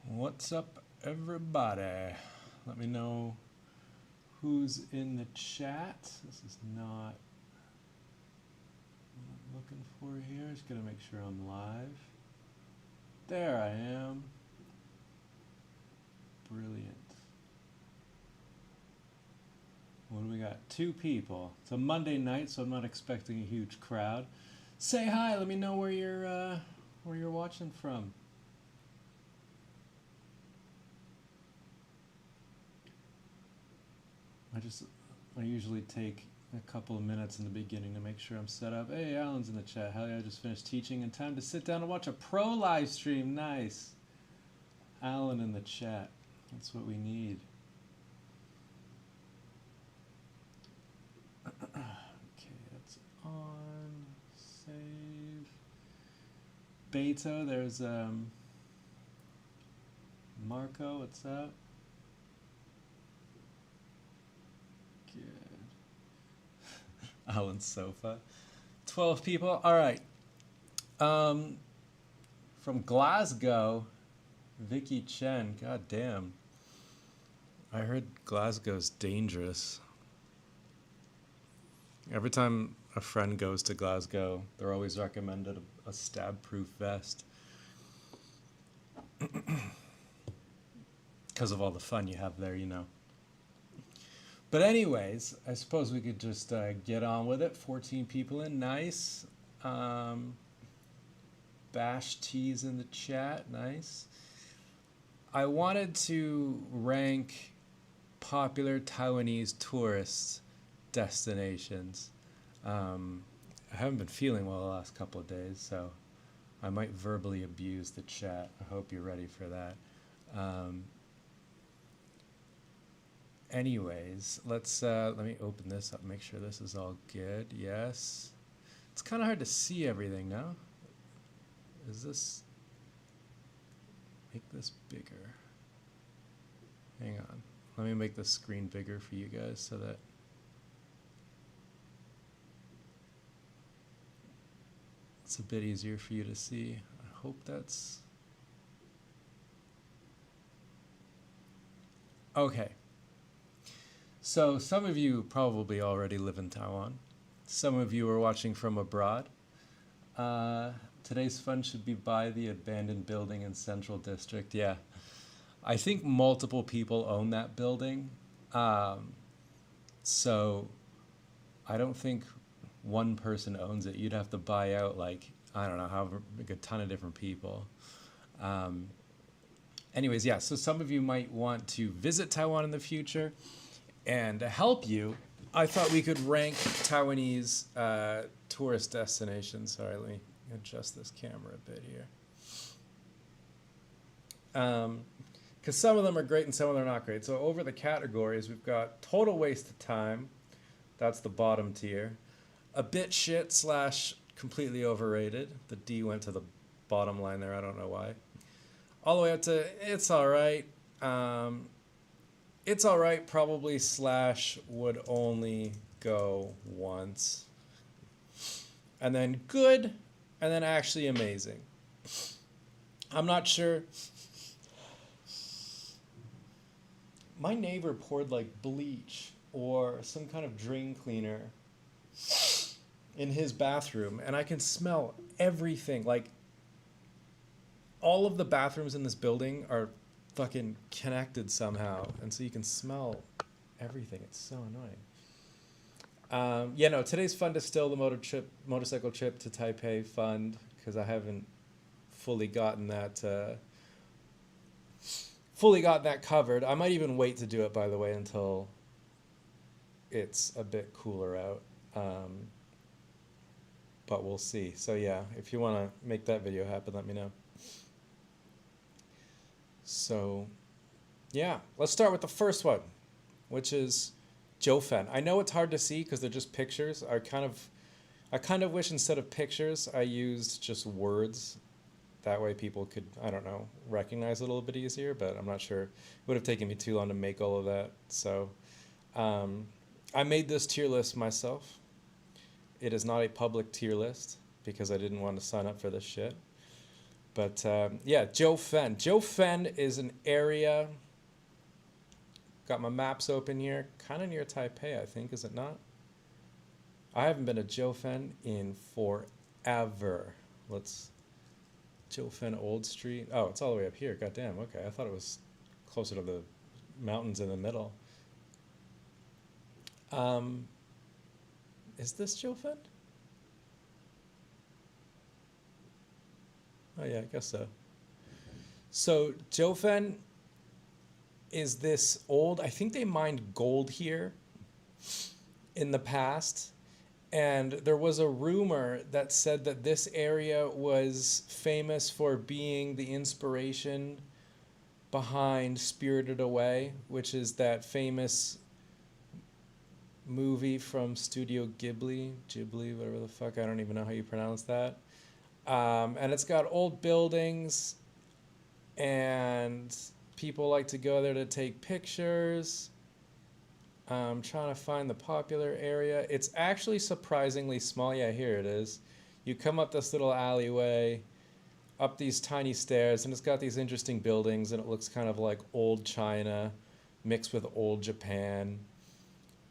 What's up, everybody? Let me know who's in the chat. This is not what I'm looking for here. Just gonna make sure I'm live. There I am. Brilliant. What do we got? 2 people. It's a Monday night, so I'm not expecting a huge crowd. Say hi. Let me know where you're watching from. I usually take a couple of minutes in the beginning to make sure I'm set up. Hey, Alan's in the chat. Hell yeah, I just finished teaching and time to sit down and watch a pro live stream. Nice. Alan in the chat. That's what we need. Okay, that's on. Save. Beta, there's Marco, what's up? Alan's sofa. 12 people. All right. From Glasgow, Vicky Chen. God damn. I heard Glasgow's dangerous. Every time a friend goes to Glasgow, they're always recommended a stab-proof vest. Because of all the fun you have there, you know. But anyways, I suppose we could just get on with it. 14 people in, nice. Bash T's in the chat, nice. I wanted to rank popular Taiwanese tourist destinations. I haven't been feeling well the last couple of days, so I might verbally abuse the chat. I hope you're ready for that. Anyways, let's let me open this up, make sure this is all good. Yes. It's kind of hard to see everything now. Is this... Make this bigger. Hang on. Let me make the screen bigger for you guys so that... it's a bit easier for you to see. I hope that's... Okay. So some of you probably already live in Taiwan. Some of you are watching from abroad. Today's fun should be by the abandoned building in Central District. Yeah, I think multiple people own that building. So I don't think one person owns it. You'd have to buy out, like, I don't know, however, like a ton of different people. Anyways, yeah, so some of you might want to visit Taiwan in the future. And to help you, I thought we could rank Taiwanese tourist destinations. Sorry, let me adjust this camera a bit here. Because some of them are great and some of them are not great. So over the categories, we've got total waste of time. That's the bottom tier. A bit shit / completely overrated. The D went to the bottom line there. I don't know why. All the way up to it's all right. It's all right, probably / would only go once. And then good, and then actually amazing. I'm not sure. My neighbor poured like bleach or some kind of drain cleaner in his bathroom, and I can smell everything. Like, all of the bathrooms in this building are fucking connected somehow, and so you can smell everything. It's so annoying. Yeah, no, today's fun to still the motorcycle trip to Taipei fund, because I haven't fully gotten that covered. I might even wait to do it, by the way, until it's a bit cooler out. But we'll see. So yeah, if you want to make that video happen, let me know. So, yeah, let's start with the first one, which is Jiufen. I know it's hard to see because they're just pictures. I kind of I kind of wish instead of pictures, I used just words. That way people could, I don't know, recognize it a little bit easier, but I'm not sure. It would have taken me too long to make all of that. So um, I made this tier list myself. It is not a public tier list because I didn't want to sign up for this shit. But yeah, Joe Fen. Joe Fen is an area. Got my maps open here. Kind of near Taipei, I think, is it not? I haven't been to Joe Fen in forever. Let's. Joe Fen Old Street. Oh, it's all the way up here. Goddamn. Okay, I thought it was closer to the mountains in the middle. Um, is this Joe Fen? Oh yeah, I guess so. So Joe Fen is this old. I think they mined gold here in the past, and there was a rumor that said that this area was famous for being the inspiration behind Spirited Away, which is that famous movie from Studio Ghibli, whatever the fuck, I don't even know how you pronounce that. And it's got old buildings, and people like to go there to take pictures. I'm trying to find the popular area. It's actually surprisingly small. Yeah, here it is. You come up this little alleyway, up these tiny stairs, and it's got these interesting buildings, and it looks kind of like old China mixed with old Japan.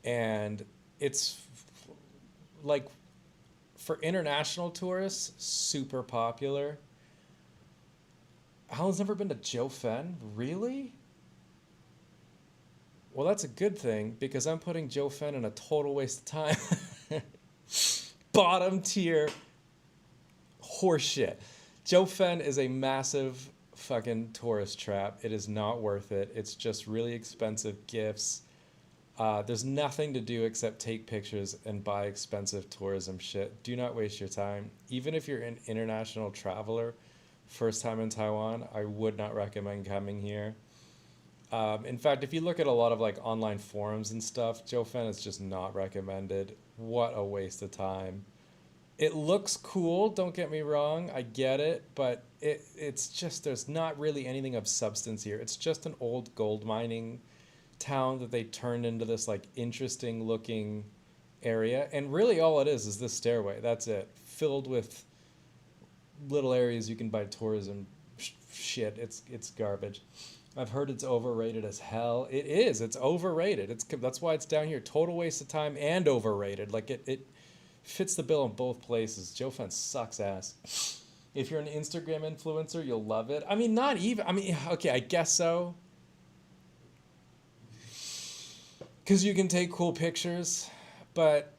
And it's like for international tourists, super popular. Alan's never been to Joe Fen? Really? Well, that's a good thing because I'm putting Joe Fen in a total waste of time. Bottom tier horseshit. Joe Fen is a massive fucking tourist trap. It is not worth it. It's just really expensive gifts. There's nothing to do except take pictures and buy expensive tourism shit. Do not waste your time. Even if you're an international traveler, first time in Taiwan, I would not recommend coming here. In fact, if you look at a lot of like online forums and stuff, Joe Fen is just not recommended. What a waste of time. It looks cool, don't get me wrong, I get it, but it's just there's not really anything of substance here. It's just an old gold mining town that they turned into this like interesting looking area, and really all it is this stairway. That's it, filled with little areas you can buy tourism shit. It's garbage. I've heard it's overrated as hell. It is. It's overrated. That's why it's down here. Total waste of time and overrated. Like it fits the bill in both places. Joe Fen sucks ass. If you're an Instagram influencer, you'll love it. I mean, not even. I mean, okay, I guess so. Because you can take cool pictures, but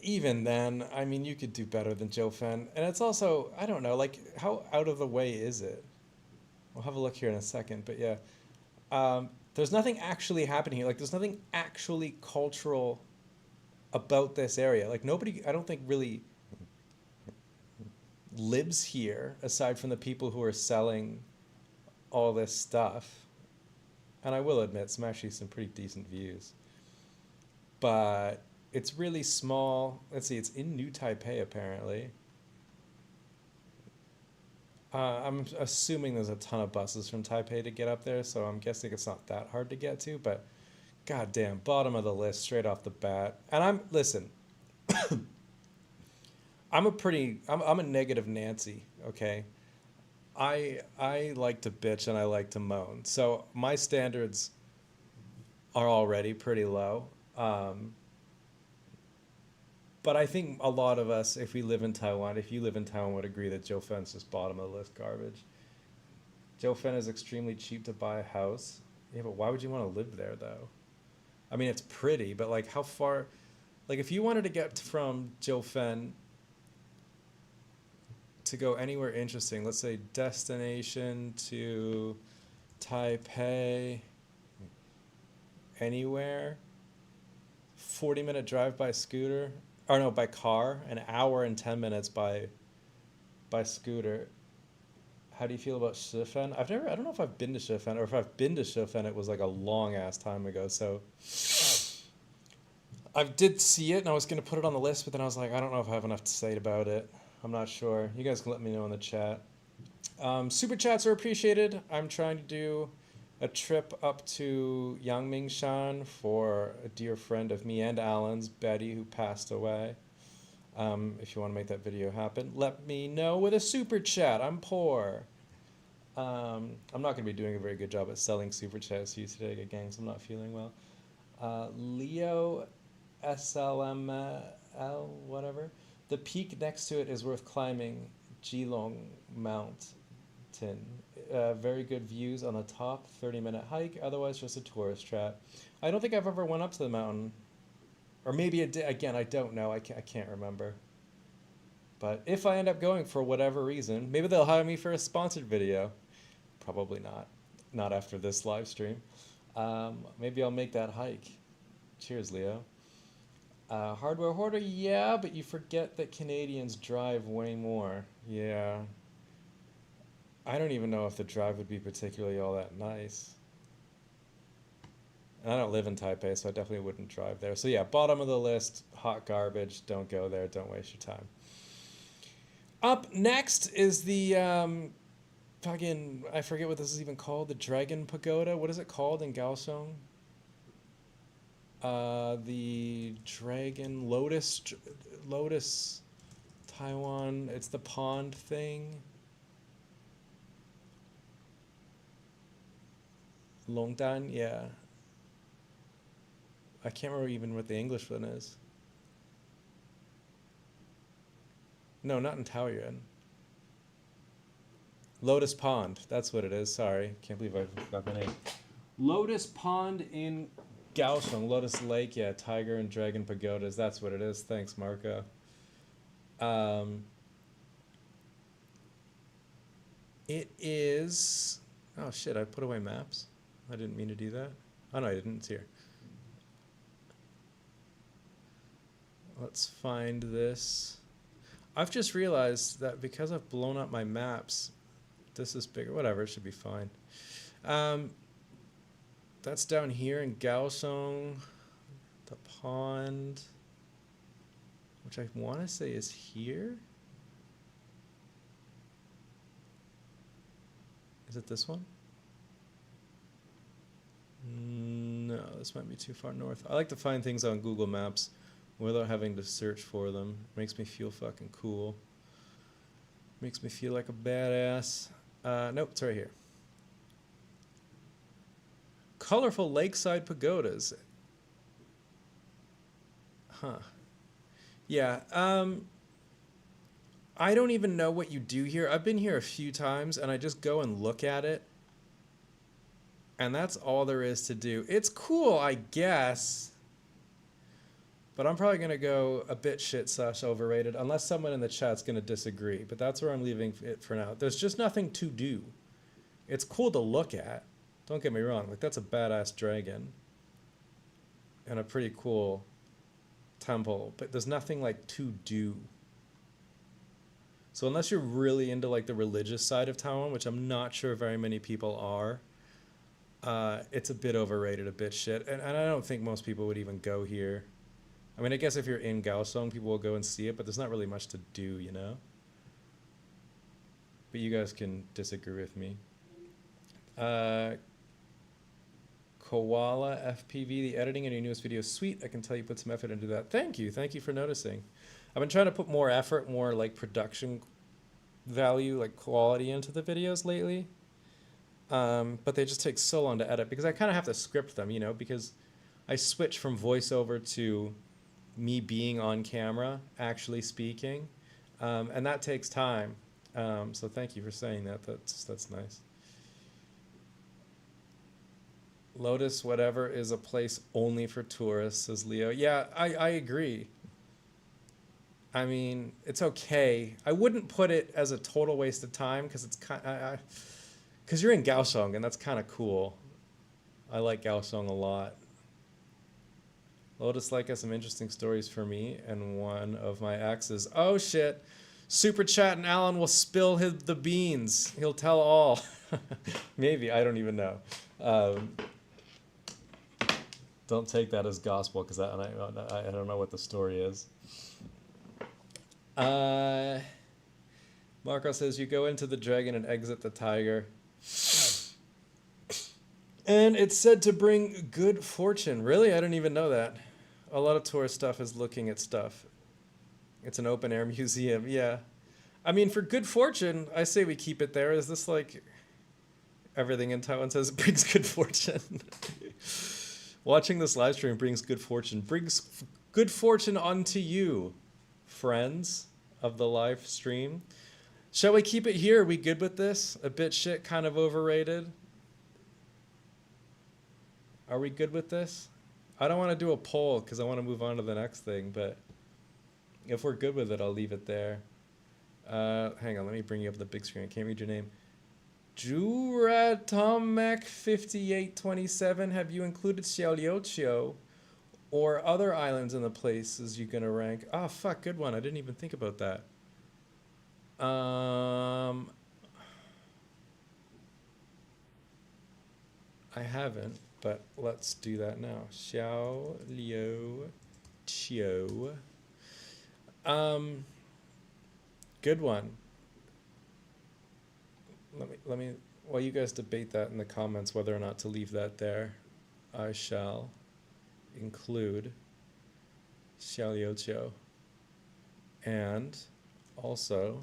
even then, I mean, you could do better than Joe Fen. And it's also, I don't know, like, how out of the way is it? We'll have a look here in a second, but yeah. There's nothing actually happening here. Like, there's nothing actually cultural about this area. Like, nobody, I don't think, really lives here aside from the people who are selling all this stuff. And I will admit, some pretty decent views. But it's really small. Let's see, it's in New Taipei, apparently. I'm assuming there's a ton of buses from Taipei to get up there, so I'm guessing it's not that hard to get to, but goddamn, bottom of the list straight off the bat. And listen, I'm a negative Nancy, okay? I like to bitch and I like to moan. So my standards are already pretty low. But I think a lot of us, if you live in Taiwan, would agree that Joe Fen's just bottom of the list garbage. Joe Fen is extremely cheap to buy a house. Yeah, but why would you want to live there though? I mean, it's pretty, but like how far? Like if you wanted to get from Joe Fen to go anywhere interesting, let's say destination to Taipei, anywhere, 40-minute drive by scooter, or no, by car, an hour and 10 minutes by scooter. How do you feel about Shifen? I don't know if I've been to Shifen, or if I've been to Shifen, it was like a long ass time ago. So I did see it and I was going to put it on the list, but then I was like, I don't know if I have enough to say about it. I'm not sure. You guys can let me know in the chat. Super chats are appreciated. I'm trying to do a trip up to Yangmingshan for a dear friend of me and Alan's, Betty, who passed away. If you want to make that video happen, let me know with a super chat. I'm poor. I'm not going to be doing a very good job at selling super chats to you today, gang, so I'm not feeling well. Leo SLML, whatever. The peak next to it is worth climbing, Geelong Mountain. Very good views on the top, 30-minute hike, otherwise just a tourist trap. I don't think I've ever went up to the mountain. Or maybe it did. Again, I don't know. I can't remember. But if I end up going for whatever reason, maybe they'll hire me for a sponsored video. Probably not. Not after this live stream. Maybe I'll make that hike. Cheers, Leo. Hardware hoarder, yeah, but you forget that Canadians drive way more. Yeah. I don't even know if the drive would be particularly all that nice. And I don't live in Taipei, so I definitely wouldn't drive there. So yeah, bottom of the list, hot garbage. Don't go there. Don't waste your time. Up next is the fucking, I forget what this is even called, the Dragon Pagoda. What is it called in Kaohsiung? The Dragon Lotus Taiwan. It's the pond thing. Longdan, yeah. I can't remember even what the English one is. No, not in Taoyuan. Lotus Pond, that's what it is. Sorry, can't believe I forgot the name. Lotus Pond in Kaohsiung, Lotus Lake, yeah, Tiger and Dragon Pagodas, that's what it is. Thanks, Marco. It is... Oh shit, I put away maps. I didn't mean to do that. Oh no, I didn't. It's here. Let's find this. I've just realized that because I've blown up my maps, this is bigger. Whatever, it should be fine. That's down here in Kaohsiung, the pond, which I want to say is here. Is it this one? No, this might be too far north. I like to find things on Google Maps without having to search for them. Makes me feel fucking cool. Makes me feel like a badass. Nope, it's right here. Colorful lakeside pagodas. Huh. Yeah, I don't even know what you do here. I've been here a few times and I just go and look at it. And that's all there is to do. It's cool, I guess. But I'm probably going to go a bit shit/overrated, unless someone in the chat's going to disagree. But that's where I'm leaving it for now. There's just nothing to do. It's cool to look at. Don't get me wrong. Like, that's a badass dragon. And a pretty cool temple. But there's nothing, like, to do. So unless you're really into, like, the religious side of Taiwan, which I'm not sure very many people are, it's a bit overrated, a bit shit. And I don't think most people would even go here. I mean, I guess if you're in Kaohsiung, people will go and see it, but there's not really much to do, you know? But you guys can disagree with me. Koala FPV, the editing in your newest video is sweet. I can tell you put some effort into that. Thank you. Thank you for noticing. I've been trying to put more effort, more like production value, like quality into the videos lately. But they just take so long to edit because I kind of have to script them, you know, because I switch from voiceover to me being on camera, actually speaking, and that takes time. So thank you for saying that. That's nice. Lotus whatever is a place only for tourists, says Leo. Yeah, I agree. I mean, it's okay. I wouldn't put it as a total waste of time because it's kind because you're in Kaohsiung and that's kind of cool. I like Kaohsiung a lot. Lotus Lake has some interesting stories for me and one of my exes. Oh shit. Super chat and Alan will spill the beans. He'll tell all. Maybe, I don't even know. Don't take that as gospel because I don't know what the story is. Marco says you go into the dragon and exit the tiger. And it's said to bring good fortune. Really? I didn't even know that. A lot of tourist stuff is looking at stuff. It's an open air museum. Yeah. I mean, for good fortune, I say we keep it there. Is this like everything in Taiwan says it brings good fortune? Watching this live stream brings good fortune. Brings good fortune unto you, friends of the live stream. Shall we keep it here? Are we good with this? A bit shit, kind of overrated. Are we good with this? I don't want to do a poll because I want to move on to the next thing, but if we're good with it, I'll leave it there. Hang on, let me bring you up the big screen. I can't read your name. Juratomek5827, have you included Xiaoliuqiu or other islands in the places you're going to rank? Oh, fuck, good one. I didn't even think about that. I haven't, but let's do that now. Xiaoliuqiu. Good one. Let me while you guys debate that in the comments whether or not to leave that there, I shall include Xiaoliuqiu and also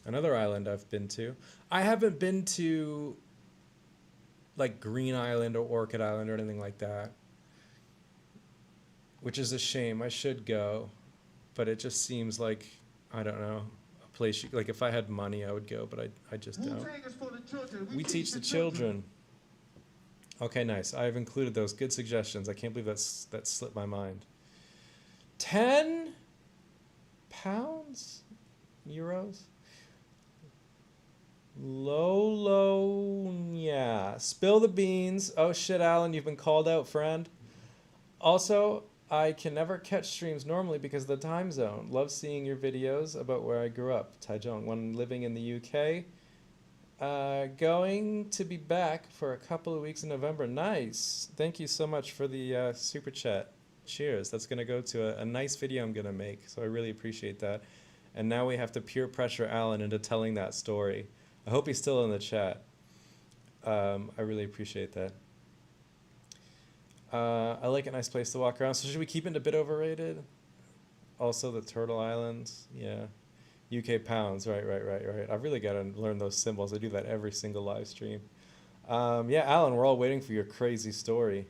another island I've been to. I haven't been to like Green Island or Orchid Island or anything like that, which is a shame. I should go, but it just seems like, I don't know, a place like if I had money I would go, but I just don't. We teach the children. Okay, nice. I've included those. Good suggestions. I can't believe that slipped my mind. 10 pounds? Euros? Yeah. Spill the beans. Oh shit, Alan, you've been called out, friend. Also, I can never catch streams normally because of the time zone. Love seeing your videos about where I grew up, Taichung, when living in the UK. Going to be back for a couple of weeks in November. Nice. Thank you so much for the super chat. Cheers. That's going to go to a nice video I'm going to make, so I really appreciate that. And now we have to peer pressure Alan into telling that story. I hope he's still in the chat. I really appreciate that. I like a nice place to walk around. So should we keep it a bit overrated? Also the Turtle Islands. Yeah. UK pounds. Right. I've really got to learn those symbols. I do that every single live stream. Yeah, Alan, we're all waiting for your crazy story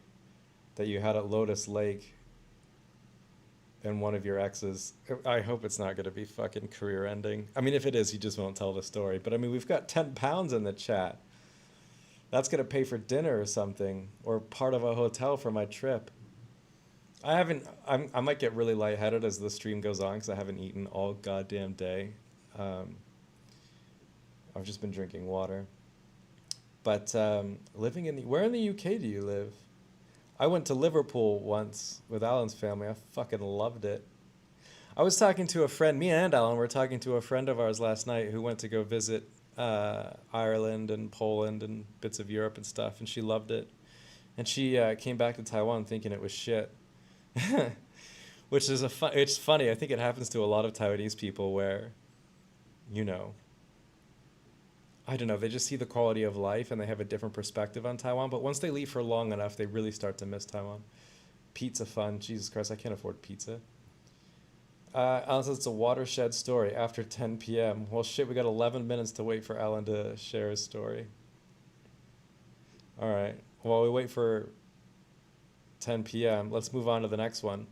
that you had at Lotus Lake and one of your exes. I hope it's not going to be fucking career ending. I mean, if it is, you just won't tell the story. But I mean, we've got 10 pounds in the chat. That's going to pay for dinner or something, or part of a hotel for my trip. I might get really lightheaded as the stream goes on because I haven't eaten all goddamn day. I've just been drinking water. But living where in the UK do you live? I went to Liverpool once with Alan's family. I fucking loved it. I was talking to a friend, me and Alan were talking to a friend of ours last night who went to go visit Ireland and Poland and bits of Europe and stuff, and she loved it. And she came back to Taiwan thinking it was shit. Which is it's funny. I think it happens to a lot of Taiwanese people where, you know, I don't know, they just see the quality of life and they have a different perspective on Taiwan. But once they leave for long enough, they really start to miss Taiwan. Pizza fun. Jesus Christ, I can't afford pizza. Alan says it's a watershed story after 10 p.m. Well, shit, we got 11 minutes to wait for Alan to share his story. All right. While we wait for 10 p.m., let's move on to the next one.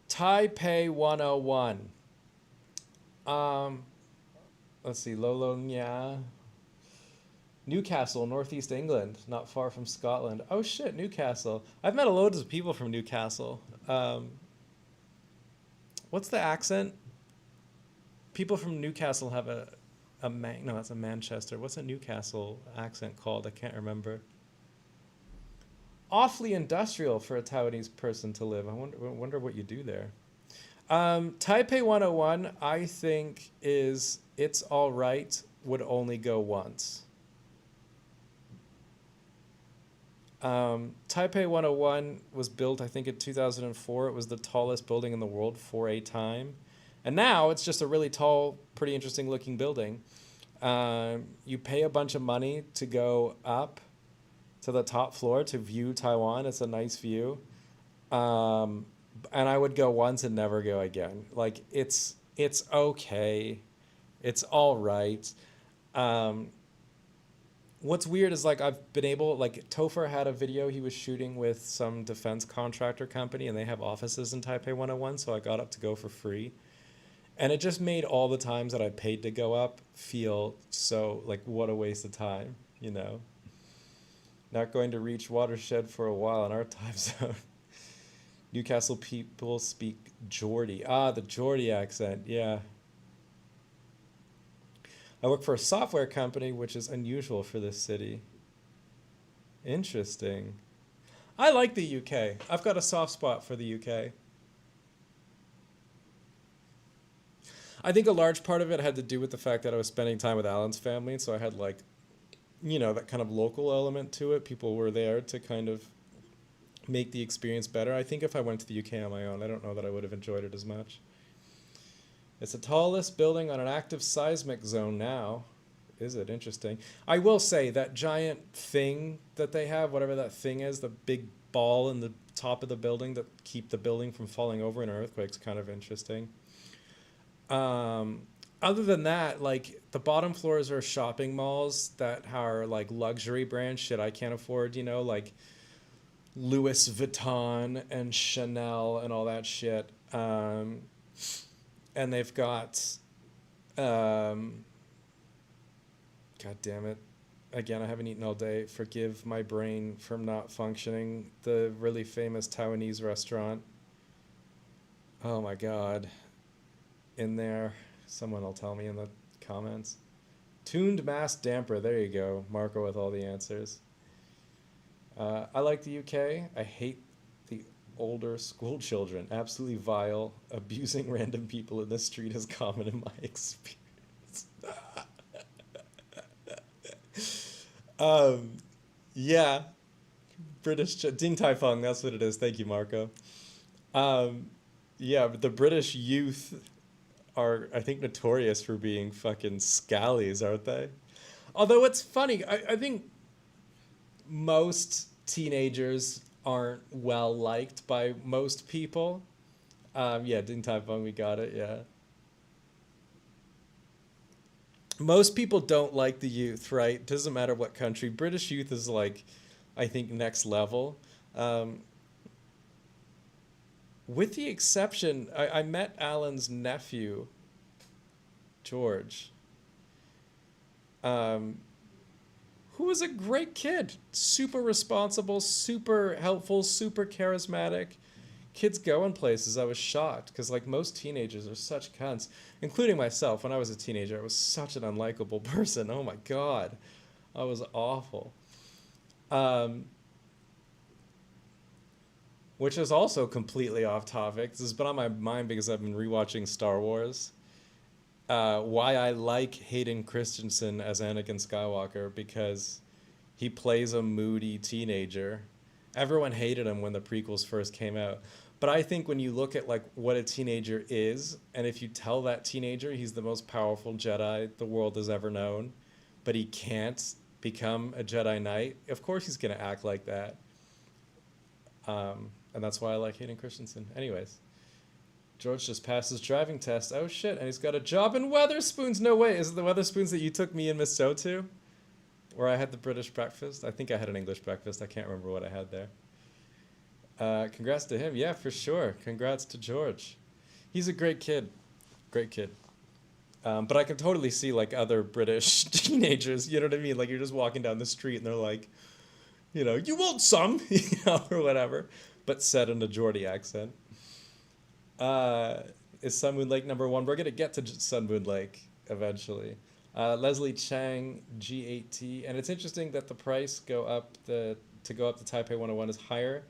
Taipei 101. Let's see, Lolo Nya. Newcastle, Northeast England, not far from Scotland. Oh shit, Newcastle. I've met a load of people from Newcastle. What's the accent? People from Newcastle have no, that's a Manchester. What's a Newcastle accent called? I can't remember. Awfully industrial for a Taiwanese person to live. I wonder what you do there. Taipei 101, I think, is It's All Right, would only go once. Taipei 101 was built, I think, in 2004. It was the tallest building in the world for a time. And now it's just a really tall, pretty interesting looking building. You pay a bunch of money to go up to the top floor to view Taiwan. It's a nice view. Um, and I would go once and never go again. Like it's okay. It's all right. Um, what's weird is like I've been able like Topher had a video he was shooting with some defense contractor company and they have offices in Taipei 101, so I got up to go for free. And it just made all the times that I paid to go up feel so like what a waste of time, you know. Not going to reach watershed for a while in our time zone. Newcastle people speak Geordie. Ah, the Geordie accent. Yeah. I work for a software company, which is unusual for this city. Interesting. I like the UK. I've got a soft spot for the UK. I think a large part of it had to do with the fact that I was spending time with Alan's family, so I had like, you know, that kind of local element to it. People were there to kind of make the experience better. I think if I went to the UK on my own, I don't know that I would have enjoyed it as much. It's the tallest building on an active seismic zone now. Is it interesting? I will say that giant thing that they have, whatever that thing is, the big ball in the top of the building that keep the building from falling over in an earthquake is kind of interesting. Um, Other than that, like the bottom floors are shopping malls that are like luxury brand shit I can't afford, you know, like Louis Vuitton and Chanel and all that shit. And they've got, um, God damn it. Again, I haven't eaten all day. Forgive my brain from not functioning. The really famous Taiwanese restaurant. Oh my God. In there. Someone will tell me in the comments. Tuned mass damper. There you go. Marco with all the answers. I like the UK. I hate the older school children. Absolutely vile. Abusing random people in the street is common in my experience. um, yeah. Ding Tai Fung, that's what it is. Thank you, Marco. Um, yeah, but the British youth are, I think, notorious for being fucking scallies, aren't they? Although it's funny, I think most teenagers aren't well liked by most people. Yeah, Din Tai Fung, we got it, yeah. Most people don't like the youth, right? Doesn't matter what country. British youth is like, I think, next level. Um, with the exception, I met Alan's nephew, George, um, who was a great kid. Super responsible, super helpful, super charismatic. Kids going places. I was shocked because, like, most teenagers are such cunts, including myself. When I was a teenager, I was such an unlikable person. Oh my God. I was awful. Um, which is also completely off topic. This has been on my mind because I've been rewatching Star Wars. Why I like Hayden Christensen as Anakin Skywalker, because he plays a moody teenager. Everyone hated him when the prequels first came out. But I think when you look at like what a teenager is, and if you tell that teenager he's the most powerful Jedi the world has ever known, but he can't become a Jedi Knight, of course he's gonna act like that. And that's why I like Hayden Christensen. Anyways, George just passed his driving test. Oh shit, and he's got a job in Weatherspoons. No way, is it the Weatherspoons that you took me and Miss So to? Where I had the British breakfast? I think I had an English breakfast. I can't remember what I had there. Congrats to him. Yeah, for sure. Congrats to George. He's a great kid. Great kid. But I can totally see like other British teenagers, you know what I mean? Like you're just walking down the street and they're like, you know, you want some, you know, or whatever, but said in a Geordie accent. Is Sun Moon Lake number one? We're going to get to Sun Moon Lake eventually. Leslie Chang, G8T, and it's interesting that the price to go up to Taipei 101 is higher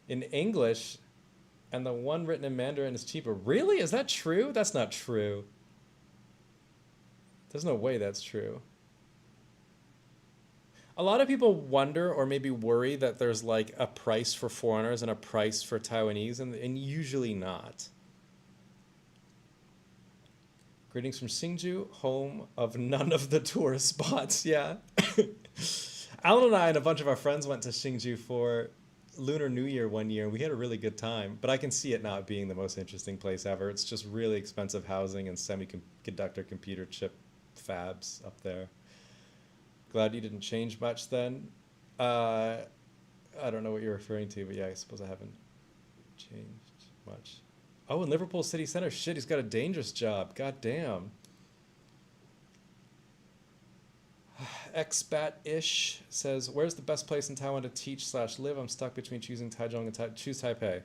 in English, and the one written in Mandarin is cheaper. Really? Is that true? That's not true. There's no way that's true. A lot of people wonder or maybe worry that there's like a price for foreigners and a price for Taiwanese, and usually not. Greetings from Hsinchu, home of none of the tourist spots. Yeah. Alan and I and a bunch of our friends went to Hsinchu for Lunar New Year one year, and we had a really good time. But I can see it not being the most interesting place ever. It's just really expensive housing and semiconductor computer chip fabs up there. Glad you didn't change much then. Uh, I don't know what you're referring to, but yeah, I suppose I haven't changed much. Oh, in Liverpool city centre. Shit, he's got a dangerous job. God damn. Expat-ish says, where's the best place in Taiwan to teach slash live? I'm stuck between choosing Taichung and choose Taipei.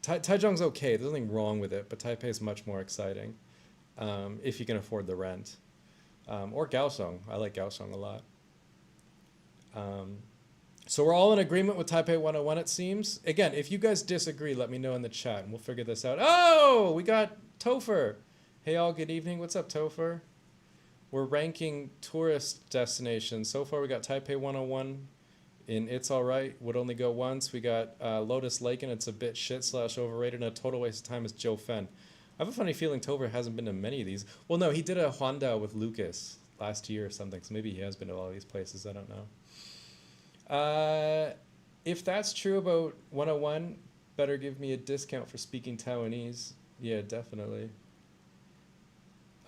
Taichung's okay. There's nothing wrong with it, but Taipei is much more exciting if you can afford the rent. Or Kaohsiung. I like Kaohsiung a lot. So we're all in agreement with Taipei 101, it seems. Again, if you guys disagree, let me know in the chat, and we'll figure this out. Oh, we got Topher. Hey, all, good evening. What's up, Topher? We're ranking tourist destinations. So far, we got Taipei 101 in It's Alright, would only go once. We got Lotus Lake, and it's a bit shit slash overrated, and a total waste of time is Joe Fen. I have a funny feeling Topher hasn't been to many of these. Well, no, he did a Honda with Lucas last year or something, so maybe he has been to all these places. I don't know. If that's true about 101, better give me a discount for speaking Taiwanese. Yeah, definitely.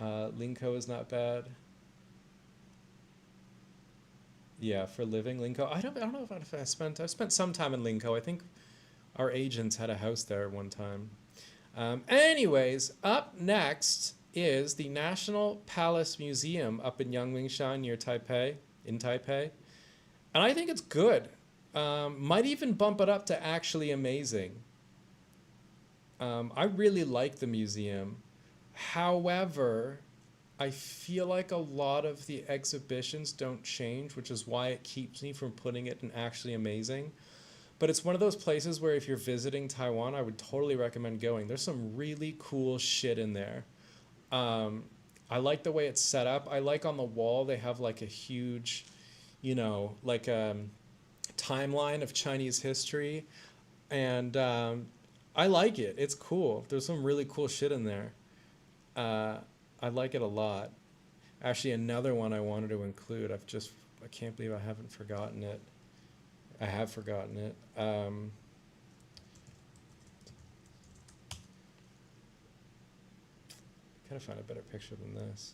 Linko is not bad. Yeah, for living, Linko. I don't know if I spent some time in Linko. I think our agents had a house there at one time. Anyways, up next is the National Palace Museum up in Yangmingshan near Taipei, in Taipei. And I think it's good. Might even bump it up to actually amazing. I really like the museum. However, I feel like a lot of the exhibitions don't change, which is why it keeps me from putting it in actually amazing. But it's one of those places where if you're visiting Taiwan, I would totally recommend going. There's some really cool shit in there. I like the way it's set up. I like on the wall they have like a huge, like a timeline of Chinese history. And I like it. It's cool. There's some really cool shit in there. I like it a lot. Actually, another one I wanted to include. I can't believe I haven't forgotten it. I have forgotten it. Gotta find a better picture than this.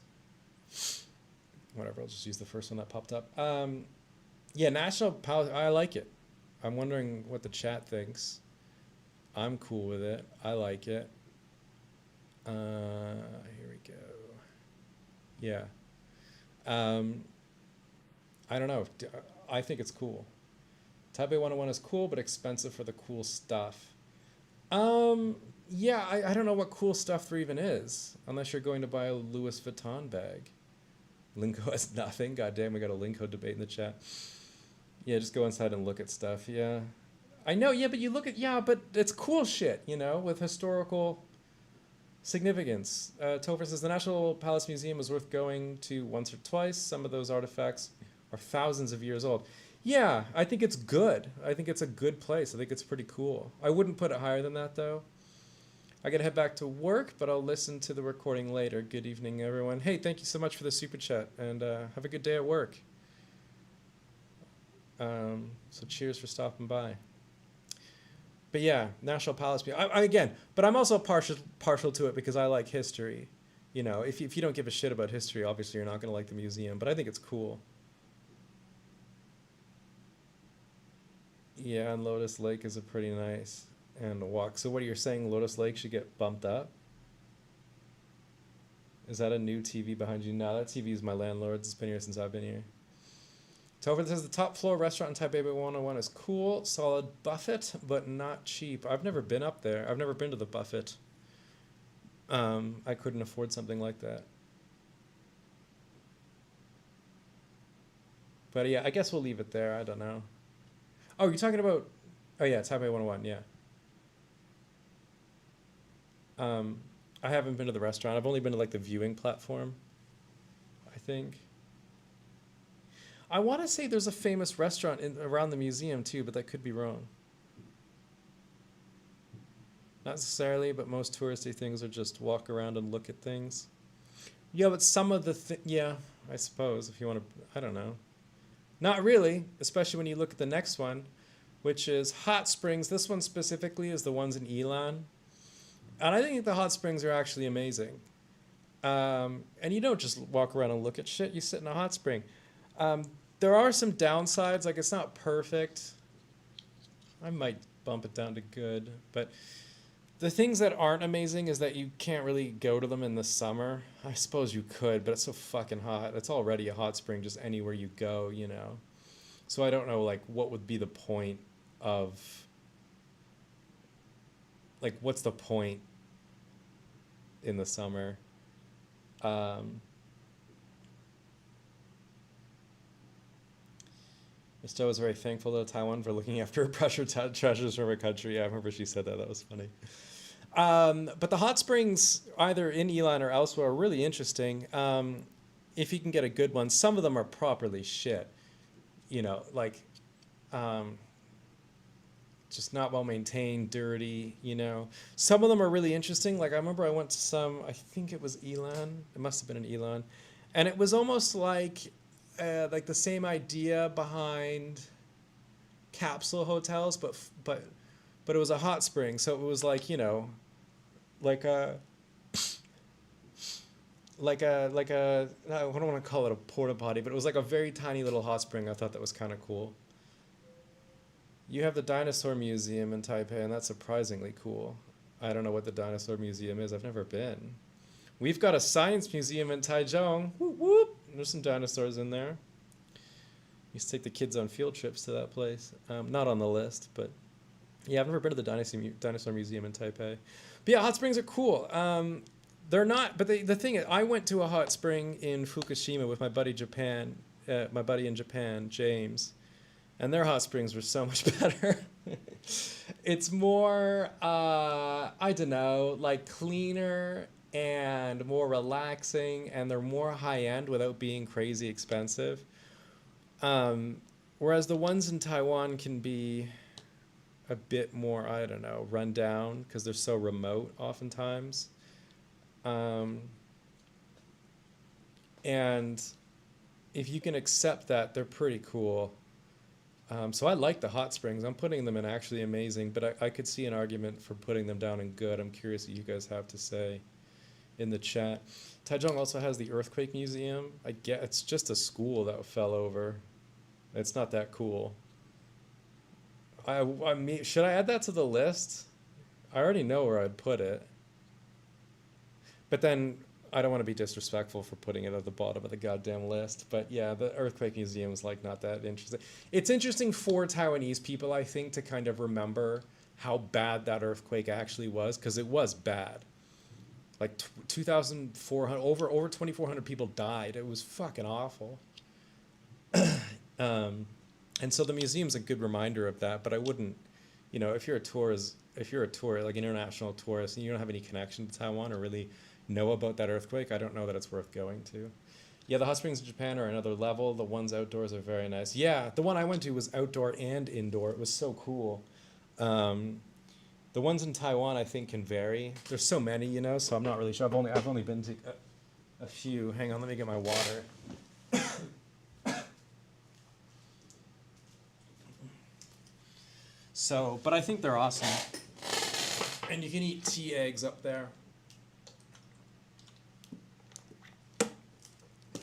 Whatever, I'll just use the first one that popped up. Yeah, National Palace, I like it. I'm wondering what the chat thinks. I'm cool with it. I like it. Here we go. Yeah. I don't know. I think it's cool. Taipei 101 is cool, but expensive for the cool stuff. Yeah, I don't know what cool stuff there even is, unless you're going to buy a Louis Vuitton bag. Linko has nothing. God damn, we got a Linko debate in the chat. Yeah, just go inside and look at stuff. Yeah. I know, yeah, but you look at, yeah, but it's cool shit, with historical significance. Topher says, the National Palace Museum is worth going to once or twice. Some of those artifacts are thousands of years old. Yeah, I think it's good. I think it's a good place. I think it's pretty cool. I wouldn't put it higher than that, though. I gotta head back to work, but I'll listen to the recording later. Good evening, everyone. Hey, thank you so much for the super chat, and have a good day at work. So cheers for stopping by. But yeah, National Palace. But I'm also partial to it because I like history. If you don't give a shit about history, obviously you're not gonna like the museum. But I think it's cool. Yeah, and Lotus Lake is a pretty nice and a walk. So what are you saying? Lotus Lake should get bumped up? Is that a new TV behind you? No, that TV is my landlord's. It's been here since I've been here. Topher says the top floor restaurant in Taipei 101 is cool, solid buffet, but not cheap. I've never been up there. I've never been to the buffet. I couldn't afford something like that. But yeah, I guess we'll leave it there. I don't know. Oh, you're talking about... Oh yeah, Taipei 101, yeah. I haven't been to the restaurant. I've only been to like the viewing platform, I think. I want to say there's a famous restaurant around the museum too, but that could be wrong. Not necessarily, but most touristy things are just walk around and look at things. Yeah, but some of yeah, I suppose if you want to, I don't know. Not really, especially when you look at the next one, which is hot springs. This one specifically is the ones in Elan. And I think the hot springs are actually amazing. And you don't just walk around and look at shit, you sit in a hot spring. Um, there are some downsides, like it's not perfect. I might bump it down to good, but the things that aren't amazing is that you can't really go to them in the summer. I suppose you could, but it's so fucking hot. It's already a hot spring just anywhere you go, you know. So I don't know, like, what would be the point of, like, what's the point in the summer? Misto was very thankful to Taiwan for looking after her precious treasures from her country. Yeah, I remember she said that. That was funny. But the hot springs, either in Elan or elsewhere, are really interesting. If you can get a good one, some of them are properly shit. You know, like, just not well maintained, dirty. You know, some of them are really interesting. Like I remember I went to some. I think it was Elan. It must have been in Elan, and it was almost like the same idea behind capsule hotels, but it was a hot spring, so it was like, you know, like a I don't want to call it a porta potty, but it was like a very tiny little hot spring. I thought that was kind of cool. You have the dinosaur museum in Taipei, and that's surprisingly cool. I don't know what the dinosaur museum is. I've never been. We've got a science museum in Taichung. Whoop whoop. There's some dinosaurs in there. Used to take the kids on field trips to that place. Not on the list, but yeah, I've never been to the dinosaur museum in Taipei. But yeah, hot springs are cool. They're not, but the thing is, I went to a hot spring in Fukushima with my buddy in Japan, James, and their hot springs were so much better. It's more, I don't know, like cleaner and more relaxing, and they're more high end without being crazy expensive. Whereas the ones in Taiwan can be a bit more, I don't know, run down because they're so remote oftentimes. And if you can accept that, they're pretty cool. So I like the hot springs. I'm putting them in actually amazing, but I could see an argument for putting them down in good. I'm curious what you guys have to say in the chat. Taichung also has the Earthquake Museum. I get it's just a school that fell over. It's not that cool. I mean, should I add that to the list? I already know where I'd put it. But then I don't want to be disrespectful for putting it at the bottom of the goddamn list. But yeah, the Earthquake Museum is like not that interesting. It's interesting for Taiwanese people, I think, to kind of remember how bad that earthquake actually was, because it was bad. Like 2,400, over 2,400 people died. It was fucking awful. And so the museum's a good reminder of that, but I wouldn't, you know, if you're a tourist, like international tourist, and you don't have any connection to Taiwan or really know about that earthquake, I don't know that it's worth going to. Yeah, the hot springs in Japan are another level. The ones outdoors are very nice. Yeah, the one I went to was outdoor and indoor. It was so cool. The ones in Taiwan, I think, can vary. There's so many, you know, so I'm not really sure. I've only been to a few. Hang on, let me get my water. So, but I think they're awesome. And you can eat tea eggs up there,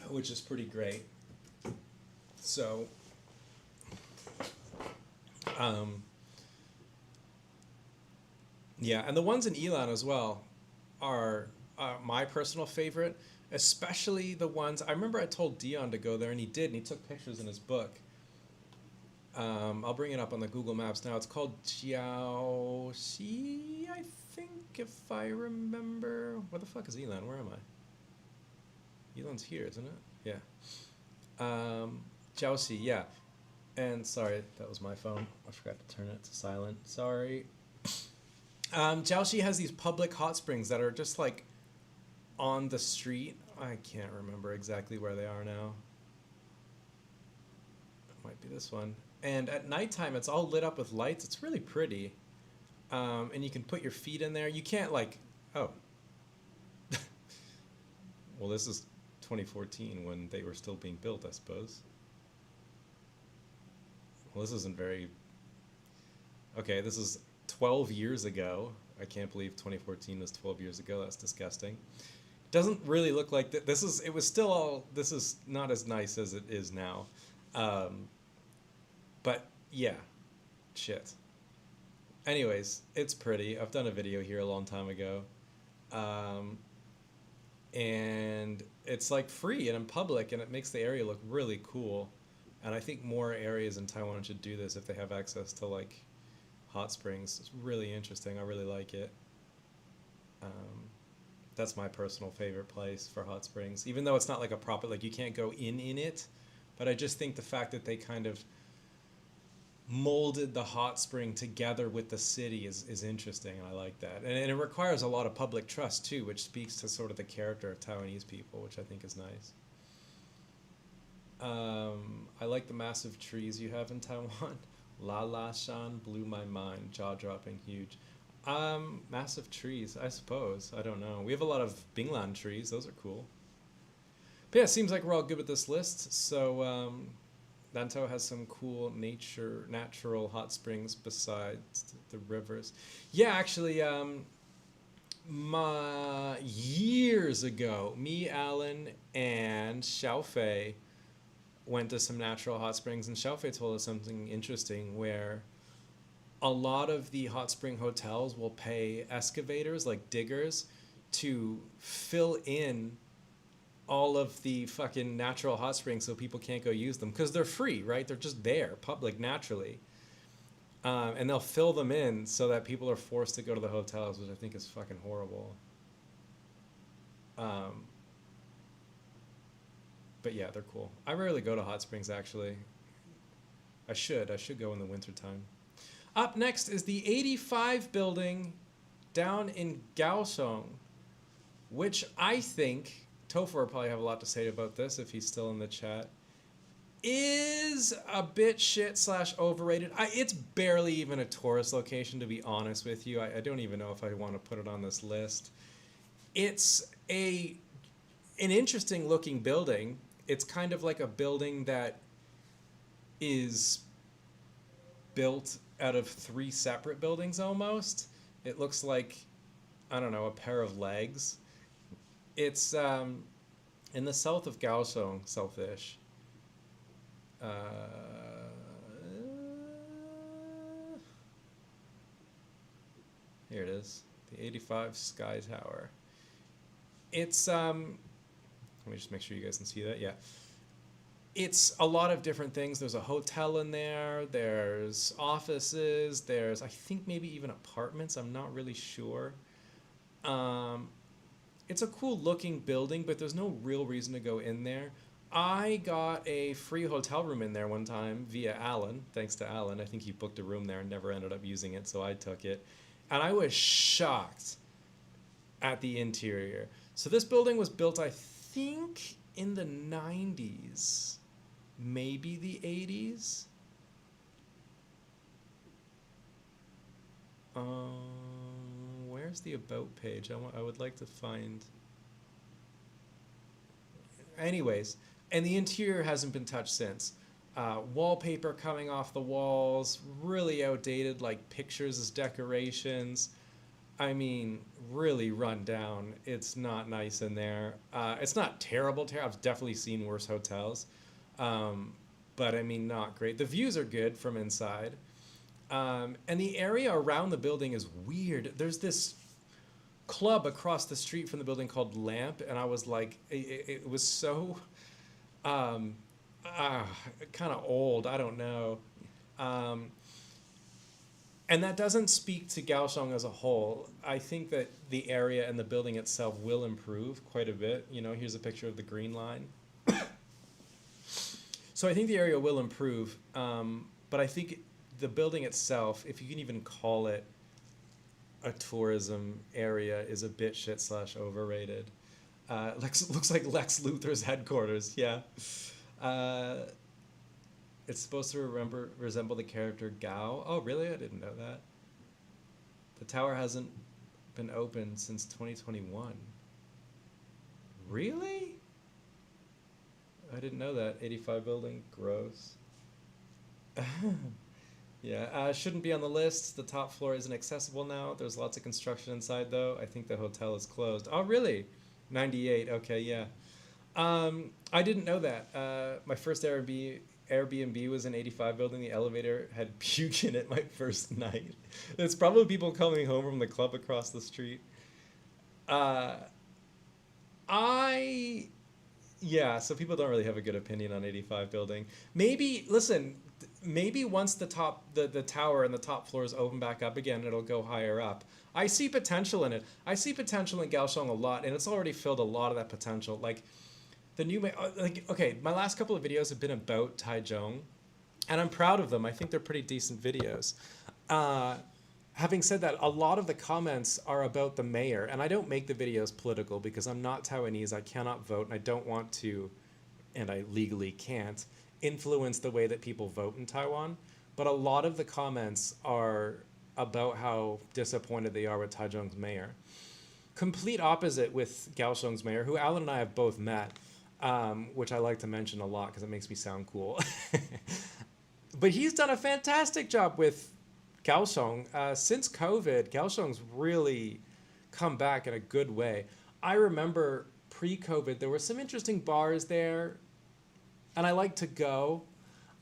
which is pretty great. So, yeah, and the ones in Elan as well are my personal favorite, especially the ones, I remember I told Dion to go there, and he did, and he took pictures in his book. I'll bring it up on the Google Maps now. It's called Jiaoxi, I think, if I remember. Where the fuck is Elan? Where am I? Elan's here, isn't it? Yeah. Jiaoxi, yeah. And sorry, that was my phone. I forgot to turn it to silent. Sorry. Jiaoxi has these public hot springs that are just like on the street. I can't remember exactly where they are now. Might be this one. And at nighttime, it's all lit up with lights. It's really pretty. And you can put your feet in there. You can't like, oh, well, this is 2014 when they were still being built, I suppose. Well, this isn't very, okay, this is 12 years ago. I can't believe 2014 was 12 years ago. That's disgusting. Doesn't really look like that. This is, it was still all, this is not as nice as it is now. But yeah, shit. Anyways, it's pretty. I've done a video here a long time ago. And it's like free and in public, and it makes the area look really cool. And I think more areas in Taiwan should do this if they have access to like hot springs. It's really interesting. I really like it. That's my personal favorite place for hot springs, even though it's not like a proper, like you can't go in it. But I just think the fact that they kind of molded the hot spring together with the city is interesting, and I like that. And it requires a lot of public trust too, which speaks to sort of the character of Taiwanese people, which I think is nice. I like the massive trees you have in Taiwan. La La Shan blew my mind, jaw-dropping, huge. Massive trees, I suppose. I don't know. We have a lot of Binglan trees. Those are cool. But yeah, it seems like we're all good with this list. So Lantau has some cool natural hot springs besides the rivers. Yeah, actually, years ago, me, Alan, and Xiaofei went to some natural hot springs, and Xiaofei told us something interesting where a lot of the hot spring hotels will pay excavators, like diggers, to fill in all of the fucking natural hot springs so people can't go use them because they're free, right? They're just there, public, naturally. And they'll fill them in so that people are forced to go to the hotels, which I think is fucking horrible. But yeah, they're cool. I rarely go to hot springs, actually. I should go in the wintertime. Up next is the 85 building down in Kaohsiung, which I think, Topher will probably have a lot to say about this if he's still in the chat, is a bit shit / overrated. It's barely even a tourist location, to be honest with you. I don't even know if I want to put it on this list. It's an interesting looking building. It's kind of like a building that is built out of 3 separate buildings almost. It looks like, I don't know, a pair of legs. It's in the south of Kaohsiung, south-ish. Here it is, the 85 Sky Tower. It's, let me just make sure you guys can see that, yeah. It's a lot of different things. There's a hotel in there, there's offices, there's, I think maybe even apartments, I'm not really sure. It's a cool looking building, but there's no real reason to go in there. I got a free hotel room in there one time via Alan, thanks to Alan. I think he booked a room there and never ended up using it, so I took it. And I was shocked at the interior. So this building was built, I think, in the 90s, maybe the 80s. Where's the about page? I would like to find. Anyways, and the interior hasn't been touched since. Wallpaper coming off the walls, really outdated, like pictures as decorations. I mean, really run down. It's not nice in there. It's not terrible. I've definitely seen worse hotels. But I mean, not great. The views are good from inside. And the area around the building is weird. There's this club across the street from the building called Lamp, and I was like, it was so kind of old. I don't know. And that doesn't speak to Kaohsiung as a whole. I think that the area and the building itself will improve quite a bit. You know, here's a picture of the Green Line. So I think the area will improve, but I think the building itself, if you can even call it a tourism area, is a bit shit / overrated. Looks like Lex Luthor's headquarters, yeah. It's supposed to resemble the character Gao. Oh, really? I didn't know that. The tower hasn't been open since 2021. Really? I didn't know that. 85 building. Gross. Yeah, shouldn't be on the list. The top floor isn't accessible now. There's lots of construction inside, though. I think the hotel is closed. Oh, really? 98. Okay, yeah. I didn't know that. My first Airbnb was in 85 building. The elevator had puke in it my first night. It's probably people coming home from the club across the street. Uh, I Yeah, so people don't really have a good opinion on 85 building. Maybe listen, maybe once the tower and the top floors open back up again, it'll go higher up. I see potential in it. I see potential in Kaohsiung a lot, and it's already filled a lot of that potential. Like the new like okay, my last couple of videos have been about Taichung, and I'm proud of them. I think they're pretty decent videos. Uh, Having said that, a lot of the comments are about the mayor, and I don't make the videos political because I'm not Taiwanese. I cannot vote, and I don't want to, and I legally can't influence the way that people vote in Taiwan. But a lot of the comments are about how disappointed they are with Taichung's mayor. Complete opposite with Kaohsiung's mayor, who Alan and I have both met, which I like to mention a lot because it makes me sound cool. But he's done a fantastic job with Kaohsiung. Since COVID, Kaohsiung's really come back in a good way. I remember pre-COVID, there were some interesting bars there, and I like to go.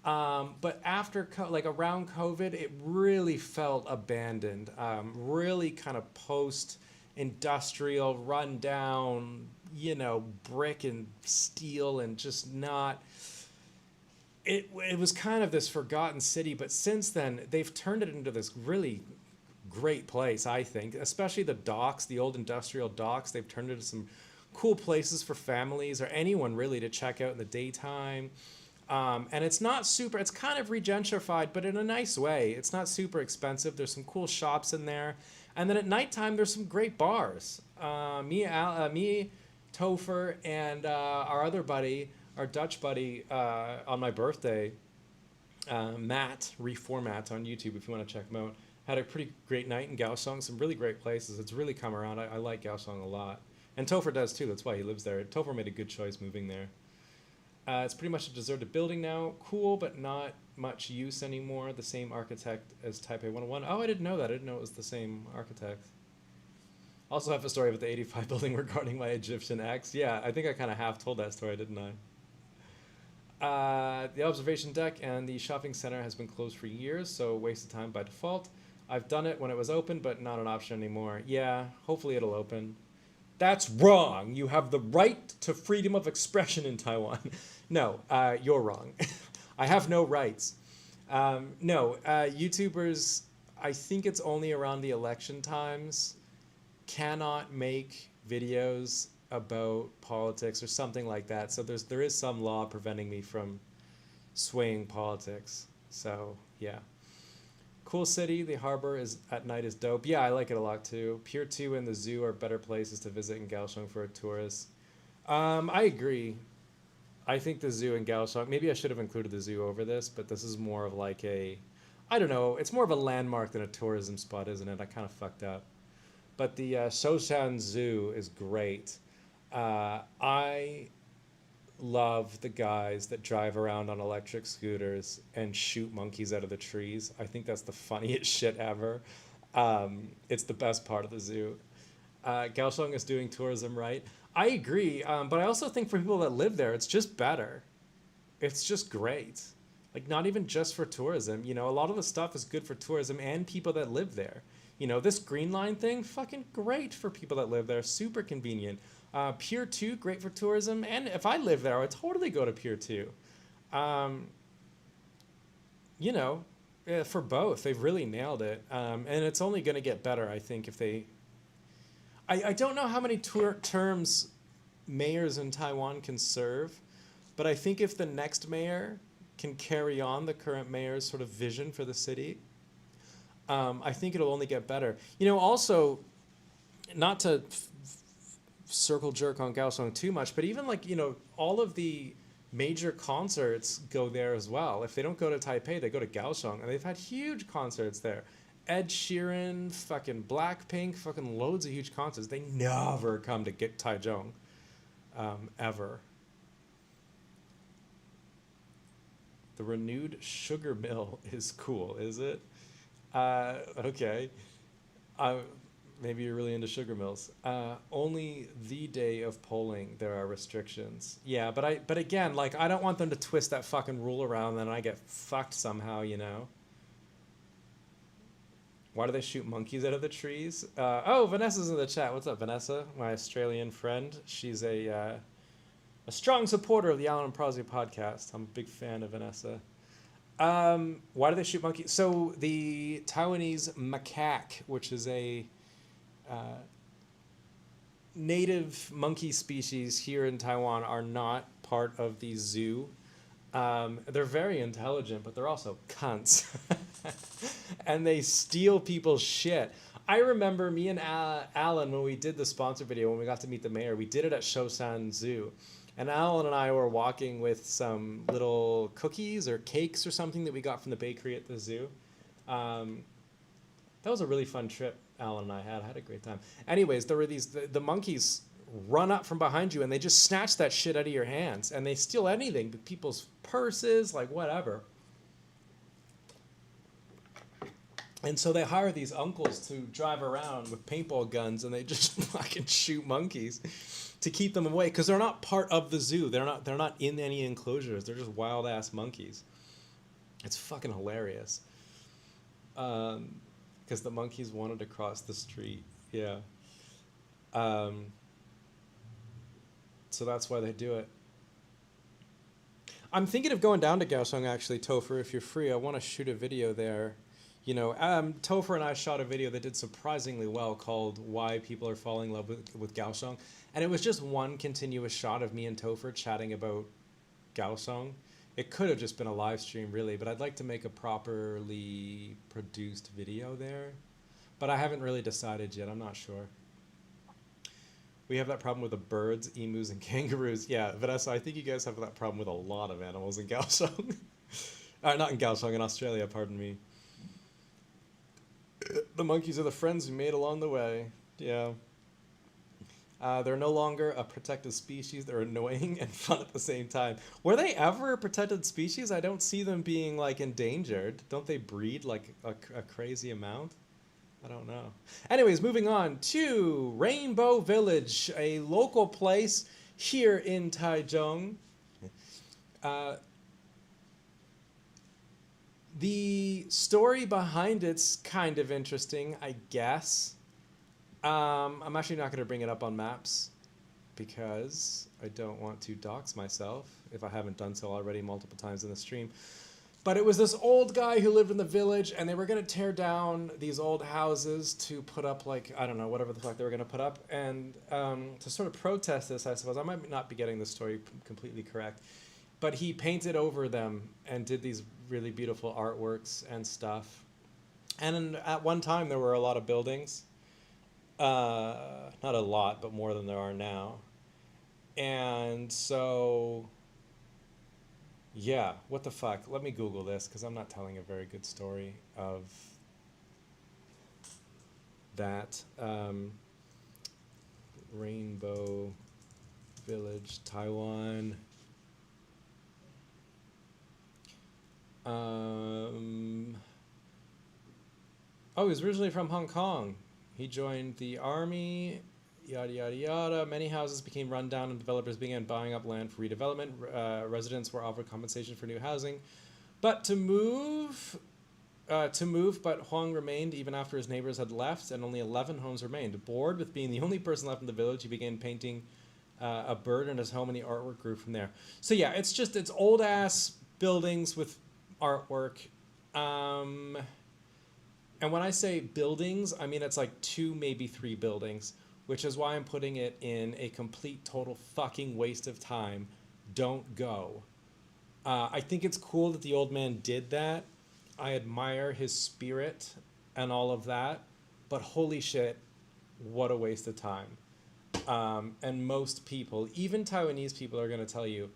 But after, like around COVID, it really felt abandoned. Really kind of post-industrial, run down, brick and steel, and just not. It was kind of this forgotten city, but since then they've turned it into this really great place, I think, especially the docks, the old industrial docks. They've turned it into some cool places for families or anyone really to check out in the daytime. And it's not super, it's kind of regentrified, but in a nice way. It's not super expensive. There's some cool shops in there. And then at nighttime, there's some great bars. Me, Topher, and our other buddy, our Dutch buddy, on my birthday, Matt, Reformat on YouTube, if you want to check him out, had a pretty great night in Kaohsiung. Some really great places. It's really come around. I like Kaohsiung a lot. And Topher does too. That's why he lives there. Topher made a good choice moving there. It's pretty much a deserted building now. Cool, but not much use anymore. The same architect as Taipei 101. Oh, I didn't know that. I didn't know it was the same architect. Also have a story about the 85 building regarding my Egyptian ex. Yeah, I think I kind of half told that story, didn't I? The observation deck and the shopping center has been closed for years, so waste of time by default. I've done it when it was open, but not an option anymore. Yeah, hopefully it'll open. That's wrong. You have the right to freedom of expression in Taiwan. No, you're wrong. I have no rights. No, YouTubers, I think it's only around the election times, cannot make videos about politics or something like that. So there is some law preventing me from swaying politics. So yeah. Cool city. The harbor is at night is dope. Yeah, I like it a lot too. Pier 2 and the zoo are better places to visit in Kaohsiung for a tourist. I agree. I think the zoo in Kaohsiung, maybe I should have included the zoo over this, but this is more of like I don't know, it's more of a landmark than a tourism spot, isn't it? I kind of fucked up. But the Shoshan Zoo is great. I love the guys that drive around on electric scooters and shoot monkeys out of the trees. I think that's the funniest shit ever. It's the best part of the zoo. Kaohsiung is doing tourism right. I agree, but I also think for people that live there, it's just better. It's just great. Like, not even just for tourism. A lot of the stuff is good for tourism and people that live there. This Green Line thing, fucking great for people that live there. Super convenient. Pier 2, great for tourism. And if I live there, I would totally go to Pier 2. For both, they've really nailed it. And it's only going to get better, I think, if they... I don't know how many terms mayors in Taiwan can serve, but I think if the next mayor can carry on the current mayor's sort of vision for the city, I think it'll only get better. Also, not to circle jerk on Kaohsiung too much, but even all of the major concerts go there as well. If they don't go to Taipei, they go to Kaohsiung, and they've had huge concerts there. Ed Sheeran, fucking Blackpink, fucking loads of huge concerts. They never come to get Taichung, ever. The renewed sugar mill is cool, is it? Okay. Uh, Maybe you're really into sugar mills. Only the day of polling there are restrictions. Yeah, but again, like I don't want them to twist that fucking rule around, and then I get fucked somehow, you know. Why do they shoot monkeys out of the trees? Oh, Vanessa's in the chat. What's up, Vanessa? My Australian friend. She's a strong supporter of the Alan and Prosy podcast. I'm a big fan of Vanessa. Why do they shoot monkeys? So the Taiwanese macaque, which is a native monkey species here in Taiwan, are not part of the zoo. They're very intelligent, but they're also cunts. And they steal people's shit. I remember me and Alan, when we did the sponsor video, when we got to meet the mayor, we did it at Shoshan Zoo. And Alan and I were walking with some little cookies or cakes or something that we got from the bakery at the zoo. That was a really fun trip Alan and I had. I had a great time. Anyways, there were the monkeys run up from behind you and they just snatch that shit out of your hands. And they steal anything, people's purses, like whatever. And so they hire these uncles to drive around with paintball guns and they just fucking shoot monkeys to keep them away, because they're not part of the zoo. They're not in any enclosures. They're just wild ass monkeys. It's fucking hilarious. Because the monkeys wanted to cross the street. Yeah. So that's why they do it. I'm thinking of going down to Kaohsiung actually, Topher, if you're free. I want to shoot a video there. You know, Topher and I shot a video that did surprisingly well called Why People Are Falling in Love with Kaohsiung. And it was just one continuous shot of me and Topher chatting about Kaohsiung. It could have just been a live stream, really, but I'd like to make a properly produced video there. But I haven't really decided yet. I'm not sure. We have that problem with the birds, emus, and kangaroos. Yeah, Vanessa, I think you guys have that problem with a lot of animals in Kaohsiung. Not in Kaohsiung, in Australia, pardon me. The monkeys are the friends we made along the way. Yeah. They're no longer a protected species. They're annoying and fun at the same time. Were they ever a protected species? I don't see them being, like, endangered. Don't they breed, like, a crazy amount? I don't know. Anyways, moving on to Rainbow Village, a local place here in Taichung. The story behind it's kind of interesting, I guess. I'm actually not going to bring it up on maps because I don't want to dox myself if I haven't done so already multiple times in the stream. But it was this old guy who lived in the village, and they were going to tear down these old houses to put up, like, I don't know, whatever the fuck they were going to put up. And to sort of protest this, I suppose, I might not be getting the story completely correct, but he painted over them and did these really beautiful artworks and stuff. And at one time, there were a lot of buildings. Not a lot, but more than there are now. And so, yeah, what the fuck? Let me Google this, because I'm not telling a very good story of that. Rainbow Village, Taiwan. Oh, he was originally from Hong Kong. He joined the army, yada, yada, yada. Many houses became run down and developers began buying up land for redevelopment. Residents were offered compensation for new housing. But but Huang remained even after his neighbors had left and only 11 homes remained. Bored with being the only person left in the village, he began painting a bird in his home, and the artwork grew from there. So yeah, it's old-ass buildings with artwork. And when I say buildings, I mean it's like 2, maybe 3 buildings, which is why I'm putting it in a complete, total fucking waste of time. Don't go. I think it's cool that the old man did that. I admire his spirit and all of that, but holy shit, what a waste of time. And most people, even Taiwanese people, are going to tell you,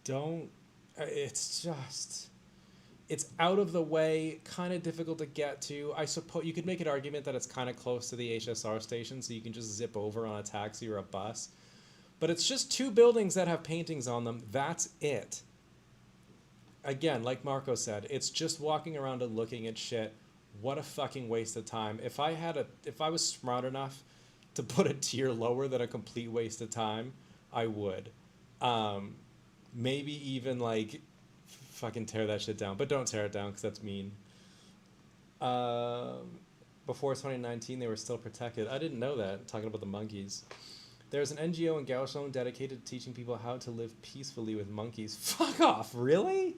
don't. It's just. It's out of the way, kind of difficult to get to. I suppose you could make an argument that it's kind of close to the HSR station, so you can just zip over on a taxi or a bus. But it's just two buildings that have paintings on them. That's it. Again, like Marco said, it's just walking around and looking at shit. What a fucking waste of time. If I was smart enough to put a tier lower than a complete waste of time, I would. Maybe even like fucking tear that shit down, but don't tear it down because that's mean. Before 2019, they were still protected. I didn't know that. Talking about the monkeys. There's an NGO in Kaohsiung dedicated to teaching people how to live peacefully with monkeys. Fuck off, really?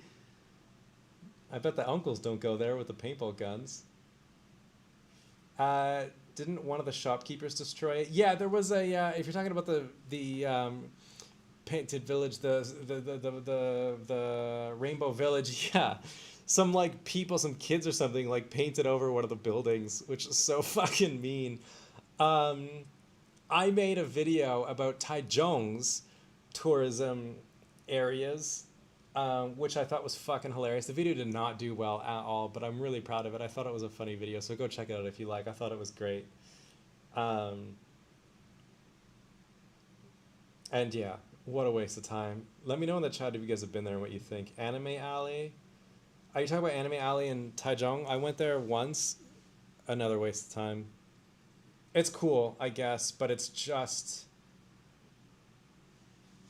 I bet the uncles don't go there with the paintball guns. Didn't one of the shopkeepers destroy it? Yeah, there was a. If you're talking about the painted village, the Rainbow Village, yeah, some like people, some kids or something like painted over one of the buildings, which is so fucking mean. I made a video about Taichung's tourism areas, which I thought was fucking hilarious. The video did not do well at all, but I'm really proud of it. I thought it was a funny video, so go check it out if you like. I thought it was great. And yeah, what a waste of time. Let me know in the chat if you guys have been there and what you think. Anime Alley? Are you talking about Anime Alley in Taichung? I went there once. Another waste of time. It's cool, I guess, but it's just...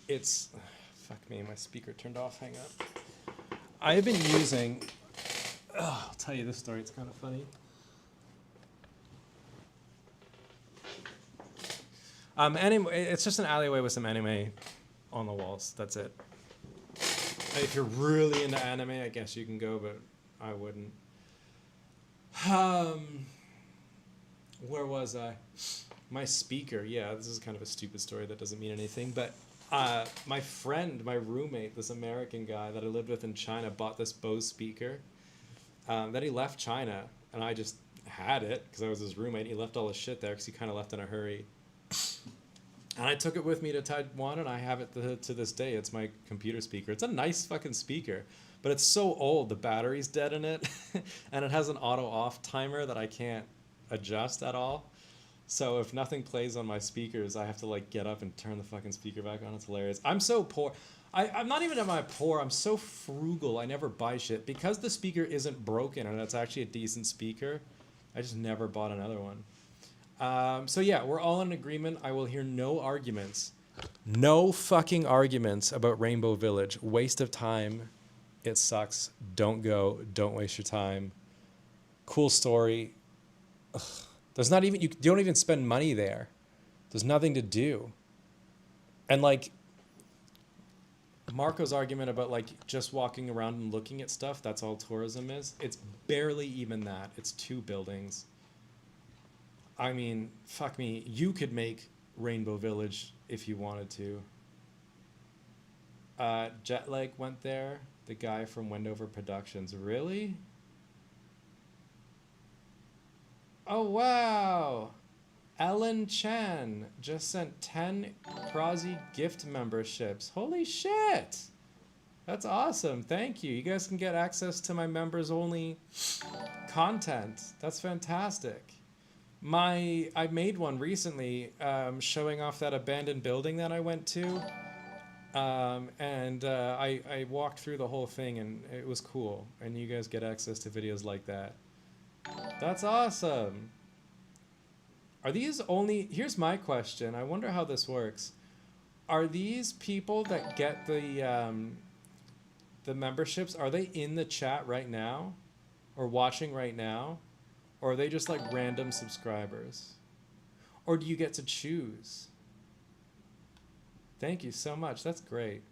It's... Fuck me, my speaker turned off. Hang up. I've been using... Oh, I'll tell you this story. It's kind of funny. It's just an alleyway with some anime on the walls. That's it. If you're really into anime, I guess you can go, but I wouldn't. Where was I? My speaker. Yeah, this is kind of a stupid story that doesn't mean anything, but my friend, my roommate, this American guy that I lived with in China bought this Bose speaker. Then he left China, and I just had it because I was his roommate. He left all his shit there because he kind of left in a hurry. And I took it with me to Taiwan, and I have it to this day. It's my computer speaker. It's a nice fucking speaker, but it's so old. The battery's dead in it, and it has an auto-off timer that I can't adjust at all. So if nothing plays on my speakers, I have to like get up and turn the fucking speaker back on. It's hilarious. I'm so poor. I'm not even at my poor. I'm so frugal. I never buy shit. Because the speaker isn't broken and it's actually a decent speaker, I just never bought another one. So yeah, we're all in agreement. I will hear no arguments. No fucking arguments about Rainbow Village. Waste of time. It sucks. Don't go. Don't waste your time. Cool story. Ugh. There's not even, you don't even spend money there. There's nothing to do. And like Marco's argument about like just walking around and looking at stuff, that's all tourism is. It's barely even that. It's two buildings. I mean, fuck me. You could make Rainbow Village if you wanted to. Jetlag went there. The guy from Wendover Productions. Really? Oh, wow. Ellen Chan just sent 10 Prozzy gift memberships. Holy shit. That's awesome. Thank you. You guys can get access to my members only content. That's fantastic. I made one recently showing off that abandoned building that I went to. I walked through the whole thing and it was cool. And you guys get access to videos like that. That's awesome. Are these only... Here's my question. I wonder how this works. Are these people that get the memberships, are they in the chat right now? Or watching right now? Or are they just like random subscribers? Or do you get to choose? Thank you so much. That's great.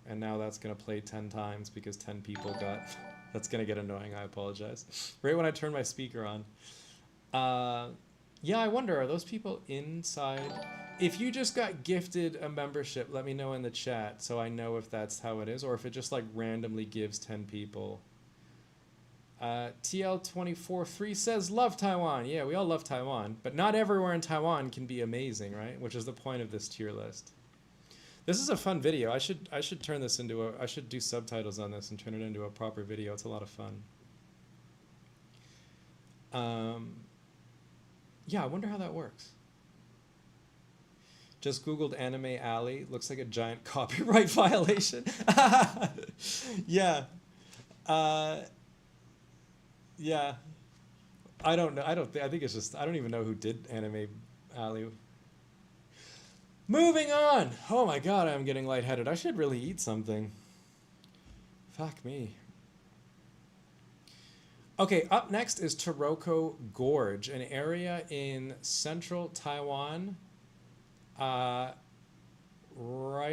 And now that's going to play 10 times because 10 people got... That's going to get annoying. I apologize. Right when I turn my speaker on. Yeah, I wonder, are those people inside? If you just got gifted a membership, let me know in the chat so I know if that's how it is or if it just like randomly gives 10 people. TL243 says, love Taiwan. Yeah, we all love Taiwan, but not everywhere in Taiwan can be amazing, right? Which is the point of this tier list. This is a fun video. I should turn this into a, I should do subtitles on this and turn it into a proper video. It's a lot of fun. Yeah, I wonder how that works. Just Googled Anime Alley. Looks like a giant copyright violation. Yeah. Yeah. I don't know. I think it's just, I don't even know who did Anime Alley. Moving on. Oh my god, I'm getting lightheaded. I should really eat something. Fuck me. Okay, up next is Taroko Gorge, an area in central Taiwan. Right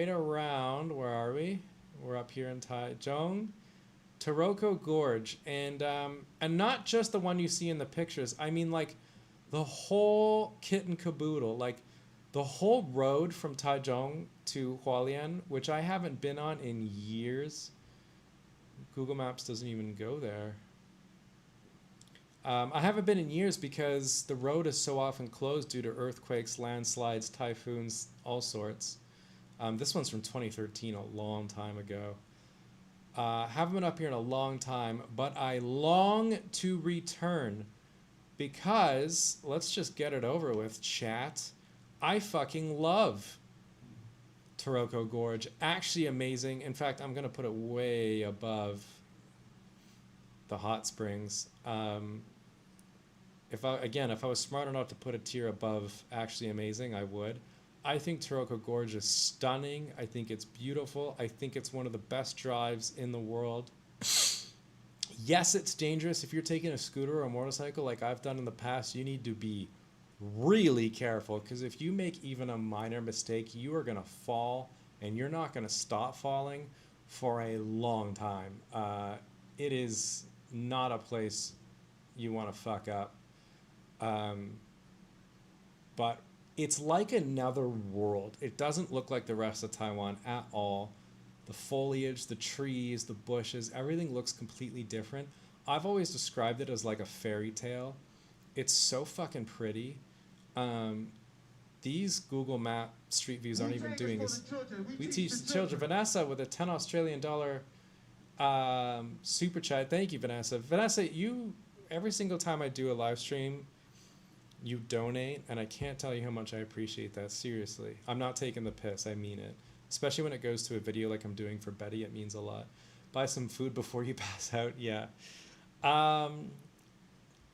around, where are we? We're up here in Taichung. Taroko Gorge, and not just the one you see in the pictures. I mean, like, the whole kit and caboodle, like the whole road from Taichung to Hualien, which I haven't been on in years. Google Maps doesn't even go there. I haven't been in years because the road is so often closed due to earthquakes, landslides, typhoons, all sorts. This one's from 2013, a long time ago. Haven't been up here in a long time, but I long to return because, let's just get it over with, chat. I fucking love Taroko Gorge. Actually amazing. In fact, I'm going to put it way above the hot springs. If I was smart enough to put a tier above actually amazing, I would. I think Taroko Gorge is stunning. I think it's beautiful. I think it's one of the best drives in the world. Yes, it's dangerous. If you're taking a scooter or a motorcycle like I've done in the past, you need to be really careful, because if you make even a minor mistake, you are going to fall, and you're not going to stop falling for a long time. It is not a place you want to fuck up. But it's like another world. It doesn't look like the rest of Taiwan at all. The foliage, the trees, the bushes, everything looks completely different. I've always described it as like a fairy tale. It's so fucking pretty. These Google Map street views aren't even doing this. We teach the children. Vanessa with a 10 Australian dollar super chat. Thank you, Vanessa. Vanessa, you, every single time I do a live stream, you donate, and I can't tell you how much I appreciate that. Seriously. I'm not taking the piss. I mean it. Especially when it goes to a video like I'm doing for Betty, it means a lot. Buy some food before you pass out. Yeah.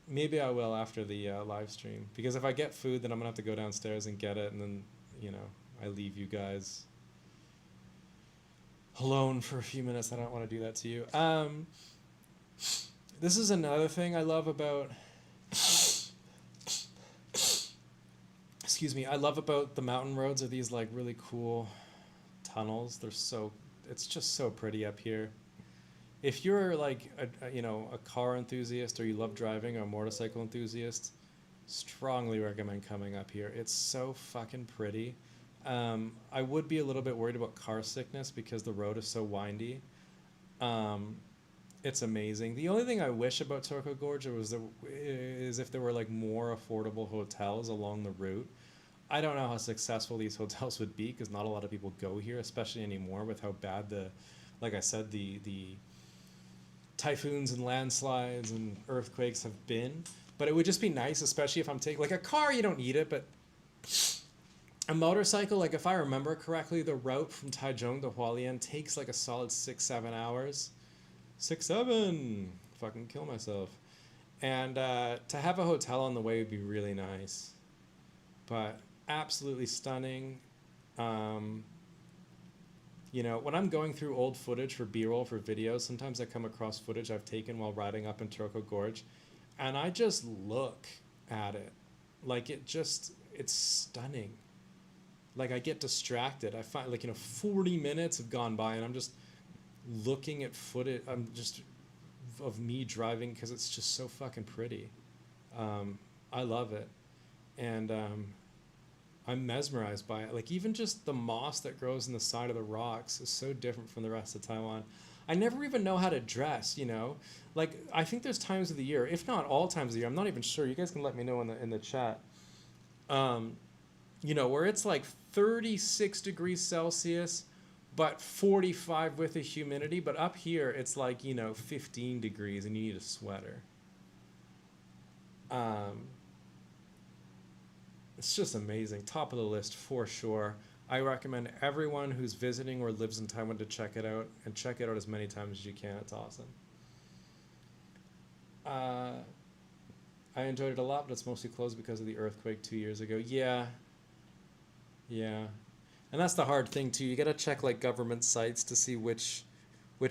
Maybe I will after the live stream. Because if I get food, then I'm going to have to go downstairs and get it, and then, you know, I leave you guys alone for a few minutes. I don't want to do that to you. This is another thing I love about... Excuse me. I love about the mountain roads are these like really cool tunnels. It's just so pretty up here. If you're like a car enthusiast, or you love driving, or a motorcycle enthusiast, strongly recommend coming up here. It's so fucking pretty. I would be a little bit worried about car sickness because the road is so windy. It's amazing. The only thing I wish about Taroko Gorge is if there were like more affordable hotels along the route. I don't know how successful these hotels would be because not a lot of people go here, especially anymore with how bad like I said, the typhoons and landslides and earthquakes have been. But it would just be nice, especially if I'm taking, like a car, you don't need it, but a motorcycle, like if I remember correctly, the route from Taichung to Hualien takes like a solid 6-7 hours. 6-7, fucking kill myself. And to have a hotel on the way would be really nice. But absolutely stunning. You know, when I'm going through old footage for B-roll for videos, sometimes I come across footage I've taken while riding up in Taroko Gorge, and I just look at it. Like, it's stunning. Like, I get distracted. I find, like, 40 minutes have gone by, and I'm just looking at footage. I'm just of me driving because it's just so fucking pretty. I love it. And I'm mesmerized by it. Like, even just the moss that grows in the side of the rocks is so different from the rest of Taiwan. I never even know how to dress, you know? Like, I think there's times of the year, if not all times of the year, I'm not even sure. You guys can let me know in the chat. Um, you know, where it's like 36 degrees Celsius, but 45 with the humidity. But up here, it's like, you know, 15 degrees and you need a sweater. It's just amazing. Top of the list for sure. I recommend everyone who's visiting or lives in Taiwan to check it out, and check it out as many times as you can. It's awesome. I enjoyed it a lot, but it's mostly closed because of the earthquake 2 years ago. Yeah. Yeah. And that's the hard thing too. You gotta check like government sites to see which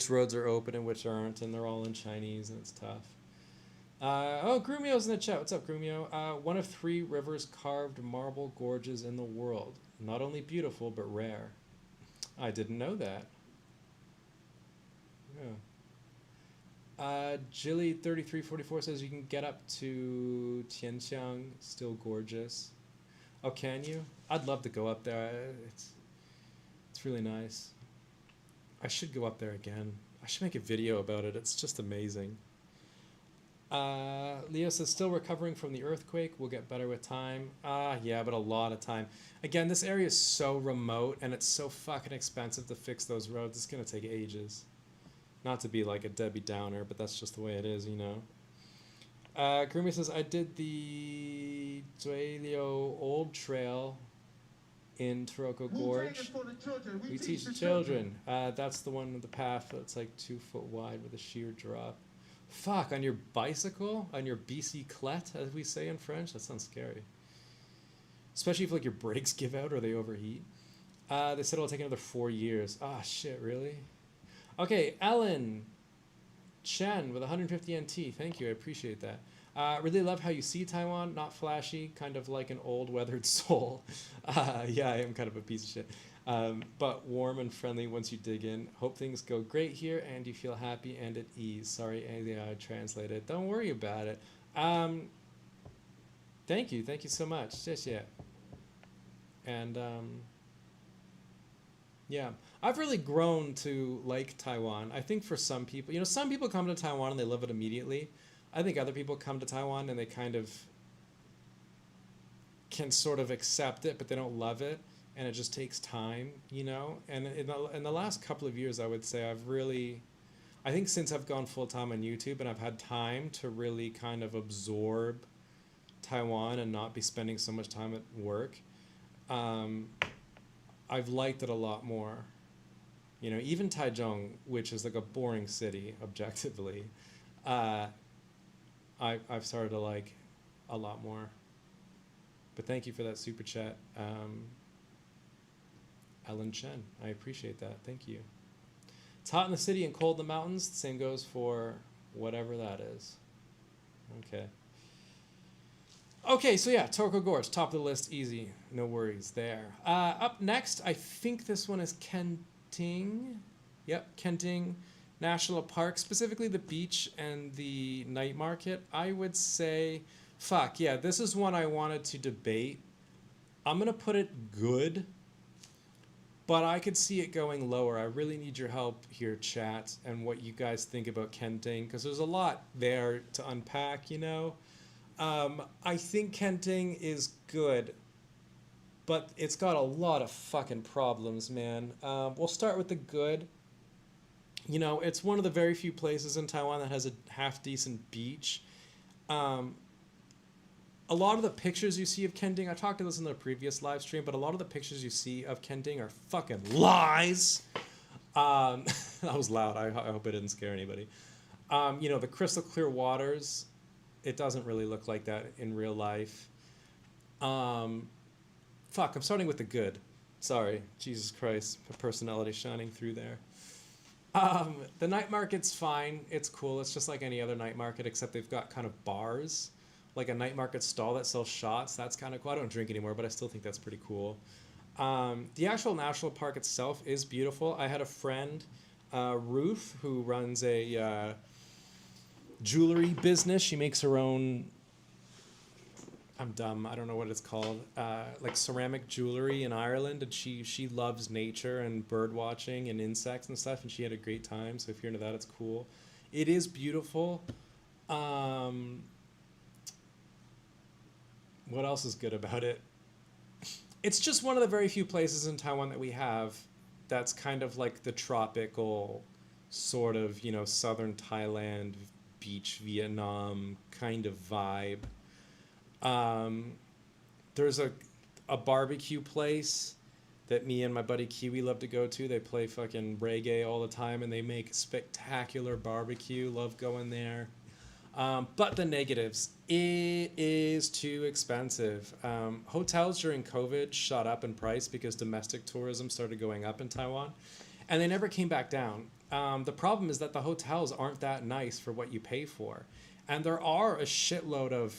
roads are open and which aren't, and they're all in Chinese, and it's tough. Oh, Grumio's in the chat. What's up, Grumio? One of 3 rivers carved marble gorges in the world. Not only beautiful, but rare. I didn't know that. Yeah. Jilly3344 says you can get up to Tianxiang, still gorgeous. Oh, can you? I'd love to go up there. It's really nice. I should go up there again. I should make a video about it. It's just amazing. Leo says, still recovering from the earthquake. We'll get better with time. Yeah, but a lot of time. Again, this area is so remote, and it's so fucking expensive to fix those roads. It's going to take ages. Not to be like a Debbie Downer, but that's just the way it is, you know. Kurumi says, I did the Zuelio Old Trail in Taroko Gorge. We teach the children. That's the one with the path that's like 2 foot wide with a sheer drop. Fuck, on your bicycle? On your bicyclette, as we say in French? That sounds scary. Especially if like your brakes give out or they overheat. They said it'll take another 4 years. Ah, shit, really? Okay, Ellen Chen with 150 NT. Thank you, I appreciate that. Really love how you see Taiwan. Not flashy, kind of like an old weathered soul. Yeah, I am kind of a piece of shit. But warm and friendly once you dig in. Hope things go great here and you feel happy and at ease. Sorry, I translated. Don't worry about it. Thank you so much. Yes, yeah. And yeah, I've really grown to like Taiwan. I think for some people, you know, some people come to Taiwan and they love it immediately. I think other people come to Taiwan and they kind of can sort of accept it, but they don't love it. And it just takes time, you know? And in the last couple of years, I would say I think since I've gone full-time on YouTube and I've had time to really kind of absorb Taiwan and not be spending so much time at work, I've liked it a lot more. You know, even Taichung, which is like a boring city, objectively, I've started to like a lot more. But thank you for that super chat. Ellen Chen, I appreciate that. Thank you. It's hot in the city and cold in the mountains. The same goes for whatever that is. Okay. Okay, so yeah, Taroko Gorge, top of the list, easy. No worries there. Up next, I think this one is Kenting. Yep, Kenting National Park, specifically the beach and the night market. I would say, fuck, yeah, this is one I wanted to debate. I'm going to put it good, but I could see it going lower. I really need your help here, chat, and what you guys think about Kenting, because there's a lot there to unpack, you know. I think Kenting is good, but it's got a lot of fucking problems, man. We'll start with the good. You know, it's one of the very few places in Taiwan that has a half-decent beach. A lot of the pictures you see of Kenting, I talked to this in the previous live stream, but a lot of the pictures you see of Kenting are fucking lies. That was loud. I hope it didn't scare anybody. You know, the crystal clear waters, it doesn't really look like that in real life. Fuck, I'm starting with the good. Sorry, Jesus Christ, the personality shining through there. The night market's fine. It's cool. It's just like any other night market, except they've got kind of bars. Like a night market stall that sells shots. That's kind of cool. I don't drink anymore, but I still think that's pretty cool. The actual national park itself is beautiful. I had a friend, Ruth, who runs a jewelry business. She makes her own I'm dumb. I don't know what it's called. Like ceramic jewelry in Ireland, and she loves nature and bird watching and insects and stuff, and she had a great time. So if you're into that, it's cool. It is beautiful. Um, what else is good about it? It's just one of the very few places in Taiwan that we have that's kind of like the tropical sort of, southern Thailand, beach Vietnam kind of vibe. Um, there's a barbecue place that me and my buddy Kiwi love to go to. They play fucking reggae all the time and they make spectacular barbecue. Love going there. But the negatives, it is too expensive. Hotels during COVID shot up in price because domestic tourism started going up in Taiwan, and they never came back down. The problem is that the hotels aren't that nice for what you pay for, and there are a shitload of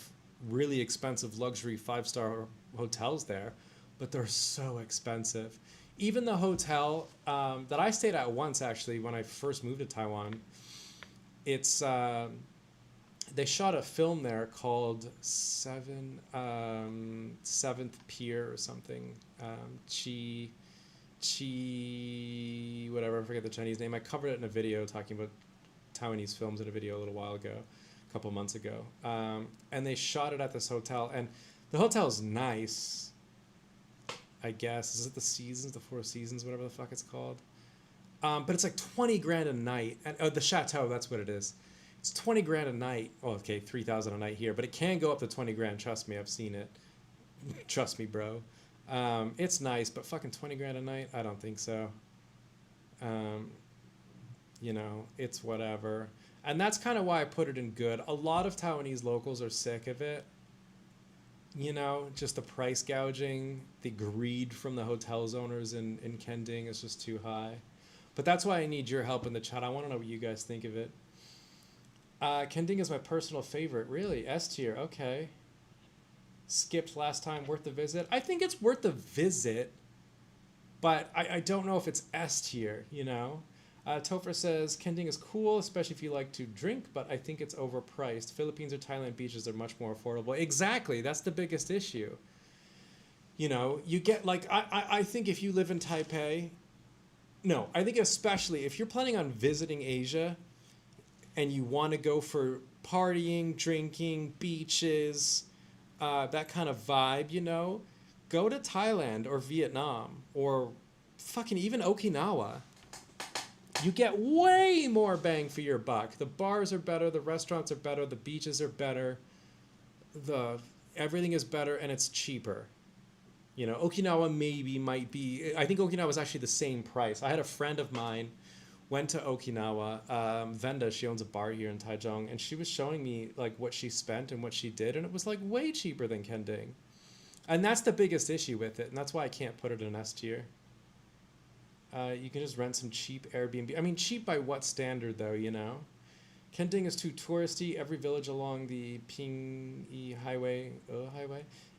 really expensive luxury 5-star hotels there, but they're so expensive. Even the hotel that I stayed at once, actually, when I first moved to Taiwan, it's they shot a film there called Seventh Pier or something. Chi whatever, I forget the Chinese name. I covered it in a video talking about Taiwanese films in a video a little while ago, a couple months ago. And they shot it at this hotel, and the hotel's nice, I guess. Is it the Seasons, the Four Seasons, whatever the fuck it's called? But it's like 20 grand a night. And the Chateau, that's what it is. It's 20 grand a night. Oh, okay, 3,000 a night here, but it can go up to 20 grand. Trust me, I've seen it. Trust me, bro. It's nice, but fucking 20 grand a night? I don't think so. Um, it's whatever. And that's kind of why I put it in good. A lot of Taiwanese locals are sick of it. Just the price gouging, the greed from the hotels owners in Kending is just too high. But that's why I need your help in the chat. I want to know what you guys think of it. Kending is my personal favorite. Really? S tier. Okay. Skipped last time. Worth the visit? I think it's worth the visit, but I don't know if it's S tier, Topher says, Kending is cool, especially if you like to drink, but I think it's overpriced. Philippines or Thailand beaches are much more affordable. Exactly. That's the biggest issue. You get I think if you live in Taipei, no, I think especially if you're planning on visiting Asia, and you want to go for partying, drinking, beaches, that kind of vibe, go to Thailand or Vietnam or fucking even Okinawa. You get way more bang for your buck. The bars are better, the restaurants are better, the beaches are better, everything is better, and it's cheaper. Okinawa might be. I think Okinawa is actually the same price. I had a friend of mine went to Okinawa. Venda, she owns a bar here in Taichung, and she was showing me like what she spent and what she did, and it was like way cheaper than Kending. And that's the biggest issue with it, and that's why I can't put it in S tier. You can just rent some cheap Airbnb. I mean, cheap by what standard though, Kending is too touristy. Every village along the Ping highway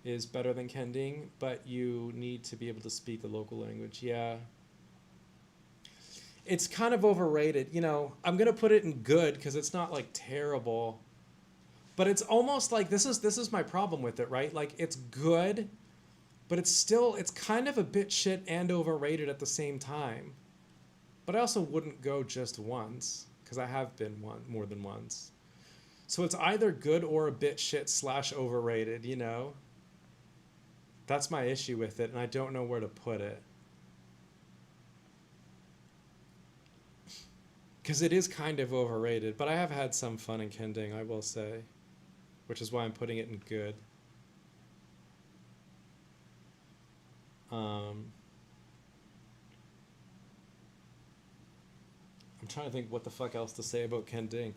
is better than Kending, but you need to be able to speak the local language. Yeah. It's kind of overrated. I'm going to put it in good because it's not like terrible, but it's almost like this is my problem with it, right? Like it's good, but it's kind of a bit shit and overrated at the same time. But I also wouldn't go just once because I have been more than once. So it's either good or a bit shit / overrated, That's my issue with it, and I don't know where to put it. Because it is kind of overrated, but I have had some fun in Kending, I will say, which is why I'm putting it in good. I'm trying to think what the fuck else to say about Kending.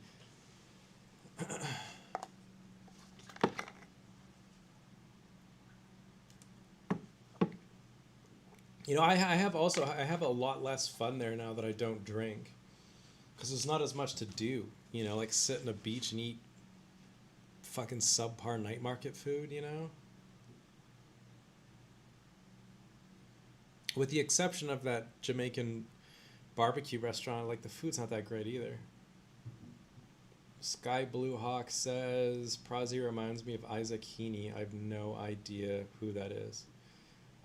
I have a lot less fun there now that I don't drink. Because there's not as much to do, like sit on a beach and eat fucking subpar night market food, With the exception of that Jamaican barbecue restaurant, like the food's not that great either. Sky Blue Hawk says Prazi reminds me of Isaac Heaney. I have no idea who that is.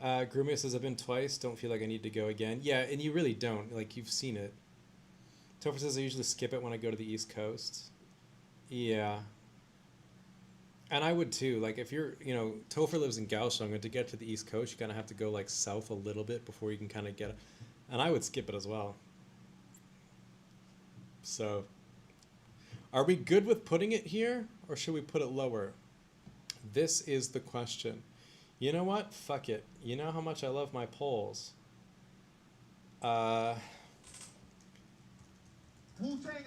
Grumia says I've been twice. Don't feel like I need to go again. Yeah, and you really don't. Like you've seen it. Topher says I usually skip it when I go to the East Coast. Yeah. And I would too. Like if you're, Topher lives in Kaohsiung, and to get to the East Coast, you kind of have to go like south a little bit before you can kind of get it. And I would skip it as well. So, are we good with putting it here, or should we put it lower? This is the question. You know what? Fuck it. You know how much I love my polls. Wu-Tang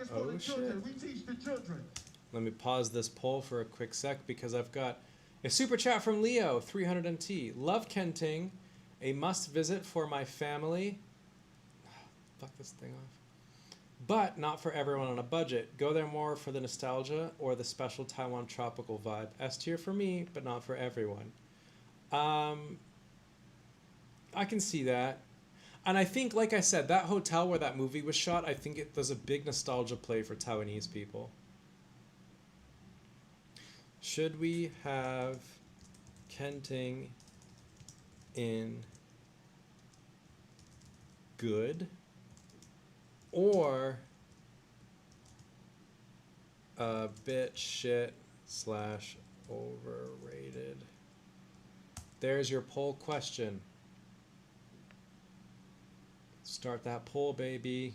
is for the children. Shit. We teach the children. Let me pause this poll for a quick sec because I've got a super chat from Leo, 300 MT. Love Kenting, a must visit for my family. Fuck this thing off. But not for everyone on a budget. Go there more for the nostalgia or the special Taiwan tropical vibe. S tier for me, but not for everyone. I can see that. And I think, like I said, that hotel where that movie was shot, I think there's a big nostalgia play for Taiwanese people. Should we have Kenting in good or a bit shit / overrated? There's your poll question. Start that poll, baby.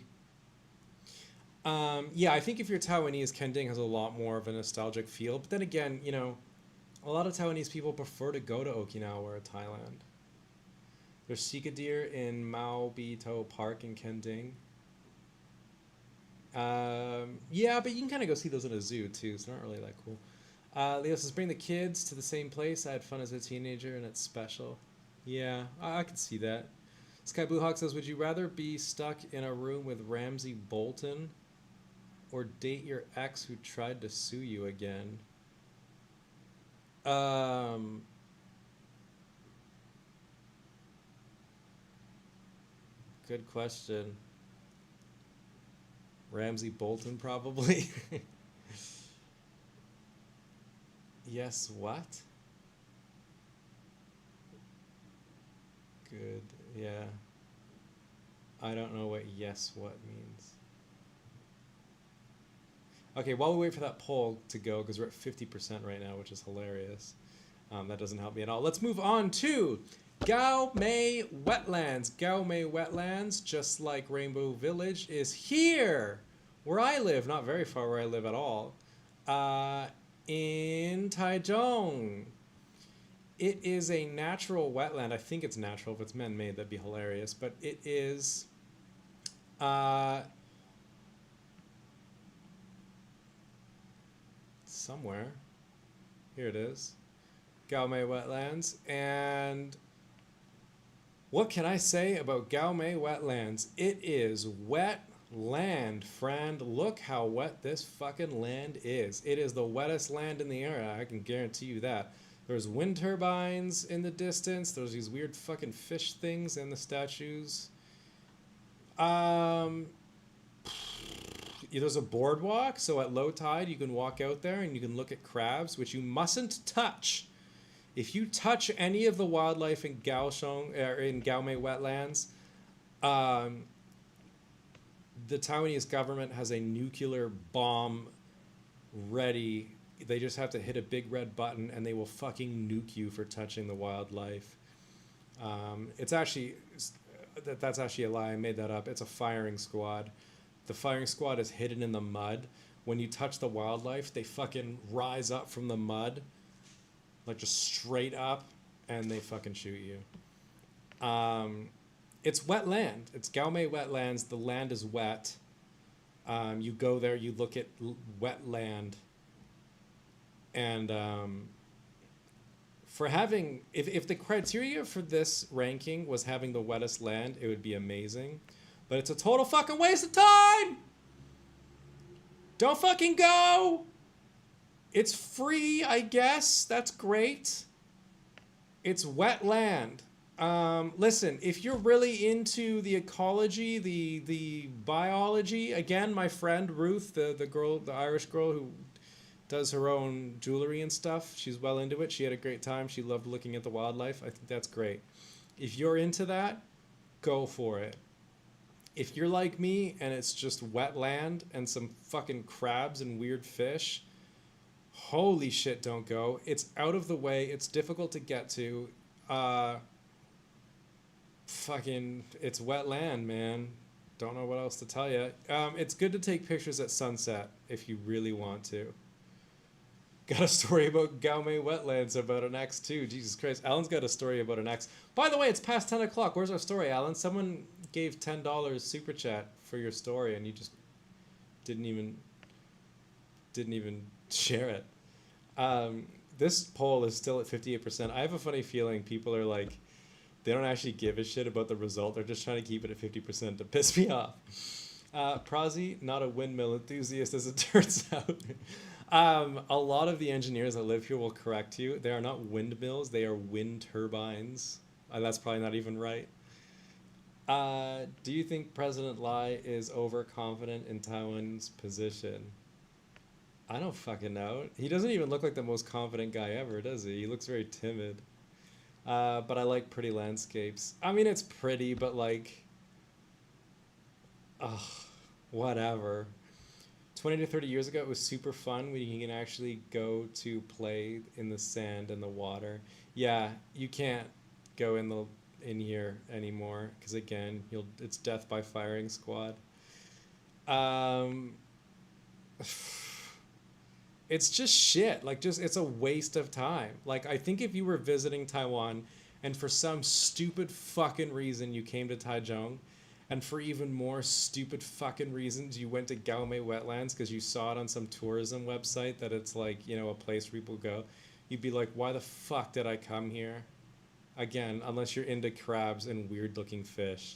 Yeah, I think if you're Taiwanese, Kenting has a lot more of a nostalgic feel. But then again, a lot of Taiwanese people prefer to go to Okinawa or Thailand. There's Sika deer in Mao Bito Park in Kenting. Yeah, but you can kind of go see those in a zoo too, so they're not really that cool. Leo says, bring the kids to the same place. I had fun as a teenager, and it's special. Yeah, I can see that. Sky Blue Hawk says, would you rather be stuck in a room with Ramsey Bolton or date your ex who tried to sue you again? Good question. Ramsey Bolton, probably. Yes, what? Good, yeah. I don't know what yes, what means. Okay, while we wait for that poll to go, because we're at 50% right now, which is hilarious. That doesn't help me at all. Let's move on to Gao Mei Wetlands. Gao Mei Wetlands, just like Rainbow Village, is here, where I live. Not very far where I live at all. In Taichung. It is a natural wetland. I think it's natural. If it's man-made, that'd be hilarious. But it is somewhere. Here it is. Gaomei Wetlands. And what can I say about Gaomei Wetlands? It is wet land, friend. Look how wet this fucking land is. It is the wettest land in the area. I can guarantee you that. There's wind turbines in the distance. There's these weird fucking fish things in the statues. There's a boardwalk, so at low tide you can walk out there and you can look at crabs, which you mustn't touch. If you touch any of the wildlife in Kaohsiung or in Gaomei Wetlands, the Taiwanese government has a nuclear bomb ready. They just have to hit a big red button and they will fucking nuke you for touching the wildlife. It's actually, that's actually a lie. I made that up. It's a firing squad. The firing squad is hidden in the mud. When you touch the wildlife, they fucking rise up from the mud, like just straight up, and they fucking shoot you. It's wet land. It's Gaomei Wetlands. The land is wet. You go there, you look at wet land. And for having, if the criteria for this ranking was having the wettest land, it would be amazing. But it's a total fucking waste of time! Don't fucking go! It's free, I guess. That's great. It's wet land. Listen, if you're really into the ecology, the biology, again, my friend Ruth, the Irish girl who does her own jewelry and stuff, she's well into it. She had a great time. She loved looking at the wildlife. I think that's great. If you're into that, go for it. If you're like me and it's just wet land and some fucking crabs and weird fish, holy shit, don't go. It's out of the way. It's difficult to get to. It's wet land, man. Don't know what else to tell you. It's good to take pictures at sunset if you really want to. Got a story about Gaume wetlands about an ex too. Jesus Christ. Alan's got a story about an ex. By the way, it's past 10 o'clock. Where's our story, Alan? Someone gave $10 super chat for your story and you just didn't even share it. This poll is still at 58%. I have a funny feeling people are like, they don't actually give a shit about the result. They're just trying to keep it at 50% to piss me off. Prazi, not a windmill enthusiast as it turns out. A lot of the engineers that live here will correct you. They are not windmills. They are wind turbines. That's probably not even right. Do you think President Lai is overconfident in Taiwan's position? I don't fucking know. He doesn't even look like the most confident guy ever, does he? He looks very timid. But I like pretty landscapes. I mean, it's pretty, but like, whatever. 20 to 30 years ago, it was super fun when you can actually go to play in the sand and the water. Yeah, you can't go in here anymore because again, it's death by firing squad. It's just shit. Like, it's a waste of time. Like, I think if you were visiting Taiwan and for some stupid fucking reason you came to Taichung, and for even more stupid fucking reasons you went to Gaume wetlands because you saw it on some tourism website that it's like, a place where people go, you'd be like, why the fuck did I come here? Again, unless you're into crabs and weird looking fish.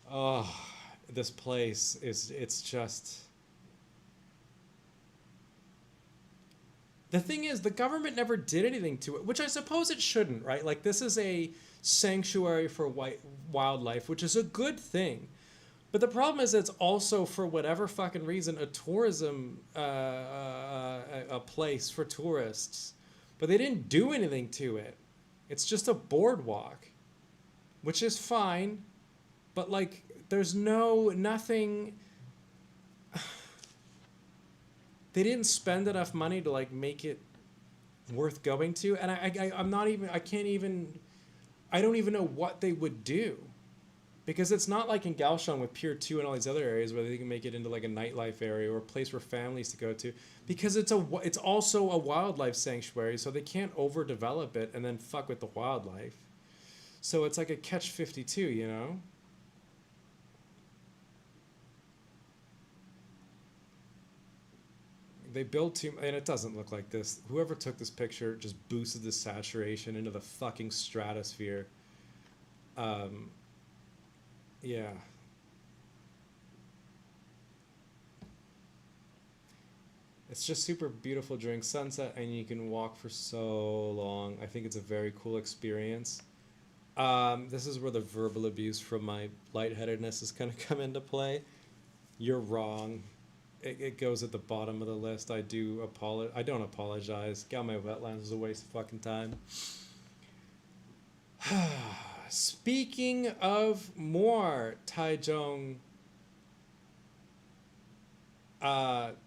Oh, this place it's just... The thing is, the government never did anything to it, which I suppose it shouldn't, right? Like, this is a sanctuary for wildlife, which is a good thing. But the problem is it's also, for whatever fucking reason, a tourism, a place for tourists. But they didn't do anything to it. It's just a boardwalk, which is fine. But, like, there's nothing... They didn't spend enough money to like make it worth going to, and I don't even know what they would do, because it's not like in Kaohsiung with Pier 2 and all these other areas where they can make it into like a nightlife area or a place for families to go to, because it's also a wildlife sanctuary, so they can't overdevelop it and then fuck with the wildlife. So it's like a catch-52, They build too, and it doesn't look like this. Whoever took this picture just boosted the saturation into the fucking stratosphere. Yeah. It's just super beautiful during sunset, and you can walk for so long. I think it's a very cool experience. This is where the verbal abuse from my lightheadedness is going to come into play. You're wrong. It goes at the bottom of the list. I don't apologize. Gaume wetlands is a waste of fucking time. Speaking of more Taichung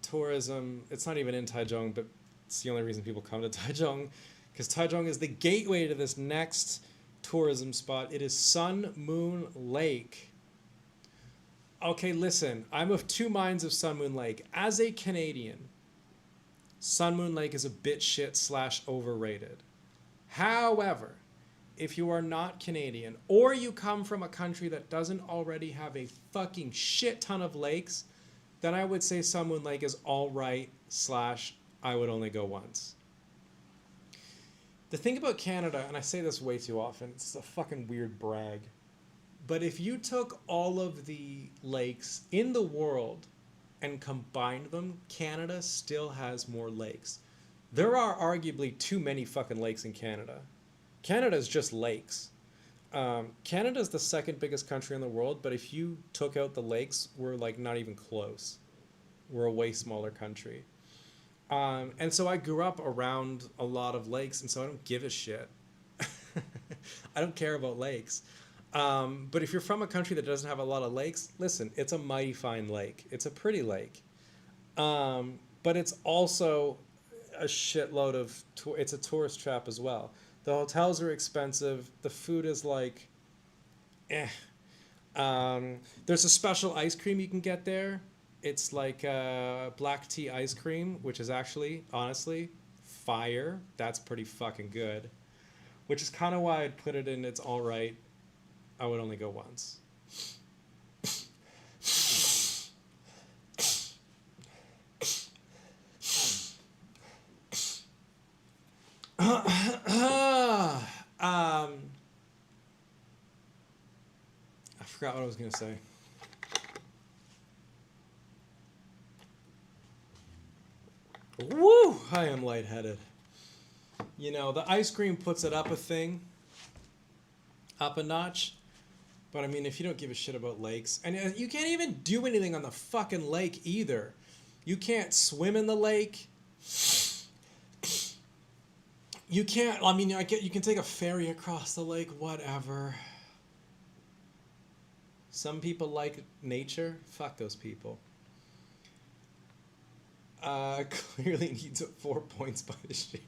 tourism, it's not even in Taichung, but it's the only reason people come to Taichung, because Taichung is the gateway to this next tourism spot. It is Sun Moon Lake. Okay, listen, I'm of two minds of Sun Moon Lake. As a Canadian, Sun Moon Lake is a bit shit / overrated. However, if you are not Canadian, or you come from a country that doesn't already have a fucking shit ton of lakes, then I would say Sun Moon Lake is alright / I would only go once. The thing about Canada, and I say this way too often, it's a fucking weird brag, but if you took all of the lakes in the world and combined them, Canada still has more lakes. There are arguably too many fucking lakes in Canada. Canada is just lakes. Canada's the second biggest country in the world, but if you took out the lakes, we're like not even close. We're a way smaller country. And so I grew up around a lot of lakes, and so I don't give a shit. I don't care about lakes. But if you're from a country that doesn't have a lot of lakes, listen, it's a mighty fine lake. It's a pretty lake. But it's also a shitload of, it's a tourist trap as well. The hotels are expensive. The food is like, eh. There's a special ice cream you can get there. It's like black tea ice cream, which is actually, honestly, fire. That's pretty fucking good. Which is kind of why I'd put it in it's all right. I would only go once. I forgot what I was going to say. Woo! I am lightheaded. You know, the ice cream puts it up a notch. But I mean, if you don't give a shit about lakes, and you can't even do anything on the fucking lake either. You can't swim in the lake. You can't, I mean, you can take a ferry across the lake, whatever. Some people like nature. Fuck those people. Clearly needs 4 points by the Sheridan.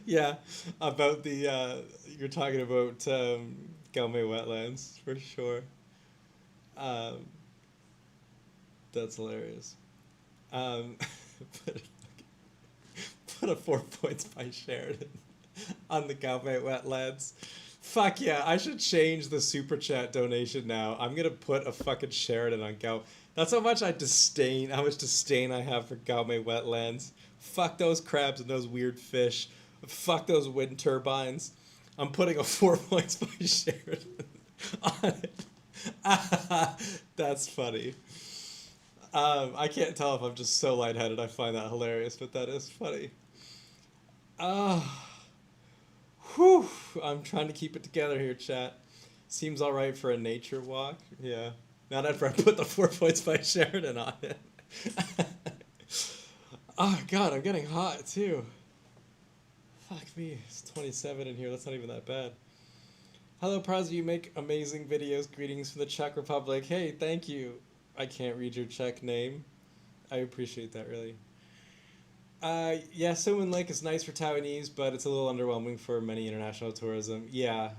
Yeah, about the, you're talking about Galway wetlands, for sure. That's hilarious. Put a 4 points by Sheridan on the Galway wetlands. Fuck yeah, I should change the super chat donation now. I'm gonna put a fucking Sheridan on Galway. That's how much how much disdain I have for Galway wetlands. Fuck those crabs and those weird fish. Fuck those wind turbines. I'm putting a 4 points by Sheridan on it. That's funny. I can't tell if I'm just so lightheaded. I find that hilarious, but that is funny. Whew. I'm trying to keep it together here, chat. Seems all right for a nature walk. Yeah. Not after I put the 4 points by Sheridan on it. Oh, God, I'm getting hot, too. Fuck me. It's 27 in here. That's not even that bad. Hello, Praz. You make amazing videos. Greetings from the Czech Republic. Hey, thank you. I can't read your Czech name. I appreciate that, really. Yeah, Suwon Lake is nice for Taiwanese, but it's a little underwhelming for many international tourism. Yeah.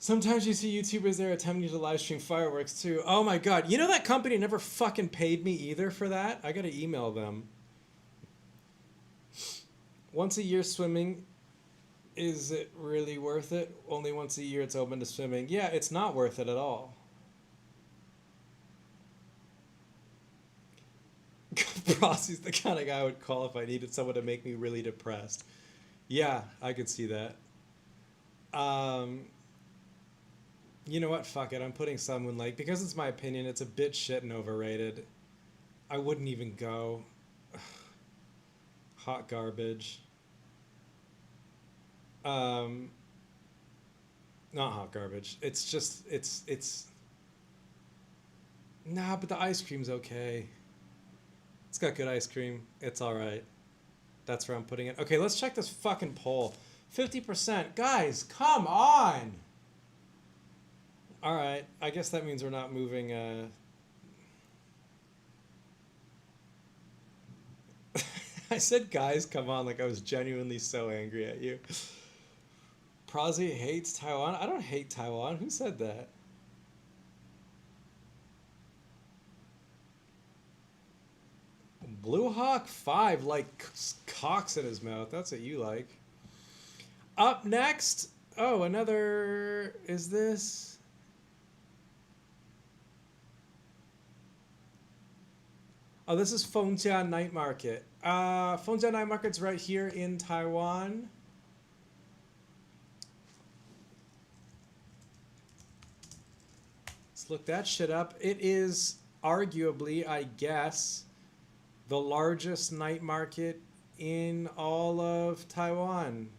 Sometimes you see YouTubers there attempting to live stream fireworks, too. Oh, my God. You know that company never fucking paid me either for that? I gotta email them. Once a year swimming, is it really worth it? Only once a year it's open to swimming. Yeah, it's not worth it at all. Brosy's the kind of guy I would call if I needed someone to make me really depressed. Yeah, I could see that. You know what? Fuck it. I'm putting someone like, because it's my opinion, it's a bit shit and overrated. I wouldn't even go. Hot garbage. Not hot garbage. It's just, it's. Nah, but the ice cream's okay. It's got good ice cream. It's alright. That's where I'm putting it. Okay, let's check this fucking poll. 50%. Guys, come on! Alright, I guess that means we're not moving, I said guys, come on, like I was genuinely so angry at you. Prazi hates Taiwan? I don't hate Taiwan. Who said that? Blue Hawk 5, like cocks in his mouth. That's what you like. Up next. Oh, another. Is this? Oh, this is Fengjian Night Market. Fengjian Night Market's right here in Taiwan. Let's look that shit up. It is arguably, I guess, the largest night market in all of Taiwan.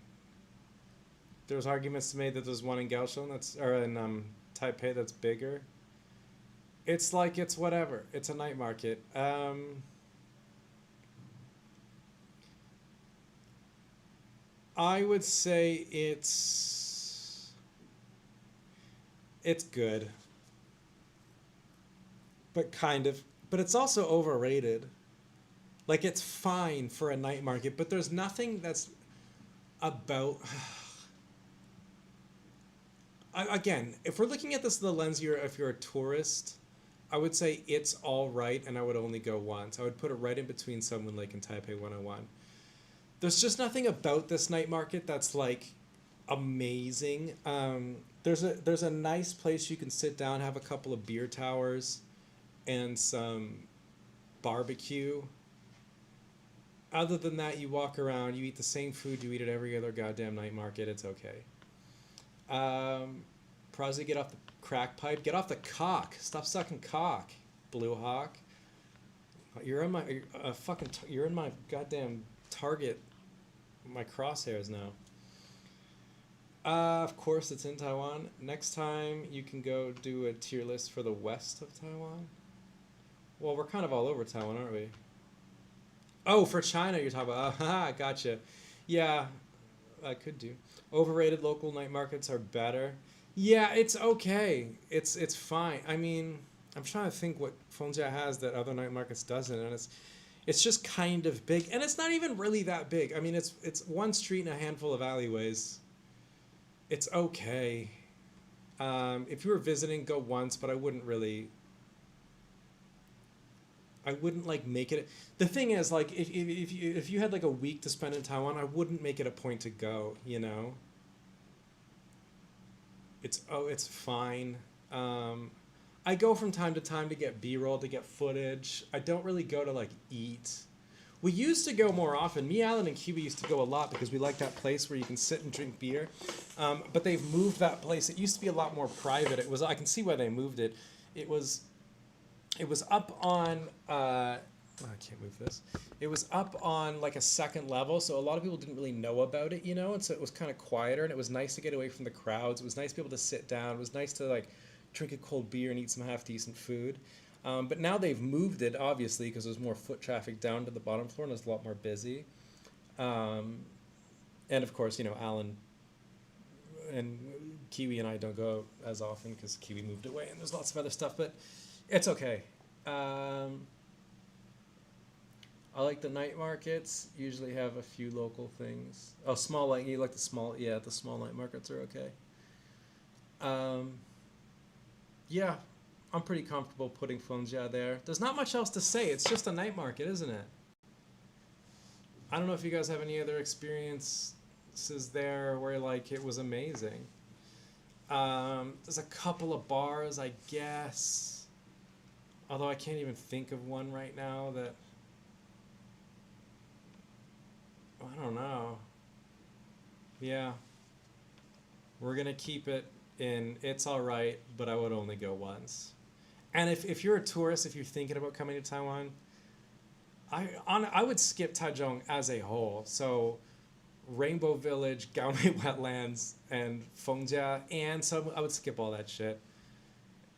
there's arguments to made that there's one in Kaohsiung or in Taipei that's bigger. It's like it's whatever. It's a night market. I would say it's good, but kind of. But it's also overrated. Like it's fine for a night market, but there's nothing that's about. Again, if we're looking at this through the lens, if you're a tourist, I would say it's all right, and I would only go once. I would put it right in between Sunwin Lake and Taipei 101. There's just nothing about this night market that's like amazing. There's a nice place you can sit down, have a couple of beer towers, and some barbecue. Other than that, you walk around, you eat the same food you eat at every other goddamn night market. It's okay. Probably get off the crack pipe. Get off the cock. Stop sucking cock, Blue Hawk. You're in my goddamn target. My crosshairs now. Of course, it's in Taiwan. Next time, you can go do a tier list for the west of Taiwan. Well, we're kind of all over Taiwan, aren't we? Oh, for China, you're talking about. Haha, gotcha. Yeah, I could do. Overrated local night markets are better. Yeah, it's okay. It's fine. I mean, I'm trying to think what Fengjia has that other night markets doesn't, and it's just kind of big, and it's not even really that big. I mean, it's one street and a handful of alleyways. It's okay. If you were visiting, go once, but I wouldn't like make it. The thing is, like, if you had like a week to spend in Taiwan, I wouldn't make it a point to go. You know. It's fine. I go from time to time to get B-roll, to get footage. I don't really go to like eat. We used to go more often. Me, Alan, and Kiwi used to go a lot because we like that place where you can sit and drink beer. But they've moved that place. It used to be a lot more private. I can see why they moved it. It was up on. I can't move this. It was up on like a second level, so a lot of people didn't really know about it, you know. And so it was kind of quieter, and it was nice to get away from the crowds. It was nice to be able to sit down. It was nice to like drink a cold beer and eat some half decent food. But now they've moved it, obviously, because there's more foot traffic down to the bottom floor and it's a lot more busy. And of course, you know, Alan and Kiwi and I don't go as often because Kiwi moved away and there's lots of other stuff, but it's okay. I like the night markets. Usually have a few local things. Oh, the small night markets are okay. Yeah. I'm pretty comfortable putting Fengjia there. There's not much else to say. It's just a night market, isn't it? I don't know if you guys have any other experiences there where like it was amazing. There's a couple of bars, I guess. Although I can't even think of one right now that... I don't know. Yeah. We're going to keep it in it's all right, but I would only go once. And if you're a tourist, if you're thinking about coming to Taiwan, I would skip Taichung as a whole. So Rainbow Village, Gaomei Wetlands, and Fengjia, and so I would skip all that shit.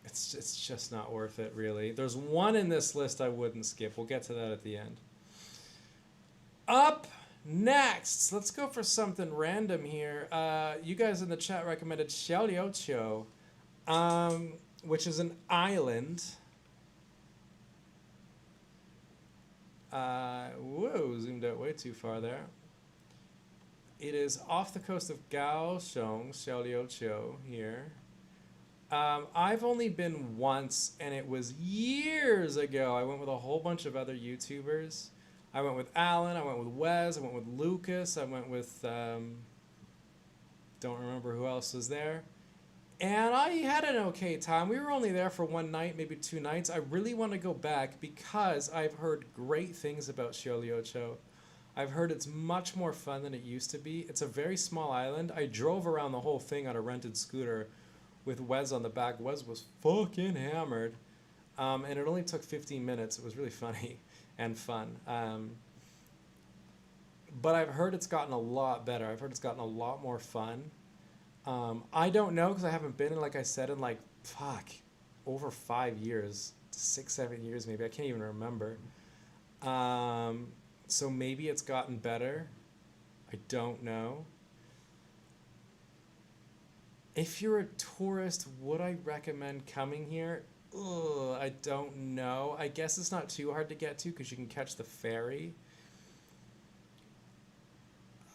It's just not worth it, really. There's one in this list I wouldn't skip. We'll get to that at the end. Up next, let's go for something random here. You guys in the chat recommended Xiaoliuqiu, which is an island. Whoa, zoomed out way too far there. It is off the coast of Kaohsiung, Xiaoliuqiu here. I've only been once, and it was years ago. I went with a whole bunch of other YouTubers. I went with Alan, I went with Wes, I went with Lucas, I went with, don't remember who else was there. And I had an okay time. We were only there for one night, maybe 2 nights. I really want to go back because I've heard great things about Xiaoliuqiu. I've heard it's much more fun than it used to be. It's a very small island. I drove around the whole thing on a rented scooter with Wes on the back. Wes was fucking hammered. And it only took 15 minutes. It was really funny and fun. But I've heard it's gotten a lot better. I've heard it's gotten a lot more fun. I don't know because I haven't been in, like I said, in like, fuck, over 5 years, 6, 7 years maybe. I can't even remember. So maybe it's gotten better. I don't know. If you're a tourist, would I recommend coming here? Ugh, I don't know. I guess it's not too hard to get to because you can catch the ferry.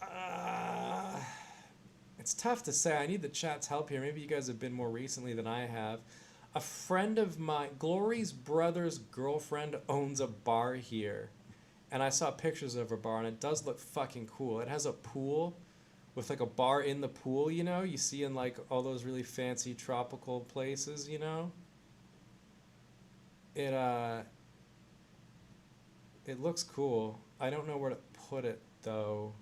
Uh, it's tough to say. I need the chat's help here. Maybe you guys have been more recently than I have. A friend of mine, Glory's brother's girlfriend, owns a bar here. And I saw pictures of her bar, and it does look fucking cool. It has a pool with like a bar in the pool, you know? You see in like all those really fancy tropical places, you know? It it looks cool. I don't know where to put it though.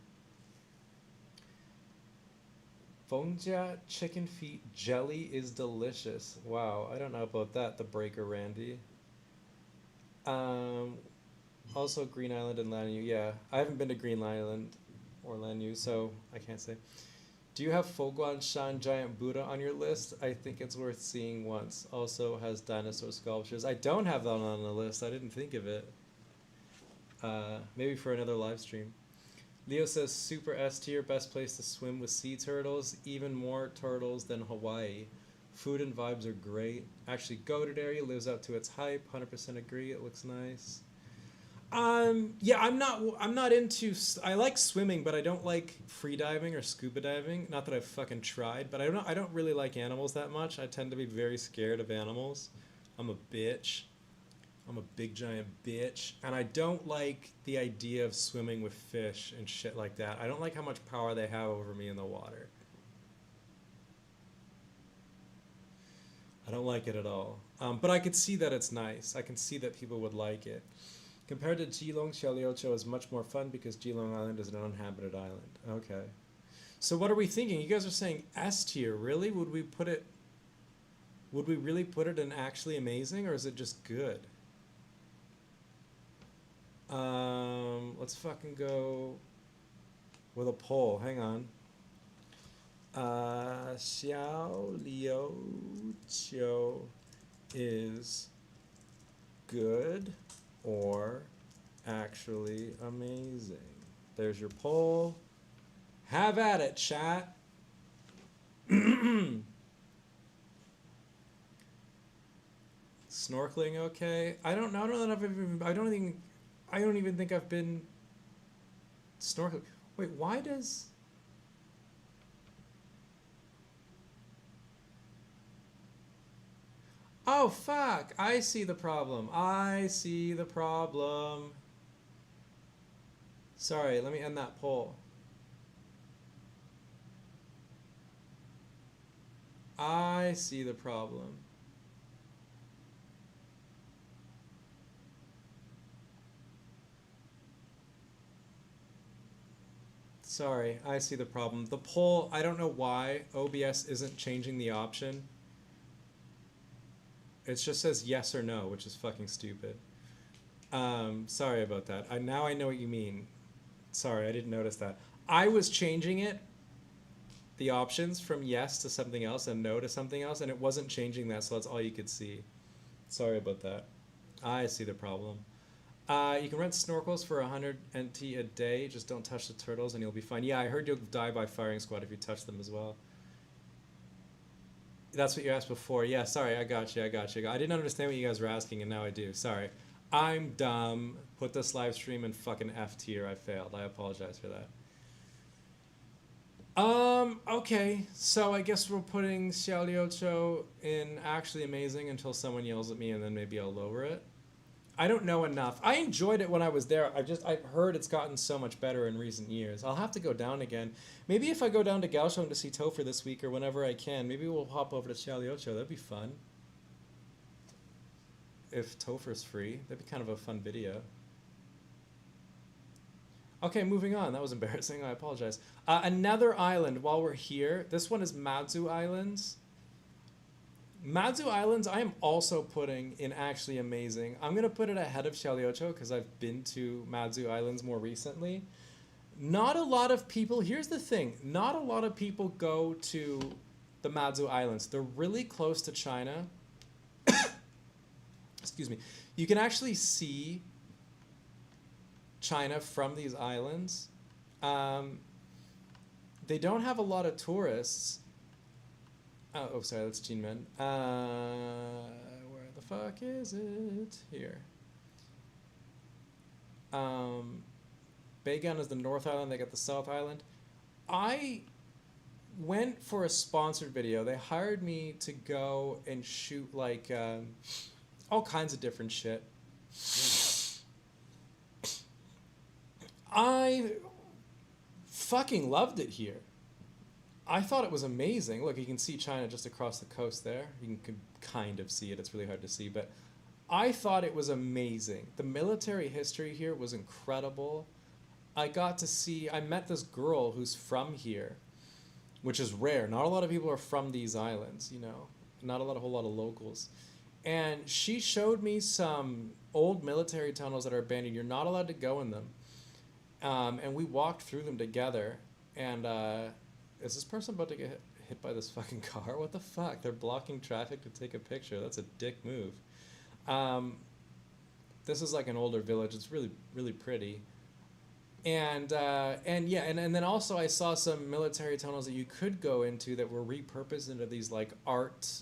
Fongjia chicken feet jelly is delicious. Wow, I don't know about that, the Breaker Randy. Also Green Island and Lanyu. Yeah, I haven't been to Green Island or Lanyu, so I can't say. Do you have Foguan Shan Giant Buddha on your list? I think it's worth seeing once. Also has dinosaur sculptures. I don't have that on the list. I didn't think of it. Maybe for another live stream. Leo says super S tier, best place to swim with sea turtles. Even more turtles than Hawaii. Food and vibes are great. Actually, goated area lives up to its hype. 100% agree. It looks nice. Yeah, I'm not into, I like swimming, but I don't like free diving or scuba diving. Not that I've fucking tried, but I don't really like animals that much. I tend to be very scared of animals. I'm a bitch. I'm a big giant bitch, and I don't like the idea of swimming with fish and shit like that. I don't like how much power they have over me in the water. I don't like it at all. But I could see that it's nice. I can see that people would like it. Compared to Geelong, Xiaoliuqiu is much more fun because Geelong Island is an uninhabited island. Okay. So what are we thinking? You guys are saying S tier. Really? Would we really put it in actually amazing, or is it just good? Let's fucking go with a poll. Hang on. Xiaoliuqiu is good or actually amazing? There's your poll. Have at it, chat. Snorkeling okay? I don't know that I've even, I don't even think I've been snorkeling. Wait, why does Oh fuck, I see the problem. I see the problem. Sorry, let me end that poll. I see the problem. Sorry, I see the problem. The poll, I don't know why OBS isn't changing the option. It just says yes or no, which is fucking stupid. Sorry about that. Now I know what you mean. Sorry, I didn't notice that. I was changing it, the options, from yes to something else and no to something else, and it wasn't changing that, so that's all you could see. Sorry about that. I see the problem. You can rent snorkels for 100 NT a day. Just don't touch the turtles and you'll be fine. Yeah, I heard you'll die by firing squad if you touch them as well. That's what you asked before. Yeah, sorry, I got you. I didn't understand what you guys were asking, and now I do. Sorry. I'm dumb. Put this live stream in fucking F tier. I failed. I apologize for that. Okay. So I guess we're putting Xiaoliuqiu in actually amazing until someone yells at me, and then maybe I'll lower it. I don't know enough. I enjoyed it when I was there. I've heard it's gotten so much better in recent years. I'll have to go down again. Maybe if I go down to Kaohsiung to see Topher this week or whenever I can, maybe we'll hop over to Xiaoliuqiu. That'd be fun. If Topher's free, that'd be kind of a fun video. Okay, moving on. That was embarrassing. I apologize. Another island while we're here. This one is Madzu Islands. Madzu Islands, I am also putting in actually amazing. I'm going to put it ahead of Xiaoliuqiu because I've been to Madzu Islands more recently. Not a lot of people, here's the thing, not a lot of people go to the Matsu Islands. They're really close to China. Excuse me. You can actually see China from these islands. They don't have a lot of tourists. Oh, sorry, that's Jinmen. Where the fuck is it? Here. Bagan is the North Island. They got the South Island. I went for a sponsored video. They hired me to go and shoot like all kinds of different shit. I fucking loved it here. I thought it was amazing. Look, you can see China just across the coast there. You can kind of see it. It's really hard to see, but I thought it was amazing. The military history here was incredible. I met this girl who's from here, which is rare. Not a lot of people are from these islands, you know. Not a whole lot of locals. And she showed me some old military tunnels that are abandoned. You're not allowed to go in them. And we walked through them together. And is this person about to get hit by this fucking car? What the fuck? They're blocking traffic to take a picture. That's a dick move. This is like an older village. It's really, really pretty. And then also I saw some military tunnels that you could go into that were repurposed into these like art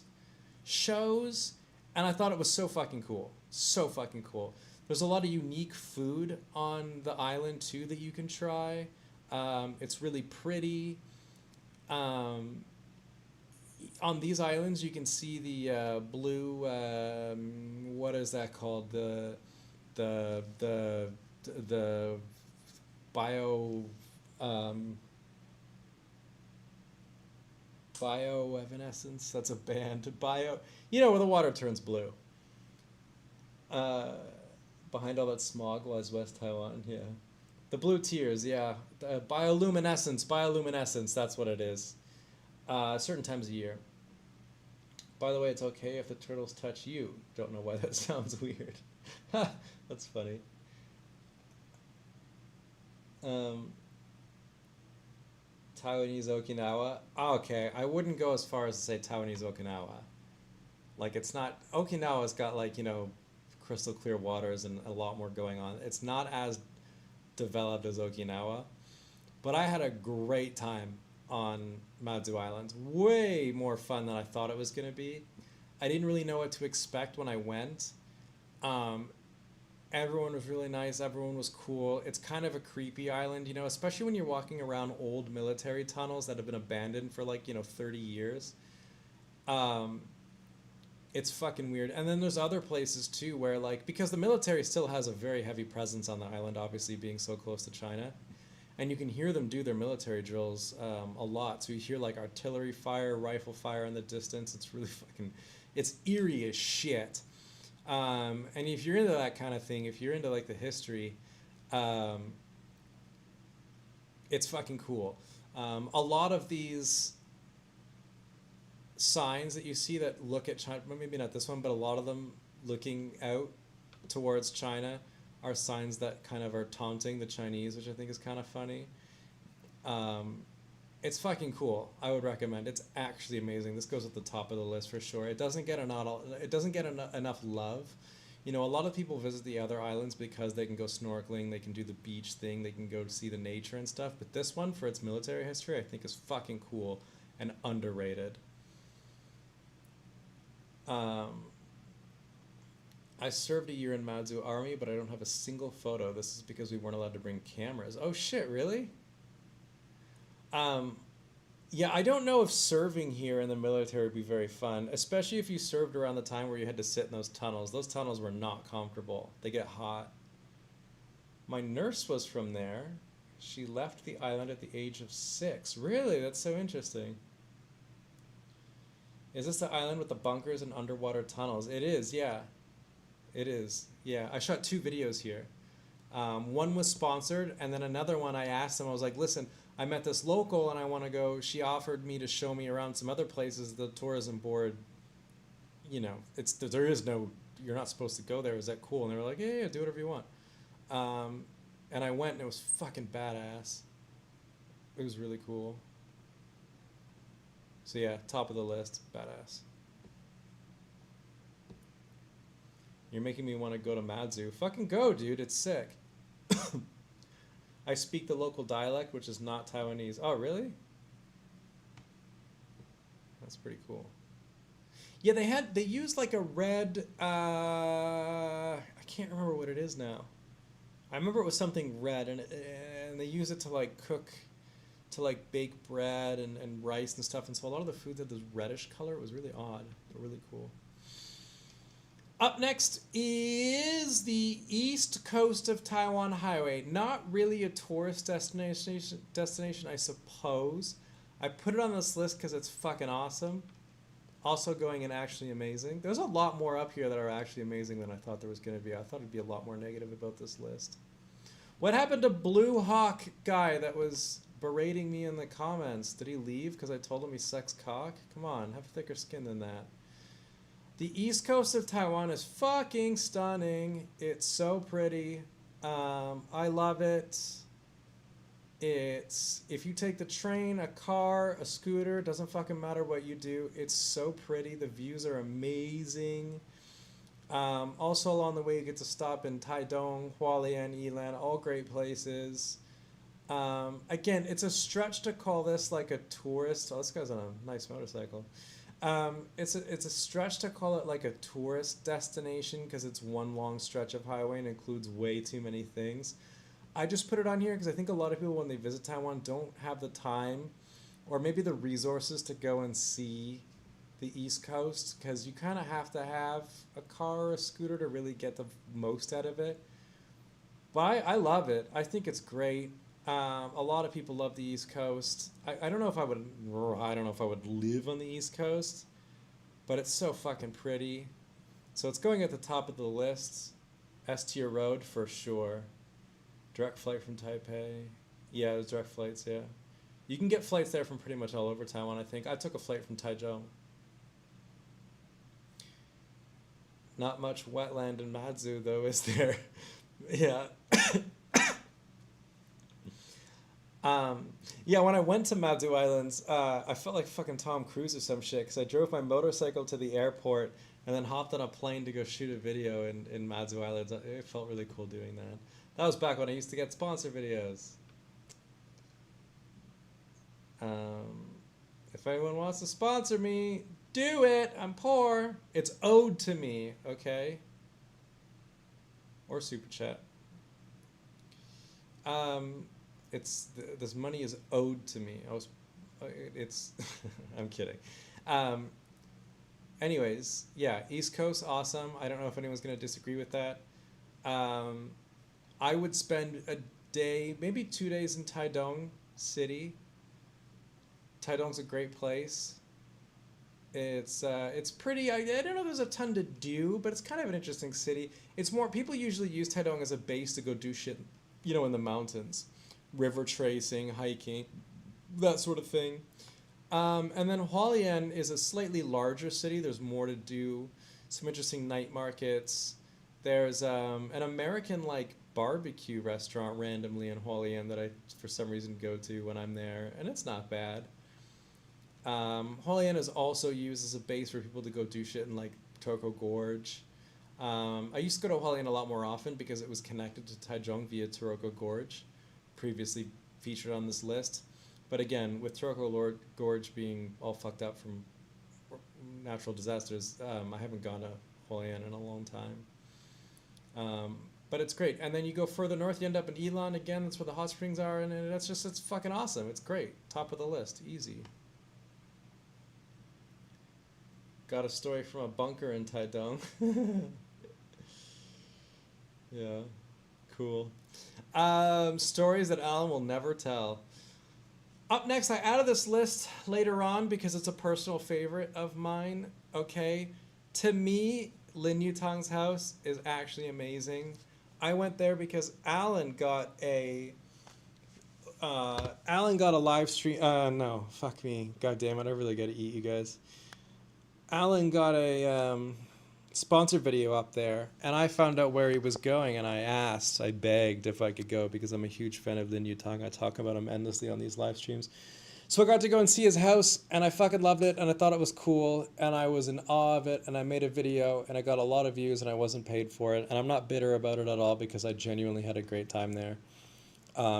shows, and I thought it was so fucking cool. So fucking cool. There's a lot of unique food on the island too that you can try. It's really pretty. On these islands you can see the blue what is that called, the bioevanescence. That's a band. You know, where the water turns blue. Behind all that smog lies West Taiwan. Yeah, the blue tears. Yeah, bioluminescence. That's what it is. Certain times of year. By the way, it's okay if the turtles touch you. Don't know why that sounds weird. That's funny. Taiwanese Okinawa. Okay, I wouldn't go as far as to say Taiwanese Okinawa. Like, it's not... Okinawa's got, like, you know, crystal clear waters and a lot more going on. It's not as developed as Okinawa. But I had a great time on Matsu Island. Way more fun than I thought it was going to be. I didn't really know what to expect when I went. Everyone was really nice. Everyone was cool. It's kind of a creepy island, you know, especially when you're walking around old military tunnels that have been abandoned for like, you know, 30 years. It's fucking weird. And then there's other places too where, like, because the military still has a very heavy presence on the island, obviously being so close to China. And you can hear them do their military drills a lot. So you hear like artillery fire, rifle fire in the distance. It's really fucking, it's eerie as shit. And if you're into that kind of thing, if you're into like the history, it's fucking cool. A lot of these signs that you see that look at China, maybe not this one, but a lot of them looking out towards China are signs that kind of are taunting the Chinese, which I think is kind of funny. It's fucking cool. I would recommend. It's actually amazing. This goes at the top of the list for sure. It doesn't get enough love. You know, a lot of people visit the other islands because they can go snorkeling, they can do the beach thing, they can go see the nature and stuff. But this one, for its military history, I think is fucking cool and underrated. I served a year in Matsu Army, but I don't have a single photo. This is because we weren't allowed to bring cameras. Oh shit, really? Yeah, I don't know if serving here in the military would be very fun, especially if you served around the time where you had to sit in those tunnels. Those tunnels were not comfortable. They get hot. My nurse was from there. She left the island at the age of 6. Really? That's so interesting. Is this the island with the bunkers and underwater tunnels? It is, yeah. It is, yeah. I shot 2 videos here. One was sponsored, and then another one I asked them, I was like, listen, I met this local and I want to go. She offered me to show me around some other places. The tourism board, you know, there is no, you're not supposed to go there. Is that cool? And they were like, yeah, do whatever you want. And I went and it was fucking badass. It was really cool. So yeah, top of the list, badass. You're making me want to go to Madzu. Fucking go, dude. It's sick. I speak the local dialect, which is not Taiwanese. Oh, really? That's pretty cool. Yeah, they used like a red. I can't remember what it is now. I remember it was something red, and they use it to like cook, to like bake bread and rice and stuff. And so a lot of the foods had this reddish color. It was really odd, but really cool. Up next is the East Coast of Taiwan Highway. Not really a tourist destination, I suppose. I put it on this list because it's fucking awesome. Also going and actually amazing. There's a lot more up here that are actually amazing than I thought there was going to be. I thought it'd be a lot more negative about this list. What happened to Blue Hawk guy that was berating me in the comments? Did he leave because I told him he sucks cock? Come on, have thicker skin than that. The east coast of Taiwan is fucking stunning. It's so pretty. I love it. It's, if you take the train, a car, a scooter, doesn't fucking matter what you do. It's so pretty. The views are amazing. Also along the way, you get to stop in Taidong, Hualien, Yilan, all great places. Again, it's a stretch to call this like a tourist. Oh, this guy's on a nice motorcycle. It's a stretch to call it like a tourist destination because it's one long stretch of highway and includes way too many things. I just put it on here because I think a lot of people when they visit Taiwan don't have the time or maybe the resources to go and see the East Coast because you kind of have to have a car or a scooter to really get the most out of it. But I love it. I think it's great. A lot of people love the East Coast. I don't know if I would live on the East Coast, but it's so fucking pretty. So it's going at the top of the list. S tier road for sure. Direct flight from Taipei. Yeah, there's direct flights, yeah. You can get flights there from pretty much all over Taiwan, I think. I took a flight from Taichung. Not much wetland in Madzu, though, is there? Yeah. Yeah, when I went to Madzu Islands, I felt like fucking Tom Cruise or some shit, because I drove my motorcycle to the airport and then hopped on a plane to go shoot a video in Madzu Islands. It felt really cool doing that. That was back when I used to get sponsor videos. If anyone wants to sponsor me, do it. I'm poor. It's owed to me, okay? Or super chat. This money is owed to me. It's I'm kidding. Anyways, yeah, East Coast, awesome. I don't know if anyone's gonna disagree with that. I would spend a day, maybe 2 days in Taidong City. Taidong's a great place. It's pretty. I don't know if there's a ton to do, but it's kind of an interesting city. It's more, people usually use Taidong as a base to go do shit, in the mountains. River tracing, hiking, that sort of thing. And then Hualien is a slightly larger city. There's more to do. Some interesting night markets. There's an American barbecue restaurant randomly in Hualien that I for some reason go to when I'm there, and it's not bad. Hualien is also used as a base for people to go do shit in Toko Gorge. I used to go to Hualien a lot more often because it was connected to Taichung via Taroko Gorge, previously featured on this list. But again, with Taroko Gorge being all fucked up from natural disasters, I haven't gone to Hualien in a long time. But it's great. And then you go further north, you end up in Yilan again. That's where the hot springs are, and it's fucking awesome. It's great. Top of the list. Easy. Got a story from a bunker in Taidong. Yeah. Cool. Stories that Alan will never tell. Up next, I added this list later on because it's a personal favorite of mine. Okay. To me, Lin Yutang's house is actually amazing. I went there because Alan got a live stream. No, fuck me. God damn it. I really got to eat, you guys. Alan got a sponsor video up there, and I found out where he was going, and I begged if I could go because I'm a huge fan of Lin Yutang. I talk about him endlessly on these live streams. So I got to go and see his house, and I fucking loved it, and I thought it was cool, and I was in awe of it, and I made a video, and I got a lot of views, and I wasn't paid for it, and I'm not bitter about it at all because I genuinely had a great time there.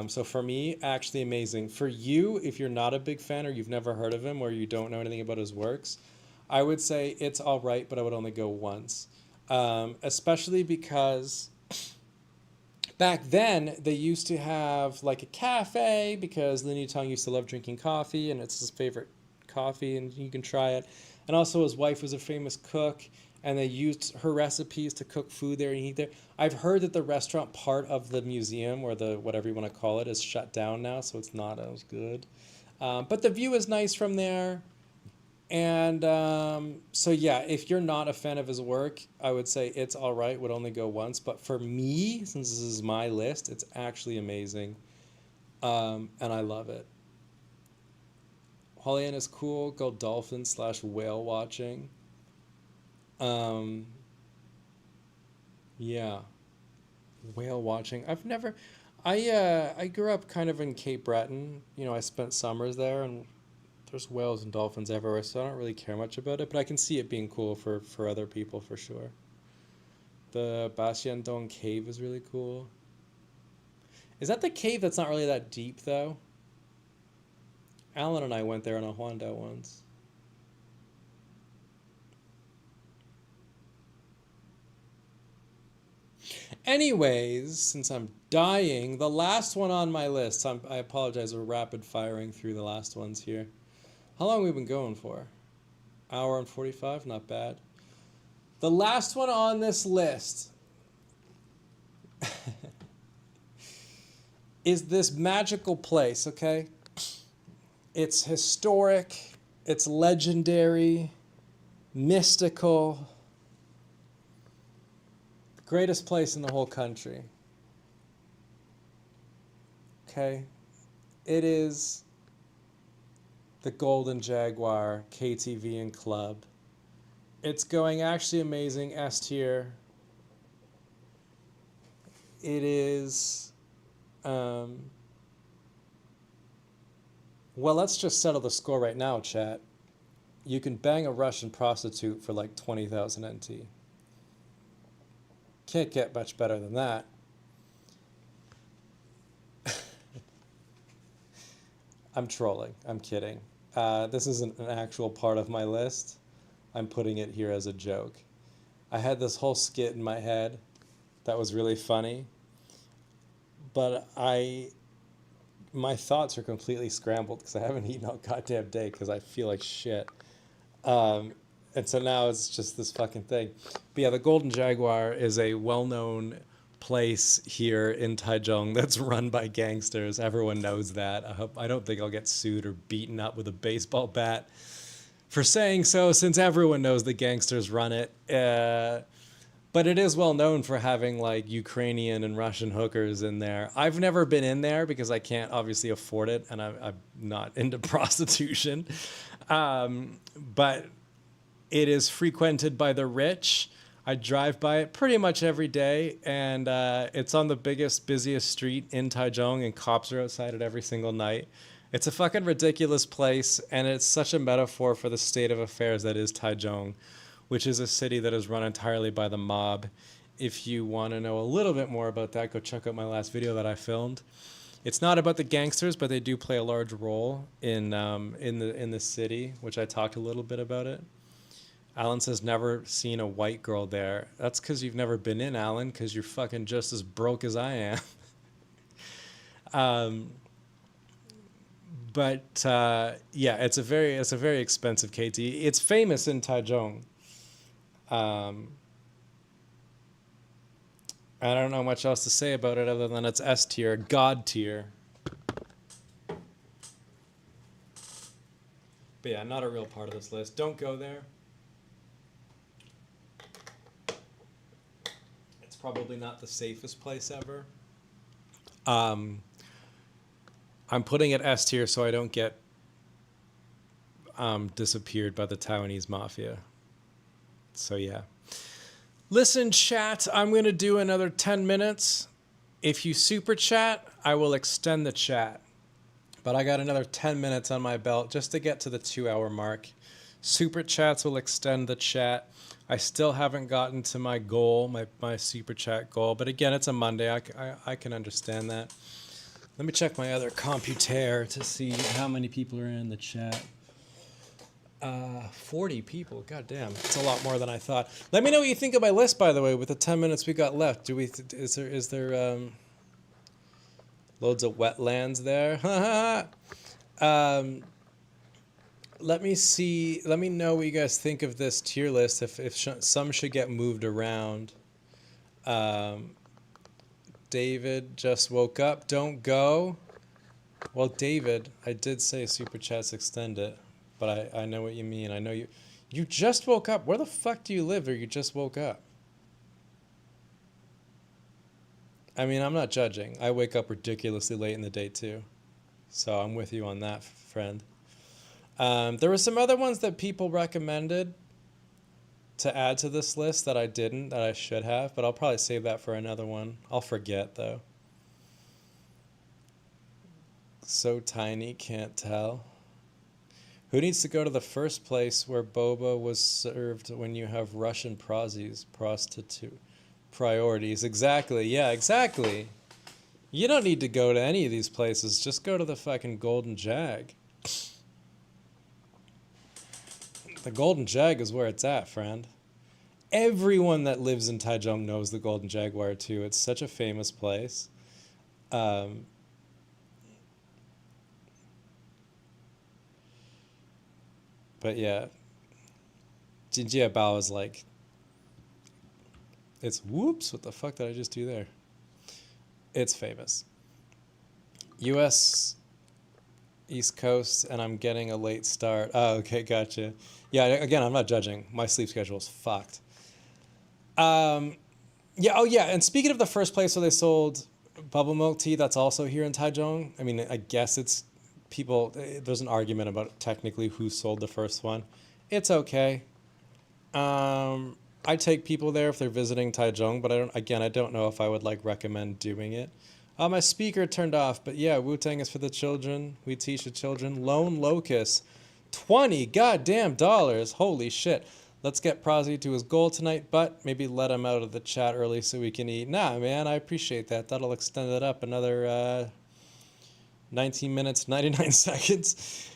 So for me, actually amazing. For you, if you're not a big fan or you've never heard of him or you don't know anything about his works, I would say it's all right, but I would only go once. Especially because back then they used to have like a cafe because Lin Yutang used to love drinking coffee and it's his favorite coffee and you can try it. And also his wife was a famous cook and they used her recipes to cook food there and eat there. I've heard that the restaurant part of the museum or the whatever you want to call it is shut down now, so it's not as good. But the view is nice from there. And so yeah, if you're not a fan of his work, I would say it's all right, would only go once. But for me, since this is my list, it's actually amazing. And I love it. Hualien is cool. Go dolphin/whale watching. Yeah. Whale watching. I grew up kind of in Cape Breton. You know, I spent summers there and there's whales and dolphins everywhere, so I don't really care much about it, but I can see it being cool for other people for sure. The Basiandong cave is really cool. Is that the cave that's not really that deep though? Alan and I went there on a Honda once. Anyways, since I'm dying, the last one on my list, I apologize, we're rapid firing through the last ones here. How long have we been going for? Hour and 45, not bad. The last one on this list is this magical place, okay? It's historic, it's legendary, mystical, greatest place in the whole country. Okay? It is the Golden Jaguar KTV and Club. It's going actually amazing, S tier. It is, well, let's just settle the score right now, chat. You can bang a Russian prostitute for like 20,000 NT. Can't get much better than that. I'm trolling. I'm kidding. This isn't an actual part of my list. I'm putting it here as a joke. I had this whole skit in my head that was really funny, but my thoughts are completely scrambled because I haven't eaten all goddamn day because I feel like shit. And so now it's just this fucking thing. But yeah, the Golden Jaguar is a well-known place here in Taichung that's run by gangsters. Everyone knows that. I don't think I'll get sued or beaten up with a baseball bat for saying so, since everyone knows the gangsters run it. But it is well known for having like Ukrainian and Russian hookers in there. I've never been in there because I can't obviously afford it, and I'm not into prostitution. But it is frequented by the rich. I drive by it pretty much every day, and it's on the biggest, busiest street in Taichung, and cops are outside it every single night. It's a fucking ridiculous place, and it's such a metaphor for the state of affairs that is Taichung, which is a city that is run entirely by the mob. If you want to know a little bit more about that, go check out my last video that I filmed. It's not about the gangsters, but they do play a large role in the city, which I talked a little bit about it. Alan says never seen a white girl there. That's because you've never been in, Alan, because you're fucking just as broke as I am. But yeah, it's a very expensive KT. It's famous in Taichung. I don't know much else to say about it other than it's S tier, God tier. But yeah, not a real part of this list. Don't go there. It's probably not the safest place ever. I'm putting it S tier so I don't get disappeared by the Taiwanese mafia. So yeah. Listen, chat, I'm going to do another 10 minutes. If you super chat, I will extend the chat. But I got another 10 minutes on my belt just to get to the 2-hour mark. Super chats will extend the chat. I still haven't gotten to my goal, my super chat goal. But again, it's a Monday. I can understand that. Let me check my other computer to see how many people are in the chat. 40 people. God damn, it's a lot more than I thought. Let me know what you think of my list, by the way. With the 10 minutes we got left, is there loads of wetlands there? Let me see. Let me know what you guys think of this tier list. If some should get moved around. David just woke up. Don't go. Well, David, I did say super chats extend it, but I know what you mean. I know you just woke up. Where the fuck do you live, or you just woke up? I mean, I'm not judging. I wake up ridiculously late in the day too, so I'm with you on that, friend. There were some other ones that people recommended to add to this list that I didn't, that I should have, but I'll probably save that for another one. I'll forget though. So tiny, can't tell. Who needs to go to the first place where boba was served when you have Russian prostitute priorities? Exactly. Yeah, exactly. You don't need to go to any of these places. Just go to the fucking Golden Jag. The Golden Jag is where it's at, friend. Everyone that lives in Taichung knows the Golden Jaguar too. It's such a famous place. But yeah, Jinjia Bao is like, it's whoops, what the fuck did I just do there? It's famous. US East Coast, and I'm getting a late start. Oh, okay, gotcha. Yeah, again, I'm not judging. My sleep schedule is fucked. Yeah, oh yeah, and speaking of the first place where they sold bubble milk tea, that's also here in Taichung. I mean, I guess it's people, there's an argument about technically who sold the first one. It's okay. I take people there if they're visiting Taichung, but I don't know if I would like recommend doing it. My speaker turned off, but yeah, Wu-Tang is for the children. We teach the children. Lone Locust, $20 goddamn dollars. Holy shit. Let's get Prozzy to his goal tonight, but maybe let him out of the chat early so we can eat. Nah, man, I appreciate that. That'll extend it up another 19 minutes, 99 seconds.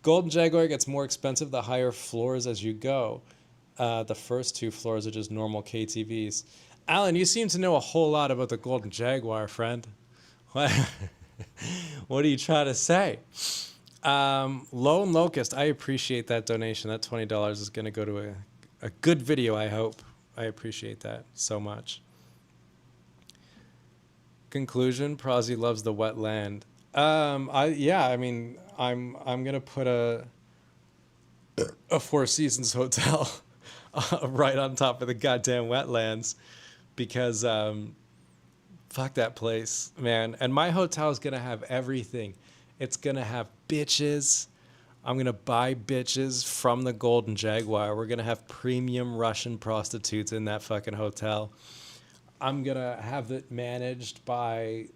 Golden Jaguar gets more expensive the higher floors as you go. The first 2 floors are just normal KTVs. Alan, you seem to know a whole lot about the Golden Jaguar, friend. What are you trying to say? Lone Locust, I appreciate that donation. That $20 is going to go to a good video, I hope. I appreciate that so much. Conclusion, Prozzy loves the wet land. I'm gonna put a Four Seasons hotel right on top of the goddamn wetlands because fuck that place, man. And my hotel is gonna have everything. It's gonna have bitches. I'm gonna buy bitches from the Golden Jaguar. We're gonna have premium Russian prostitutes in that fucking hotel. I'm gonna have it managed by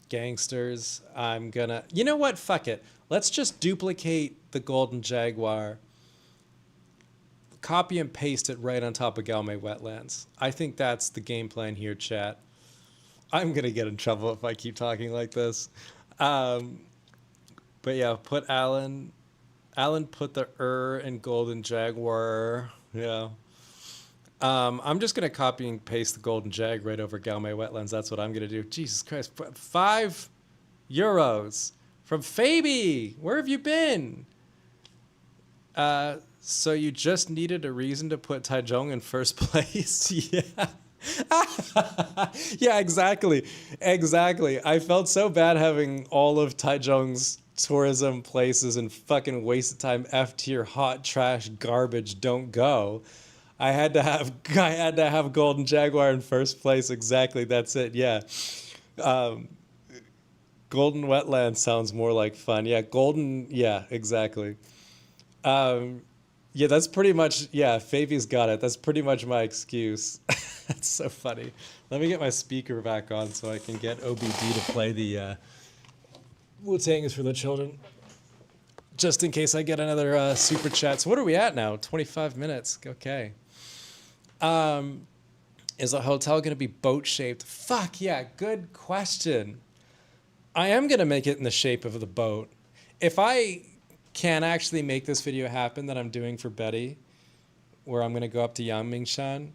gangsters. You know what? Fuck it. Let's just duplicate the Golden Jaguar. Copy and paste it right on top of Galmay Wetlands. I think that's the game plan here, chat. I'm gonna get in trouble if I keep talking like this. But yeah, put Alan put the in Golden Jaguar. Yeah. I'm just going to copy and paste the Golden Jag right over Galmay Wetlands. That's what I'm going to do. Jesus Christ. €5 from Fabi. Where have you been? So you just needed a reason to put Taichung in first place? Yeah. Yeah, exactly. Exactly. I felt so bad having all of Taichung's tourism places and fucking waste of time F-tier hot trash garbage don't go. I had to have Golden Jaguar in first place. Exactly. That's it. Yeah. Golden Wetland sounds more like fun. Yeah. Golden. Yeah, exactly. Yeah, that's pretty much, yeah, Fabi's got it. That's pretty much my excuse. That's so funny. Let me get my speaker back on so I can get OBD to play the Wu-Tang is for the children. Just in case I get another super chat. So what are we at now? 25 minutes. Okay. Is the hotel going to be boat-shaped? Fuck yeah, good question. I am going to make it in the shape of the boat. If I can actually make this video happen that I'm doing for Betty, where I'm going to go up to Yangmingshan,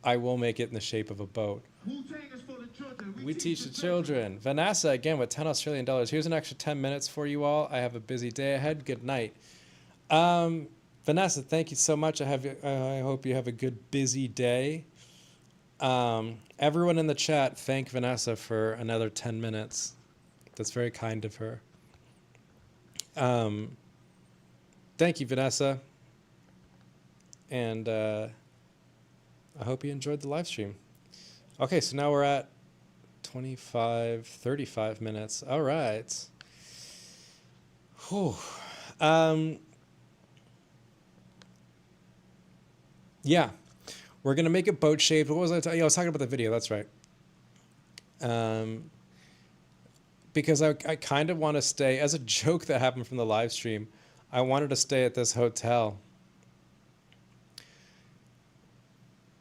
I will make it in the shape of a boat. Wu-Tang is for the children. We teach the children. Vanessa, again, with 10 Australian dollars. Here's an extra 10 minutes for you all. I have a busy day ahead. Good night. Vanessa, thank you so much. I hope you have a good, busy day. Everyone in the chat, thank Vanessa for another 10 minutes. That's very kind of her. Thank you, Vanessa. And I hope you enjoyed the live stream. Okay, so now we're at 35 minutes. All right. Whew. Yeah, we're going to make it boat shaped. What was I talking? I was talking about the video. That's right. Because I kind of want to stay, as a joke that happened from the live stream, I wanted to stay at this hotel,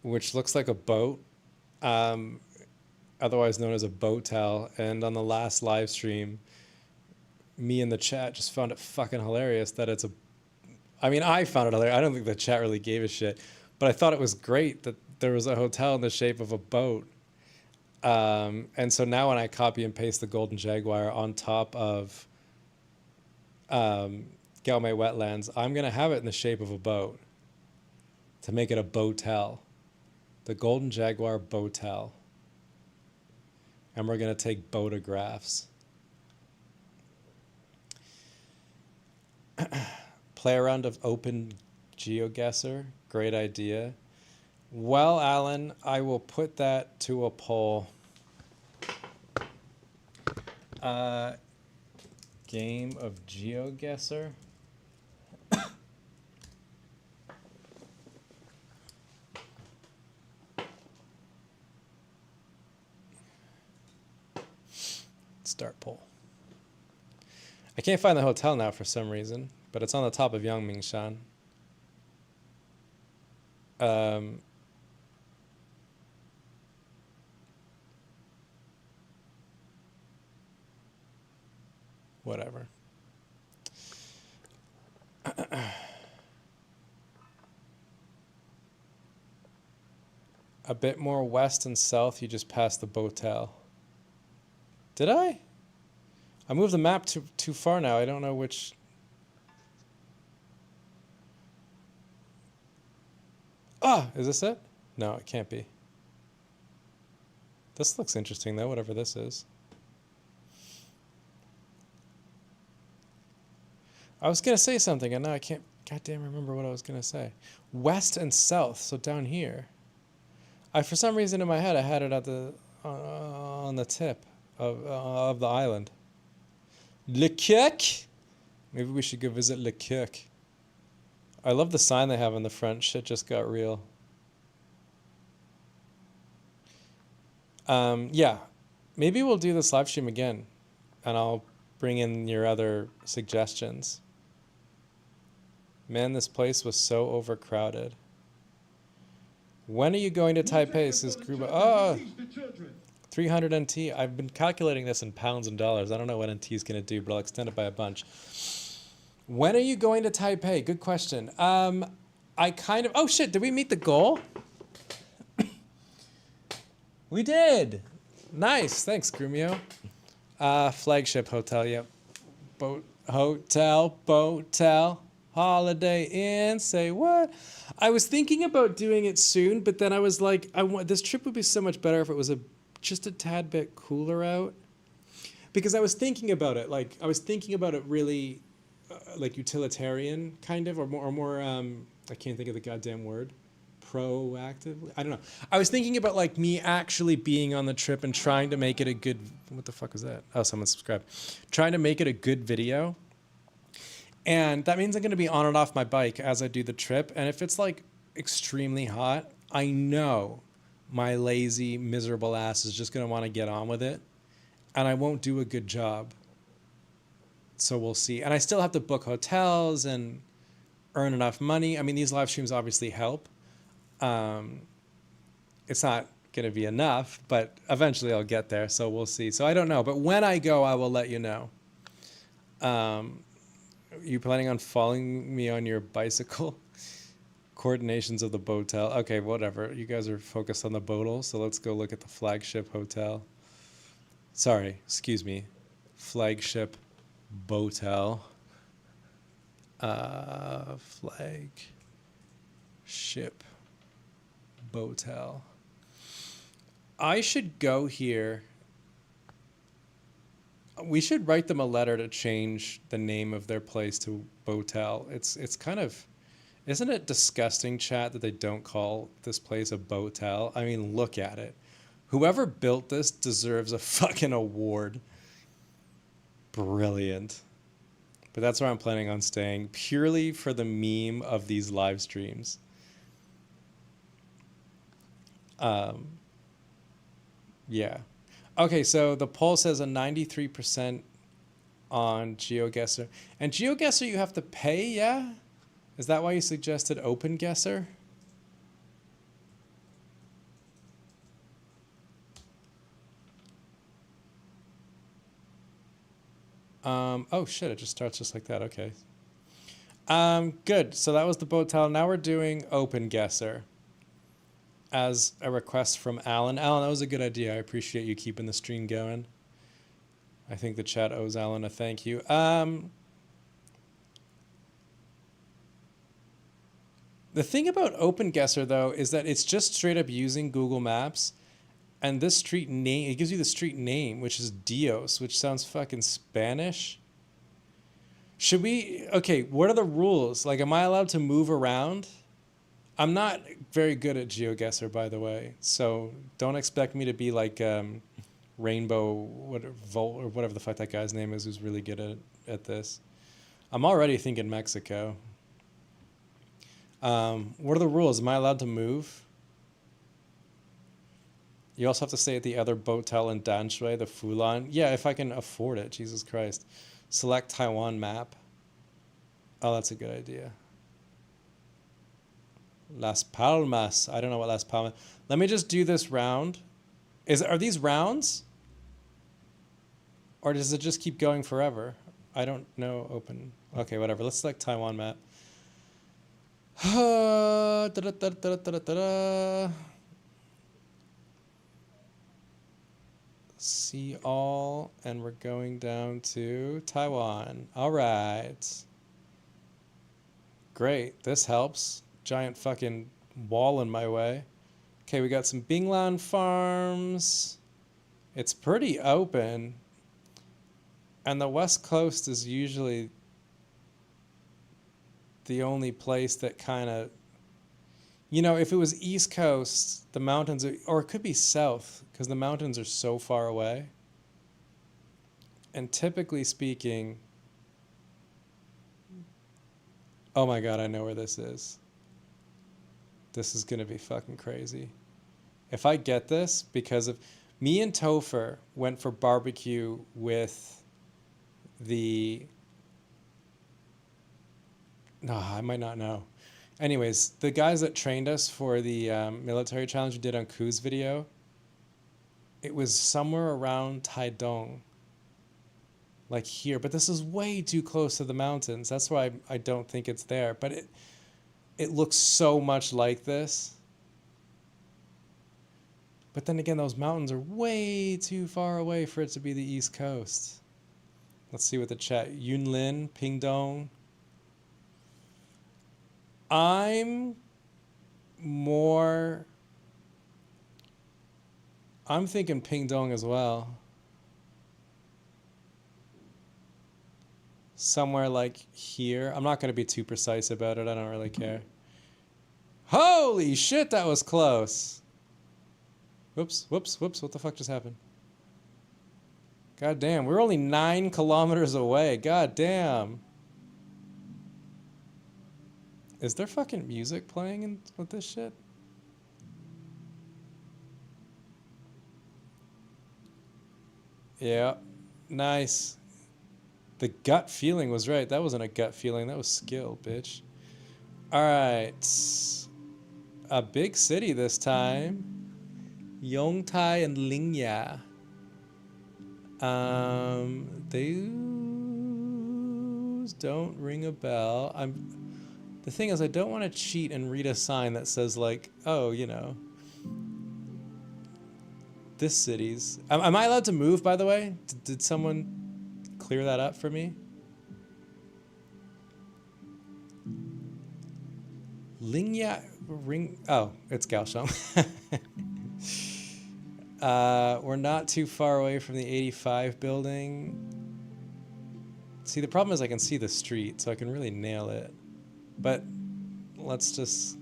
which looks like a boat, otherwise known as a boatel. And on the last live stream, me in the chat just found it fucking hilarious that it's a, I mean, I found it hilarious. I don't think the chat really gave a shit, but I thought it was great that there was a hotel in the shape of a boat. And so now when I copy and paste the Golden Jaguar on top of Galmay Wetlands, I'm going to have it in the shape of a boat to make it a boatel. The Golden Jaguar boatel. And we're going to take photographs. Play around of Open GeoGuessr. Great idea. Well, Alan, I will put that to a poll. Game of GeoGuessr. Start poll. I can't find the hotel now for some reason, but it's on the top of Yangmingshan. Whatever. A bit more west and south, you just passed the boatel. Did I? I moved the map too far now. I don't know which. Ah, is this it? No, it can't be. This looks interesting though, whatever this is. I was going to say something and now I can't goddamn remember what I was going to say. West and south, so down here. For some reason in my head I had it at the on the tip of the island. Le Kirk? Maybe we should go visit Le Kirk. I love the sign they have in the front. Shit just got real. Yeah. Maybe we'll do this live stream again. And I'll bring in your other suggestions. Man, this place was so overcrowded. When are you going to Taipei? Says Gruba. Oh, 300 NT. I've been calculating this in pounds and dollars. I don't know what NT is going to do, but I'll extend it by a bunch. When are you going to Taipei? Good question. I kind of... Oh, shit. Did we meet the goal? We did. Nice. Thanks, Grumio. Flagship hotel. Yep. Boat. Hotel. Boatel. Holiday Inn. Say what? I was thinking about doing it soon, but then I was like, this trip would be so much better if it was just a tad bit cooler out. Because I was thinking about it. Like, I was thinking about it really... like utilitarian kind of, or more I can't think of the goddamn word, proactively, I don't know. I was thinking about like me actually being on the trip and trying to make it a good, what the fuck was that? Oh, someone subscribed. Trying to make it a good video. And that means I'm going to be on and off my bike as I do the trip. And if it's like extremely hot, I know my lazy, miserable ass is just going to want to get on with it. And I won't do a good job. So we'll see. And I still have to book hotels and earn enough money. I mean, these live streams obviously help. It's not going to be enough, but eventually I'll get there. So we'll see. So I don't know. But when I go, I will let you know. You planning on following me on your bicycle? Coordinations of the boatel. Okay, whatever. You guys are focused on the boatel, so let's go look at the flagship hotel. Sorry, excuse me. Flagship boatel. Flagship boatel. I should go here. We should write them a letter to change the name of their place to Boatel. It's kind of, isn't it disgusting, chat, that they don't call this place a Boatel? I mean, look at it. Whoever built this deserves a fucking award. Brilliant. But that's where I'm planning on staying, purely for the meme of these live streams. Yeah. Okay, so the poll says a 93% on GeoGuessr. And GeoGuessr you have to pay, yeah? Is that why you suggested OpenGuessr? Oh shit, it just starts just like that, okay. Good, so that was the Boatel. Now we're doing OpenGuessr as a request from Alan. Alan, that was a good idea. I appreciate you keeping the stream going. I think the chat owes Alan a thank you. The thing about OpenGuessr, though, is that it's just straight up using Google Maps, and this street name, it gives you the street name, which is Dios, which sounds fucking Spanish. Should we, okay, what are the rules? Like, am I allowed to move around? I'm not very good at GeoGuessr, by the way, so don't expect me to be like Rainbow Volt or whatever the fuck that guy's name is, who's really good at this. I'm already thinking Mexico. What are the rules? Am I allowed to move? You also have to stay at the other Boatel in Danshui, the Fulan. Yeah, if I can afford it, Jesus Christ. Select Taiwan map. Oh, that's a good idea. Las Palmas. I don't know what Las Palmas. Let me just do this round. Are these rounds? Or does it just keep going forever? I don't know. Open. Okay, whatever. Let's select Taiwan map. See all, and we're going down to Taiwan. All right. Great. This helps. Giant fucking wall in my way. Okay, we got some Binglan farms. It's pretty open. And the West Coast is usually the only place that kind of, you know, if it was East Coast, the mountains, or it could be South, because the mountains are so far away. And typically speaking, oh my God, I know where this is. This is going to be fucking crazy. If I get this, because of me and Topher went for barbecue with the, no, I might not know. Anyways, the guys that trained us for the military challenge we did on Ku's video, it was somewhere around Taidong, like here. But this is way too close to the mountains. That's why I don't think it's there. But it looks so much like this. But then again, those mountains are way too far away for it to be the East Coast. Let's see what the chat. Yunlin, Pingdong. I'm thinking Pingdong as well. Somewhere like here. I'm not going to be too precise about it. I don't really care. Holy shit, that was close. Whoops. What the fuck just happened? God damn, we're only 9 kilometers away. God damn. Is there fucking music playing with this shit? Yeah. Nice. The gut feeling was right. That wasn't a gut feeling. That was skill, bitch. All right. A big city this time. Yongtai and Lingya. Those don't ring a bell. The thing is, I don't want to cheat and read a sign that says like, oh, you know, this city's. Am I allowed to move? By the way, did someone clear that up for me? Lingya ring. Oh, it's Kaohsiung. We're not too far away from the 85 building. See, the problem is I can see the street, so I can really nail it. But let's just...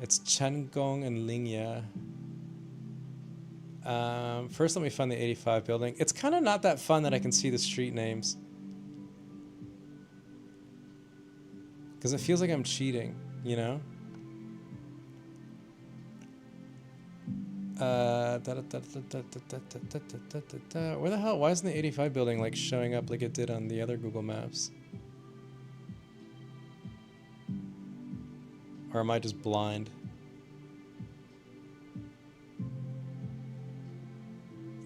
It's Chengong and Lingya. First, let me find the 85 building. It's kind of not that fun that I can see the street names. Because it feels like I'm cheating, you know? Where the hell? Why isn't the 85 building like showing up like it did on the other Google Maps? Or am I just blind?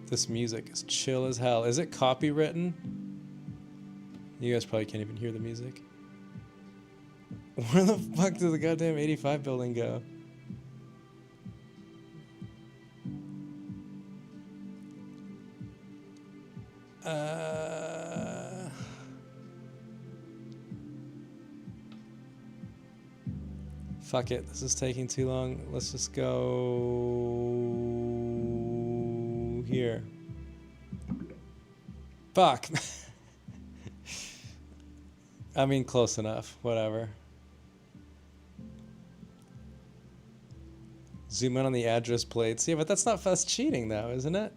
This music is chill as hell. Is it copywritten? You guys probably can't even hear the music. Where the fuck did the goddamn 85 building go? Fuck it, this is taking too long. Let's just go here. Fuck. I mean, close enough. Whatever. Zoom in on the address plates. Yeah, but that's cheating though, isn't it?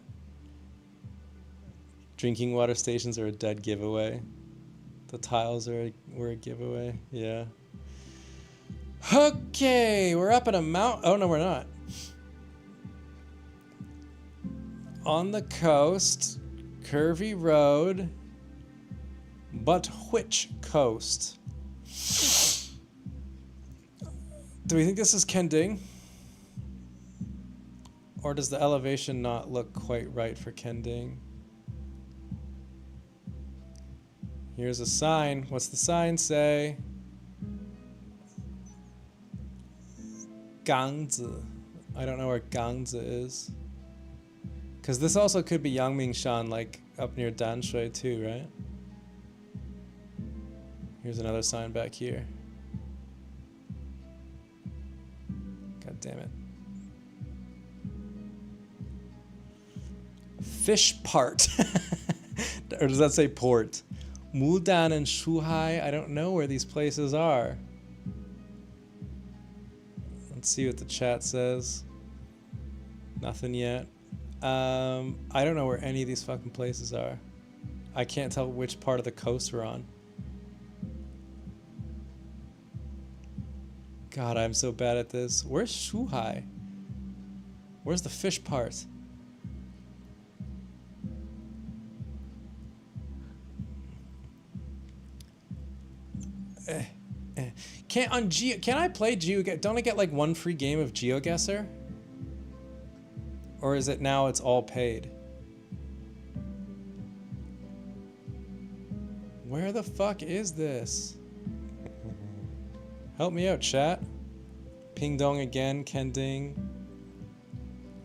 Drinking water stations are a dead giveaway. The tiles were a giveaway. Yeah. Okay, we're up at a mount. Oh no, we're not. On the coast, curvy road. But which coast? Do we think this is Kending? Or does the elevation not look quite right for Kending? Here's a sign. What's the sign say? Gangzi. I don't know where Gangzi is. Because this also could be Yangmingshan, like up near Danshui too, right? Here's another sign back here. God damn it. Fish part. Or does that say port? Mudan and Shuhai. I don't know where these places are. Let's see what the chat says. Nothing yet. I don't know where any of these fucking places are. I can't tell which part of the coast we're on. God, I'm so bad at this. Where's Shuhai? Where's the fish part? Can I play GeoGuessr? Don't I get like one free game of GeoGuessr? Or is it now it's all paid? Where the fuck is this? Help me out, chat. Ping Dong again, Kending.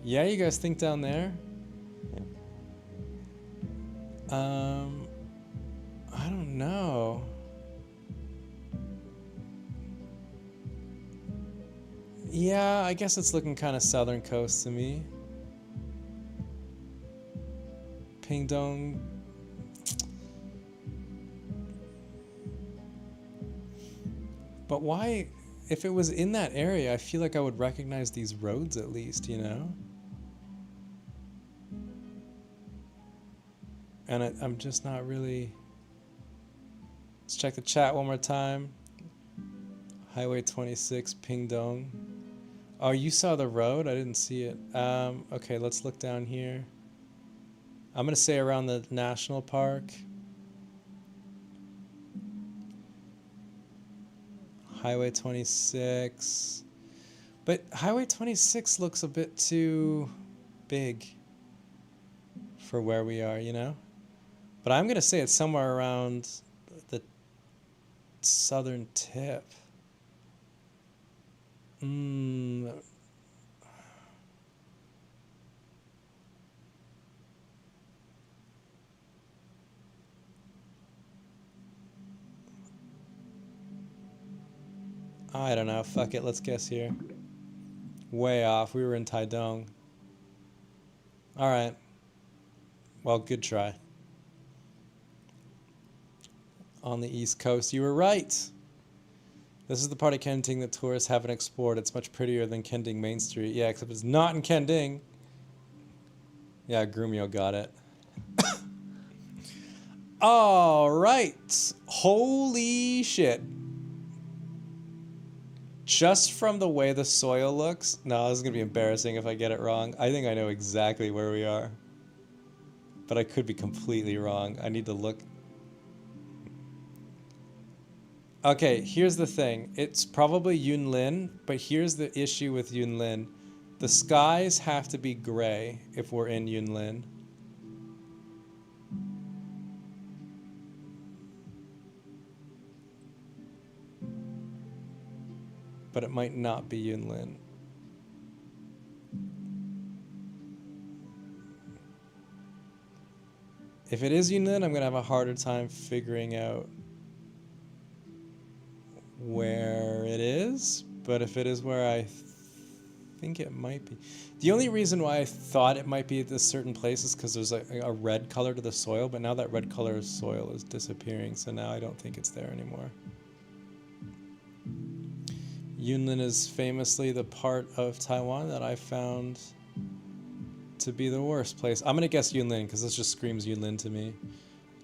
Yeah, you guys think down there? I don't know. Yeah, I guess it's looking kind of southern coast to me. Pingdong. But why, if it was in that area, I feel like I would recognize these roads at least, you know? And I'm just not really... Let's check the chat one more time. Highway 26, Pingdong. Oh, you saw the road? I didn't see it. Okay, let's look down here. I'm gonna say around the national park. Highway 26. But Highway 26 looks a bit too big for where we are, you know? But I'm gonna say it's somewhere around the southern tip. I don't know. Fuck it. Let's guess here. Way off. We were in Taidong. All right. Well, good try. On the East Coast. You were right. This is the part of Kending that tourists haven't explored. It's much prettier than Kending Main Street. Yeah, except it's not in Kending. Yeah, Grumio got it. All right. Holy shit. Just from the way the soil looks. No, this is going to be embarrassing if I get it wrong. I think I know exactly where we are. But I could be completely wrong. I need to look. Okay, here's the thing. It's probably Yunlin, but here's the issue with Yunlin. The skies have to be gray if we're in Yunlin. But it might not be Yunlin. If it is Yunlin, I'm going to have a harder time figuring out where it is. But if it is where I think it might be. The only reason why I thought it might be at this certain place is because there's a red color to the soil, but now that red color soil is disappearing, so now I don't think it's there anymore. Yunlin is famously the part of Taiwan that I found to be the worst place. I'm gonna guess Yunlin because this just screams Yunlin to me.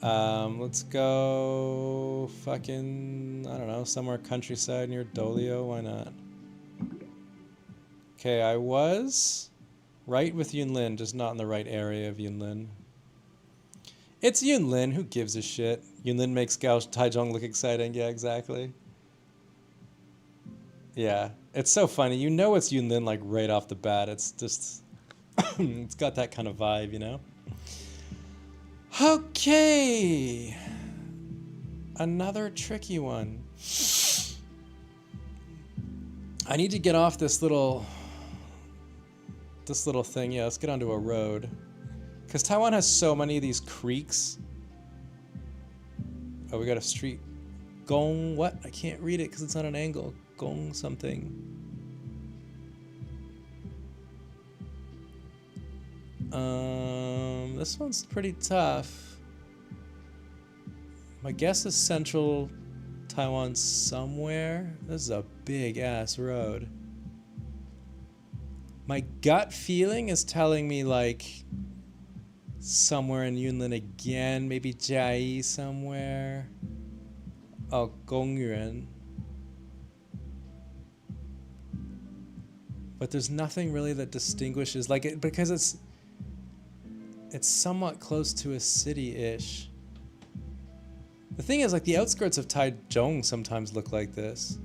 Let's go fucking, I don't know, somewhere countryside near Dolio. Why not? Okay, I was right with Yunlin, just not in the right area of Yunlin. It's Yunlin. Who gives a shit? Yunlin makes Taichung look exciting. Yeah, exactly. Yeah, it's so funny. You know it's Yunlin like right off the bat. It's just, it's got that kind of vibe, you know? Okay. Another tricky one. I need to get off this little thing. Yeah, let's get onto a road. Because Taiwan has so many of these creeks. Oh, we got a street. Gong what? I can't read it because it's on an angle. Gong something. This one's pretty tough. My guess is central Taiwan somewhere. This is a big ass road. My gut feeling is telling me like somewhere in Yunlin again, maybe Jiayi somewhere. Oh, Gongyuan. But there's nothing really that distinguishes, like it, because it's somewhat close to a city-ish. The thing is, like, the outskirts of Taichung sometimes look like this.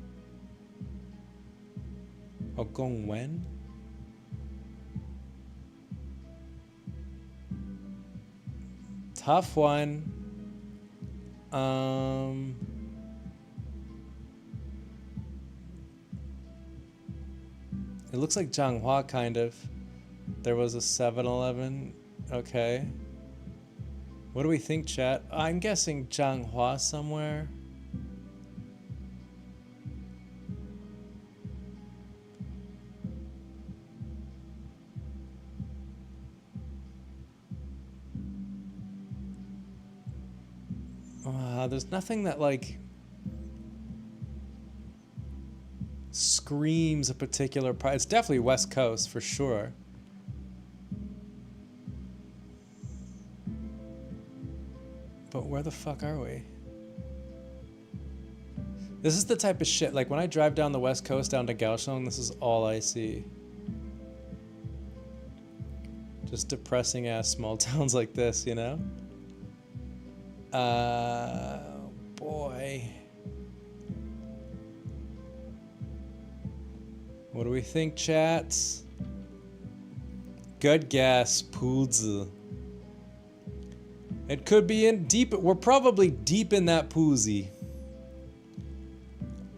Oh, Gongwen? Tough one. It looks like Zhanghua, kind of. There was a 7-Eleven. Okay. What do we think, chat? I'm guessing Zhanghua somewhere. There's nothing that, like, screams a particular part. It's definitely West Coast, for sure. But where the fuck are we? This is the type of shit, like when I drive down the west coast down to Kaohsiung, this is all I see. Just depressing ass small towns like this, you know? Boy. What do we think, chats? Good guess, Poodze. It could be in deep, we're probably deep in that Poozy.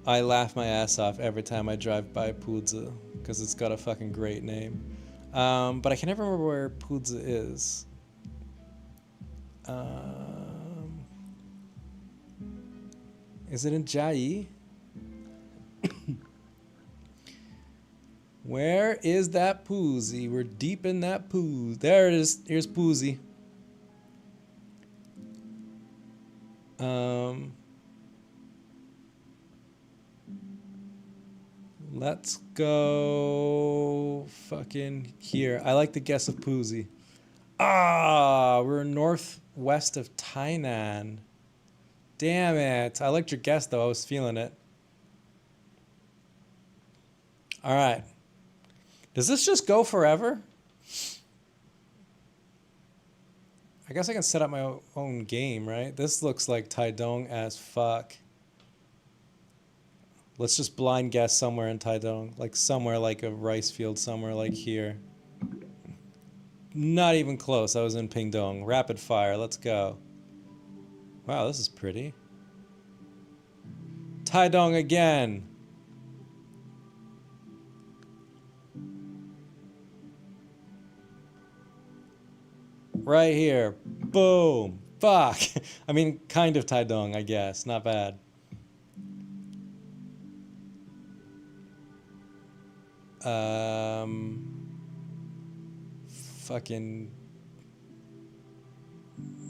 I laugh my ass off every time I drive by Poodze, because it's got a fucking great name. But I can never remember where Poodze is. Is it in Jai? Where is that Poozy? We're deep in that poo. There it is. Here's Poozy. Let's go fucking here. I like the guess of Poozy. Ah, we're northwest of Tainan. Damn it. I liked your guess though. I was feeling it. All right. Does this just go forever? I guess I can set up my own game, right? This looks like Taidong as fuck. Let's just blind guess somewhere in Taidong. Like somewhere like a rice field, somewhere like here. Not even close. I was in Pingdong. Rapid fire. Let's go. Wow, this is pretty. Taidong again. Right here. Boom. Fuck. I mean, kind of Taidong, I guess. Not bad. Fucking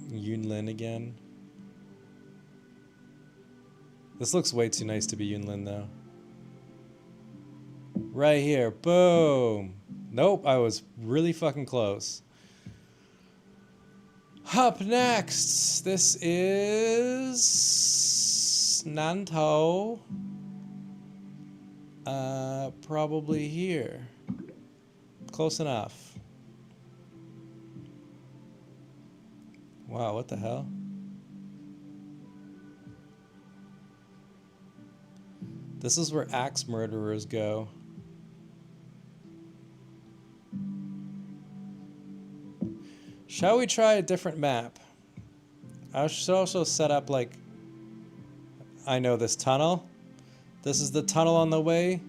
Yunlin again. This looks way too nice to be Yunlin though. Right here. Boom. Nope, I was really fucking close. Up next, this is Nantou. Probably here. Close enough. Wow, what the hell? This is where axe murderers go. Shall we try a different map? I should also set up like... I know this tunnel. This is the tunnel on the way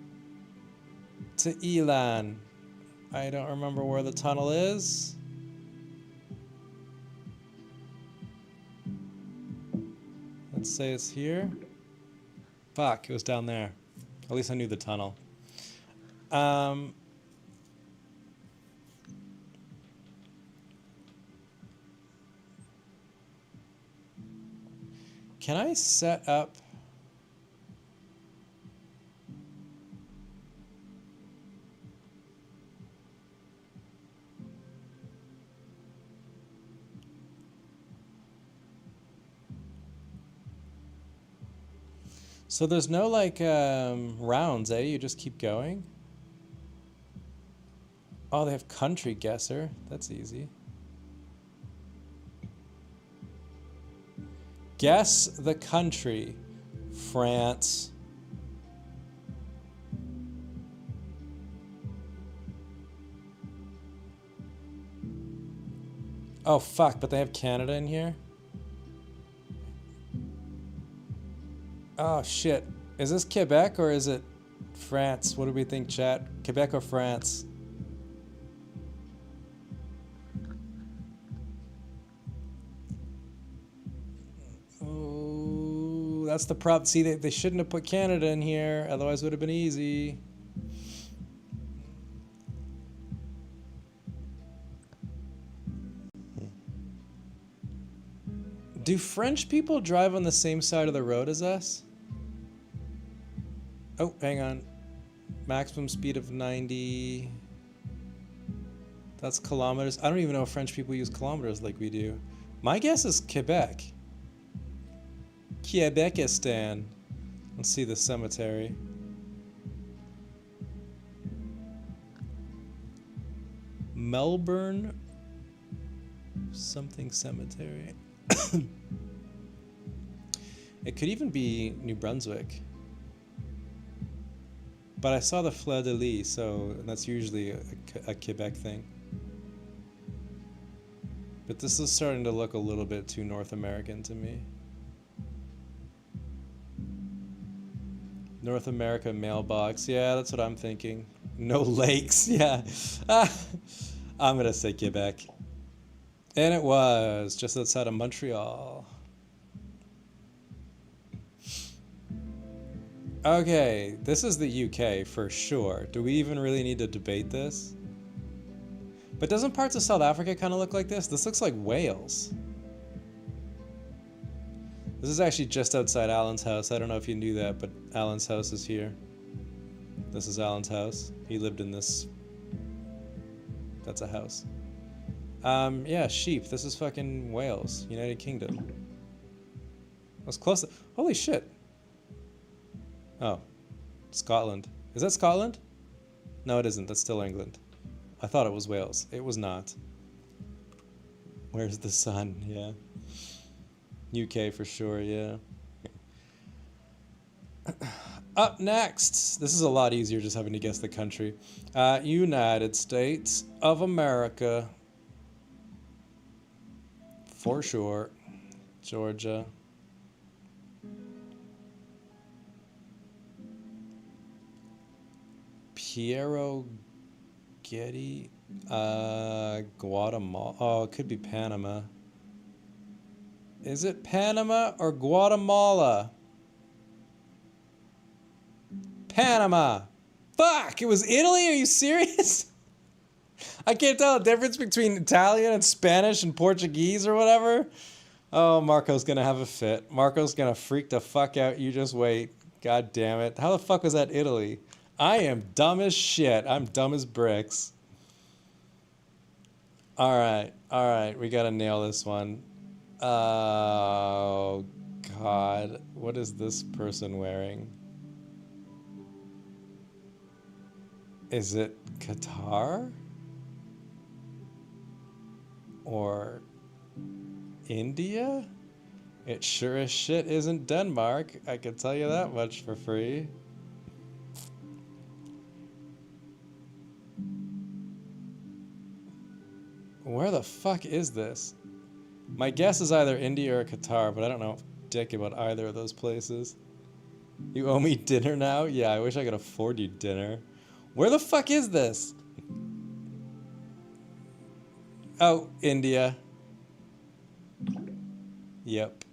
to Elan. I don't remember where the tunnel is. Let's say it's here. Fuck, it was down there. At least I knew the tunnel. Can I set up... So there's no like rounds, eh? You just keep going? Oh, they have country guesser. That's easy. Guess the country. France. Oh, fuck, but they have Canada in here? Oh, shit. Is this Quebec or is it France? What do we think, chat? Quebec or France? Oh, that's the problem. See, they shouldn't have put Canada in here. Otherwise it would have been easy. Do French people drive on the same side of the road as us? Oh, hang on. Maximum speed of 90. That's kilometers. I don't even know if French people use kilometers like we do. My guess is Quebec. Quebekistan. Let's see the cemetery. Melbourne something cemetery. It could even be New Brunswick. But I saw the Fleur de Lis, so that's usually a Quebec thing. But this is starting to look a little bit too North American to me. North America mailbox. Yeah, that's what I'm thinking. No lakes. Yeah. I'm going to say Quebec. And it was just outside of Montreal. Okay, this is the UK for sure. Do we even really need to debate this? But doesn't parts of South Africa kind of look like this? This looks like Wales. This is actually just outside Alan's house. I don't know if you knew that, but Alan's house is here. This is Alan's house. He lived in this. That's a house. Yeah, sheep. This is fucking Wales, United Kingdom. That's close. Holy shit. Oh, Scotland. Is that Scotland? No, it isn't. That's still England. I thought it was Wales. It was not. Where's the sun? Yeah. UK for sure, yeah. Up next. This is a lot easier just having to guess the country. United States of America. For sure. Georgia. Piero Getty, Guatemala. Oh, it could be Panama. Is it Panama or Guatemala? Panama. Fuck! It was Italy? Are you serious? I can't tell the difference between Italian and Spanish and Portuguese or whatever. Oh, Marco's gonna have a fit. Marco's gonna freak the fuck out. You just wait. God damn it. How the fuck was that Italy? I am dumb as shit. I'm dumb as bricks. All right. We gotta nail this one. Oh, God. What is this person wearing? Is it Qatar? Or India? It sure as shit isn't Denmark. I can tell you that much for free. Where the fuck is this? My guess is either India or Qatar, but I don't know dick about either of those places. You owe me dinner now? Yeah, I wish I could afford you dinner. Where the fuck is this? Oh, India. Yep.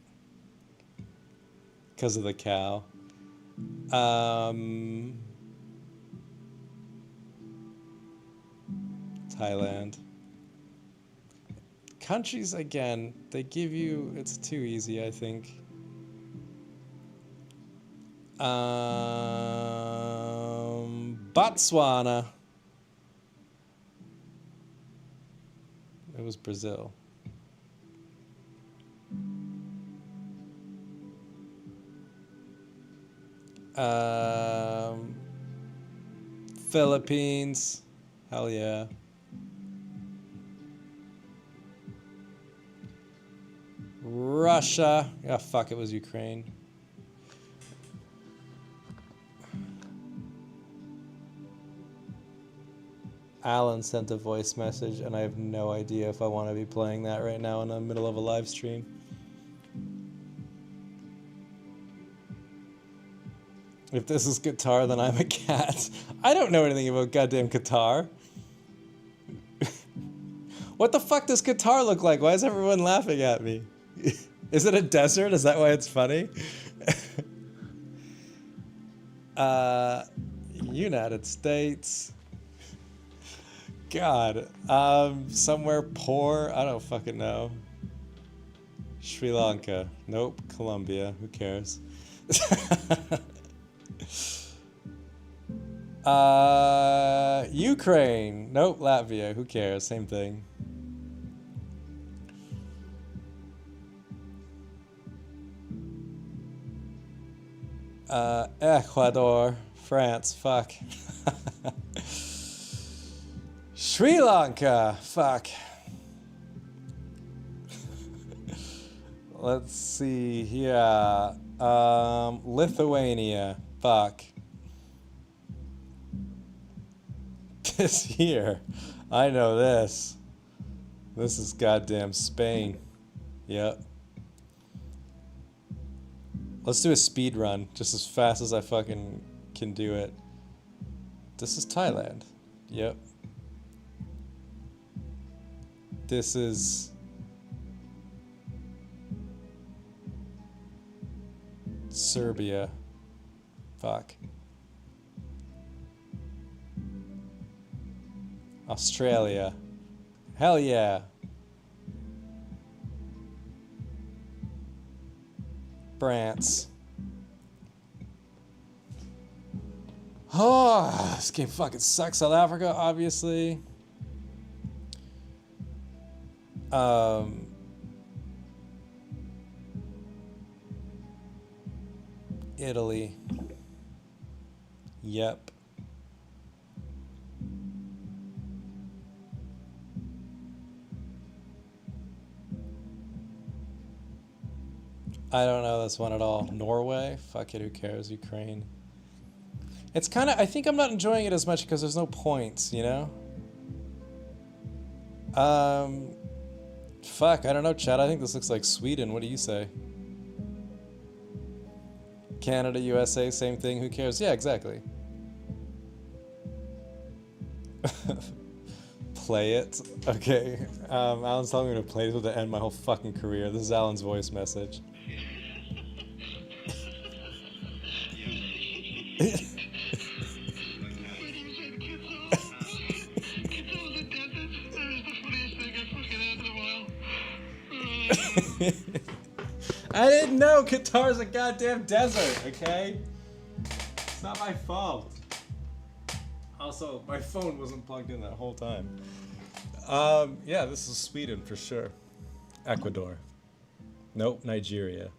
Because of the cow. Thailand. Countries, again, they give you... It's too easy, I think. Botswana. It was Brazil. Philippines. Hell yeah. Russia. Ah, fuck, it was Ukraine. Alan sent a voice message, and I have no idea if I want to be playing that right now in the middle of a live stream. If this is Qatar, then I'm a cat. I don't know anything about goddamn Qatar. What the fuck does Qatar look like? Why is everyone laughing at me? Is it a desert? Is that why it's funny? United States. God. Somewhere poor? I don't fucking know. Sri Lanka. Nope. Colombia. Who cares? Ukraine. Nope. Latvia. Who cares? Same thing. Ecuador, France, fuck. Sri Lanka, fuck. Let's see here. Lithuania, fuck. This year, I know this. This is goddamn Spain. Yep. Let's do a speed run, just as fast as I fucking can do it. This is Thailand. Yep. This is Serbia. Fuck. Australia. Hell yeah. France. Oh, this game fucking sucks. South Africa, obviously. Italy. Yep. I don't know this one at all. Norway? Fuck it, who cares? Ukraine. It's kind of, I think I'm not enjoying it as much because there's no points, you know? Fuck, I don't know, Chad. I think this looks like Sweden. What do you say? Canada, USA, same thing. Who cares? Yeah, exactly. Play it. Okay. Alan's telling me to play this to end my whole fucking career. This is Alan's voice message. I didn't know Qatar's a goddamn desert, okay? It's not my fault. Also, my phone wasn't plugged in that whole time. Yeah, this is Sweden for sure. Ecuador. Nope, Nigeria.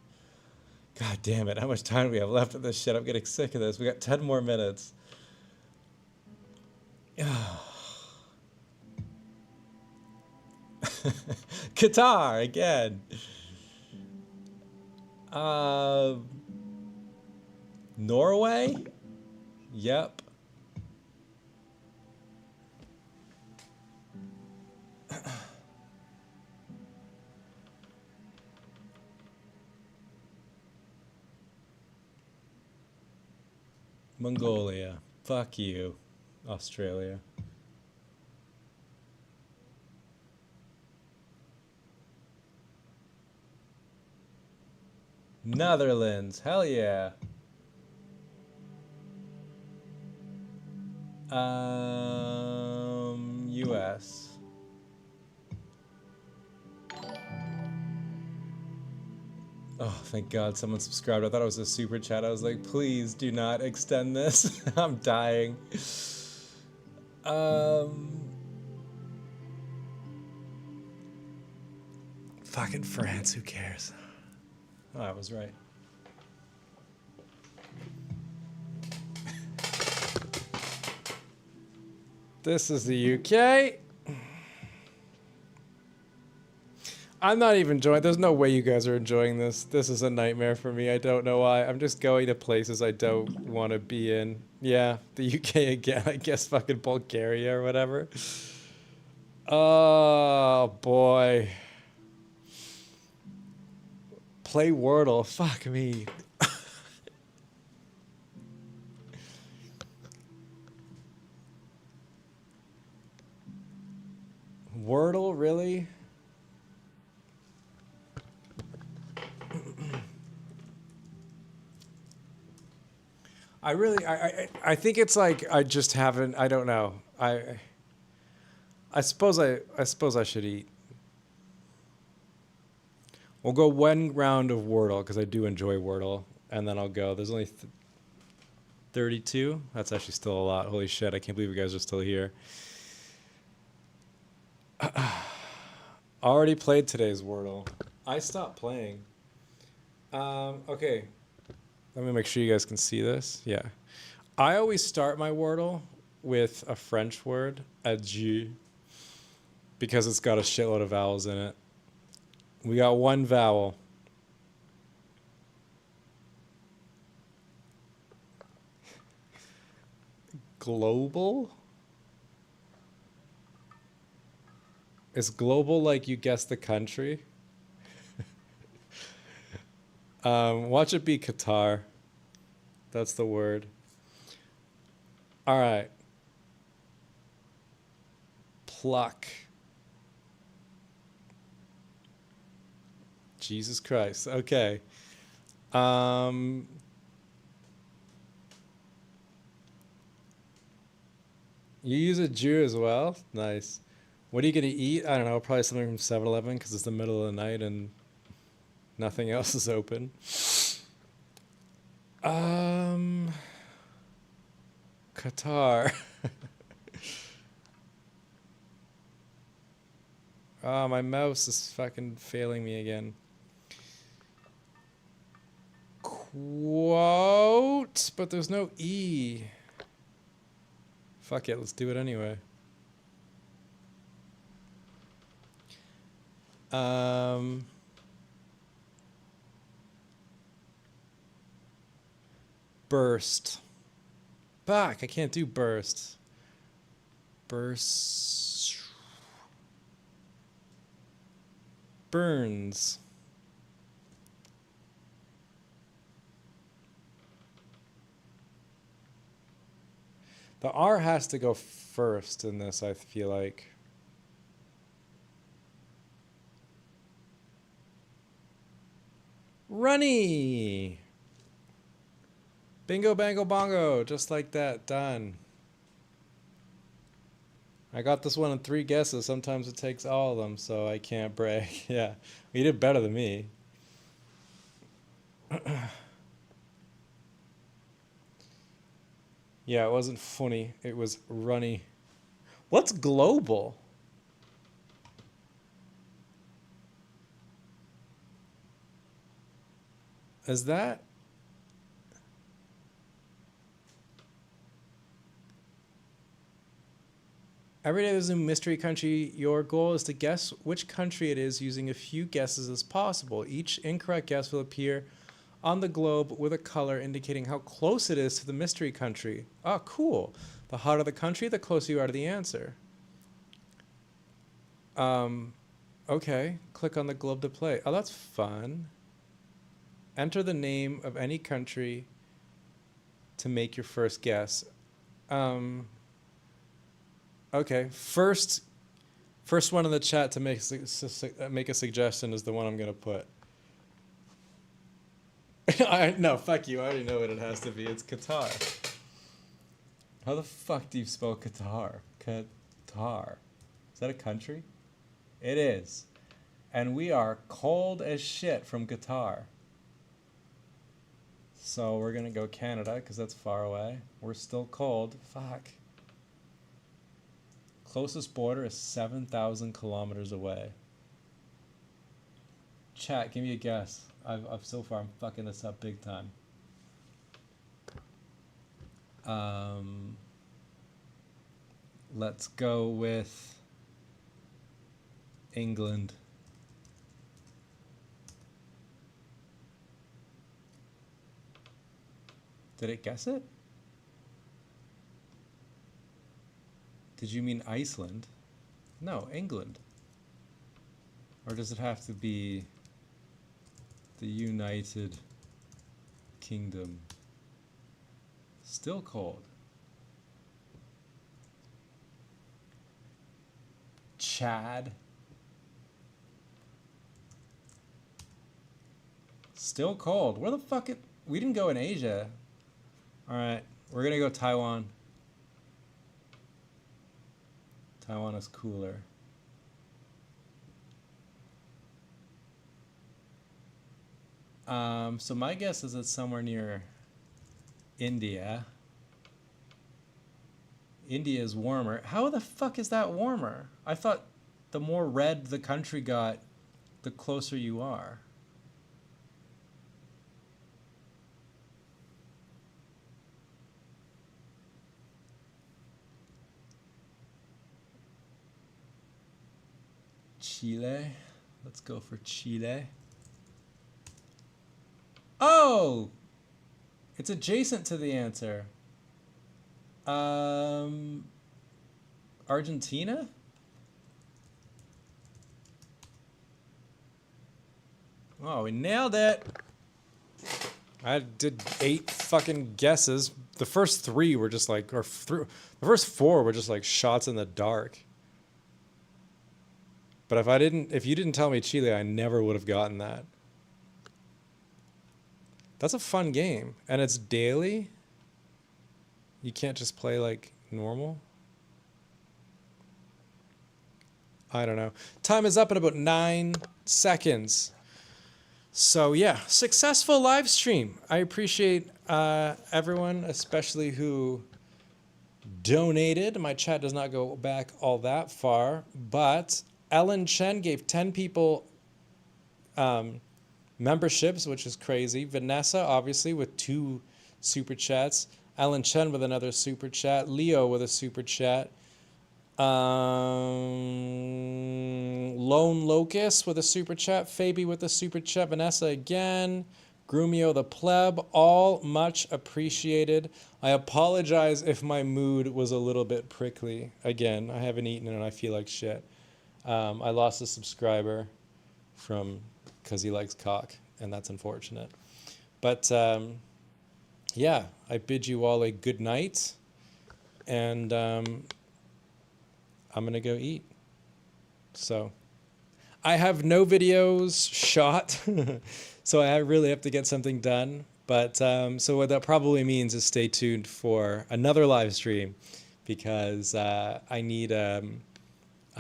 God damn it, how much time do we have left of this shit? I'm getting sick of this. We got 10 more minutes. Qatar, again. Norway? Yep. Mongolia. Fuck you. Australia. Netherlands. Hell yeah. US. Oh, thank God someone subscribed. I thought it was a super chat. I was like, please do not extend this. I'm dying. Fucking France, who cares? Oh, I was right. This is the UK. I'm not even enjoying. There's no way you guys are enjoying this. This is a nightmare for me. I don't know why. I'm just going to places I don't want to be in. Yeah, the UK again. I guess fucking Bulgaria or whatever. Oh boy. Play Wordle. Fuck me. Wordle, really? I think it's like I just haven't. I don't know. I suppose I should eat. We'll go one round of Wordle because I do enjoy Wordle, and then I'll go. There's only 32. That's actually still a lot. Holy shit! I can't believe you guys are still here. Already played today's Wordle. I stopped playing. Okay. Let me make sure you guys can see this. Yeah. I always start my Wordle with a French word, adieu, because it's got a shitload of vowels in it. We got one vowel. Global? Is global like you guess the country? Watch it be Qatar. That's the word. All right. Pluck. Jesus Christ. Okay. You use a Jew as well? Nice. What are you going to eat? I don't know. Probably something from 7-Eleven because it's the middle of the night and nothing else is open. Qatar. Oh, my mouse is fucking failing me again. Quote, but there's no E. Fuck it, let's do it anyway. Burst. Fuck, I can't do burst. Burst. Burns. The R has to go first in this, I feel like. Runny! Bingo, bango, bongo. Just like that. Done. I got this one in 3 guesses. Sometimes it takes all of them, so I can't brag. Yeah. You did better than me. Yeah, it wasn't funny. It was runny. What's global? Is that? Every day there's a mystery country. Your goal is to guess which country it is using a few guesses as possible. Each incorrect guess will appear on the globe with a color indicating how close it is to the mystery country. Oh, cool. The hotter the country, the closer you are to the answer. Okay. Click on the globe to play. Oh, that's fun. Enter the name of any country to make your first guess. Okay. First one in the chat to make a suggestion is the one I'm going to put. No, fuck you. I already know what it has to be. It's Qatar. How the fuck do you spell Qatar? Qatar. Is that a country? It is. And we are cold as shit from Qatar. So we're going to go Canada because that's far away. We're still cold. Fuck. Closest border is 7,000 kilometers away. Chat, give me a guess. I've so far I'm fucking this up big time. Let's go with England. Did it guess it? Did you mean Iceland? No, England. Or does it have to be the United Kingdom? Still cold. Chad. Still cold. Where the fuck it? We didn't go in Asia. Alright, we're gonna go Taiwan. Taiwan is cooler. So my guess is it's somewhere near India. India is warmer. How the fuck is that warmer? I thought the more red the country got, the closer you are. Chile. Let's go for Chile. Oh! It's adjacent to the answer. Argentina? Oh, we nailed it. I did 8 fucking guesses. The first 3 were just like, the first 4 were just like shots in the dark. But if you didn't tell me Chile, I never would have gotten that. That's a fun game, and it's daily. You can't just play like normal. I don't know. Time is up in about 9 seconds. So yeah, successful live stream. I appreciate everyone, especially who donated. My chat does not go back all that far, but Ellen Chen gave 10 people memberships, which is crazy. Vanessa, obviously, with 2 super chats. Ellen Chen with another super chat. Leo with a super chat. Lone Locust with a super chat. Fabi with a super chat. Vanessa again. Grumio the pleb. All much appreciated. I apologize if my mood was a little bit prickly. Again, I haven't eaten and I feel like shit. I lost a subscriber because he likes cock, and that's unfortunate. But yeah, I bid you all a good night, and I'm gonna go eat. So I have no videos shot, so I really have to get something done. But so what that probably means is stay tuned for another live stream, because I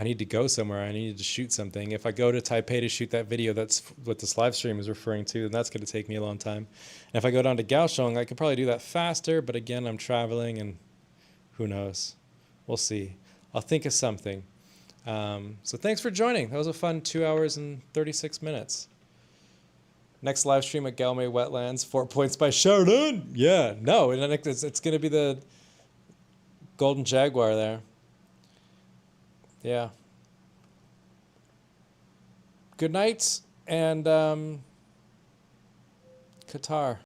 need to go somewhere. I need to shoot something. If I go to Taipei to shoot that video, that's what this live stream is referring to, then that's going to take me a long time. And if I go down to Kaohsiung, I could probably do that faster, but again, I'm traveling, and who knows? We'll see. I'll think of something. So thanks for joining. That was a fun 2 hours and 36 minutes. Next live stream at Galway Wetlands, 4 points by Sheridan. Yeah, no, it's going to be the Golden Jaguar there. Yeah. Good night, and Qatar.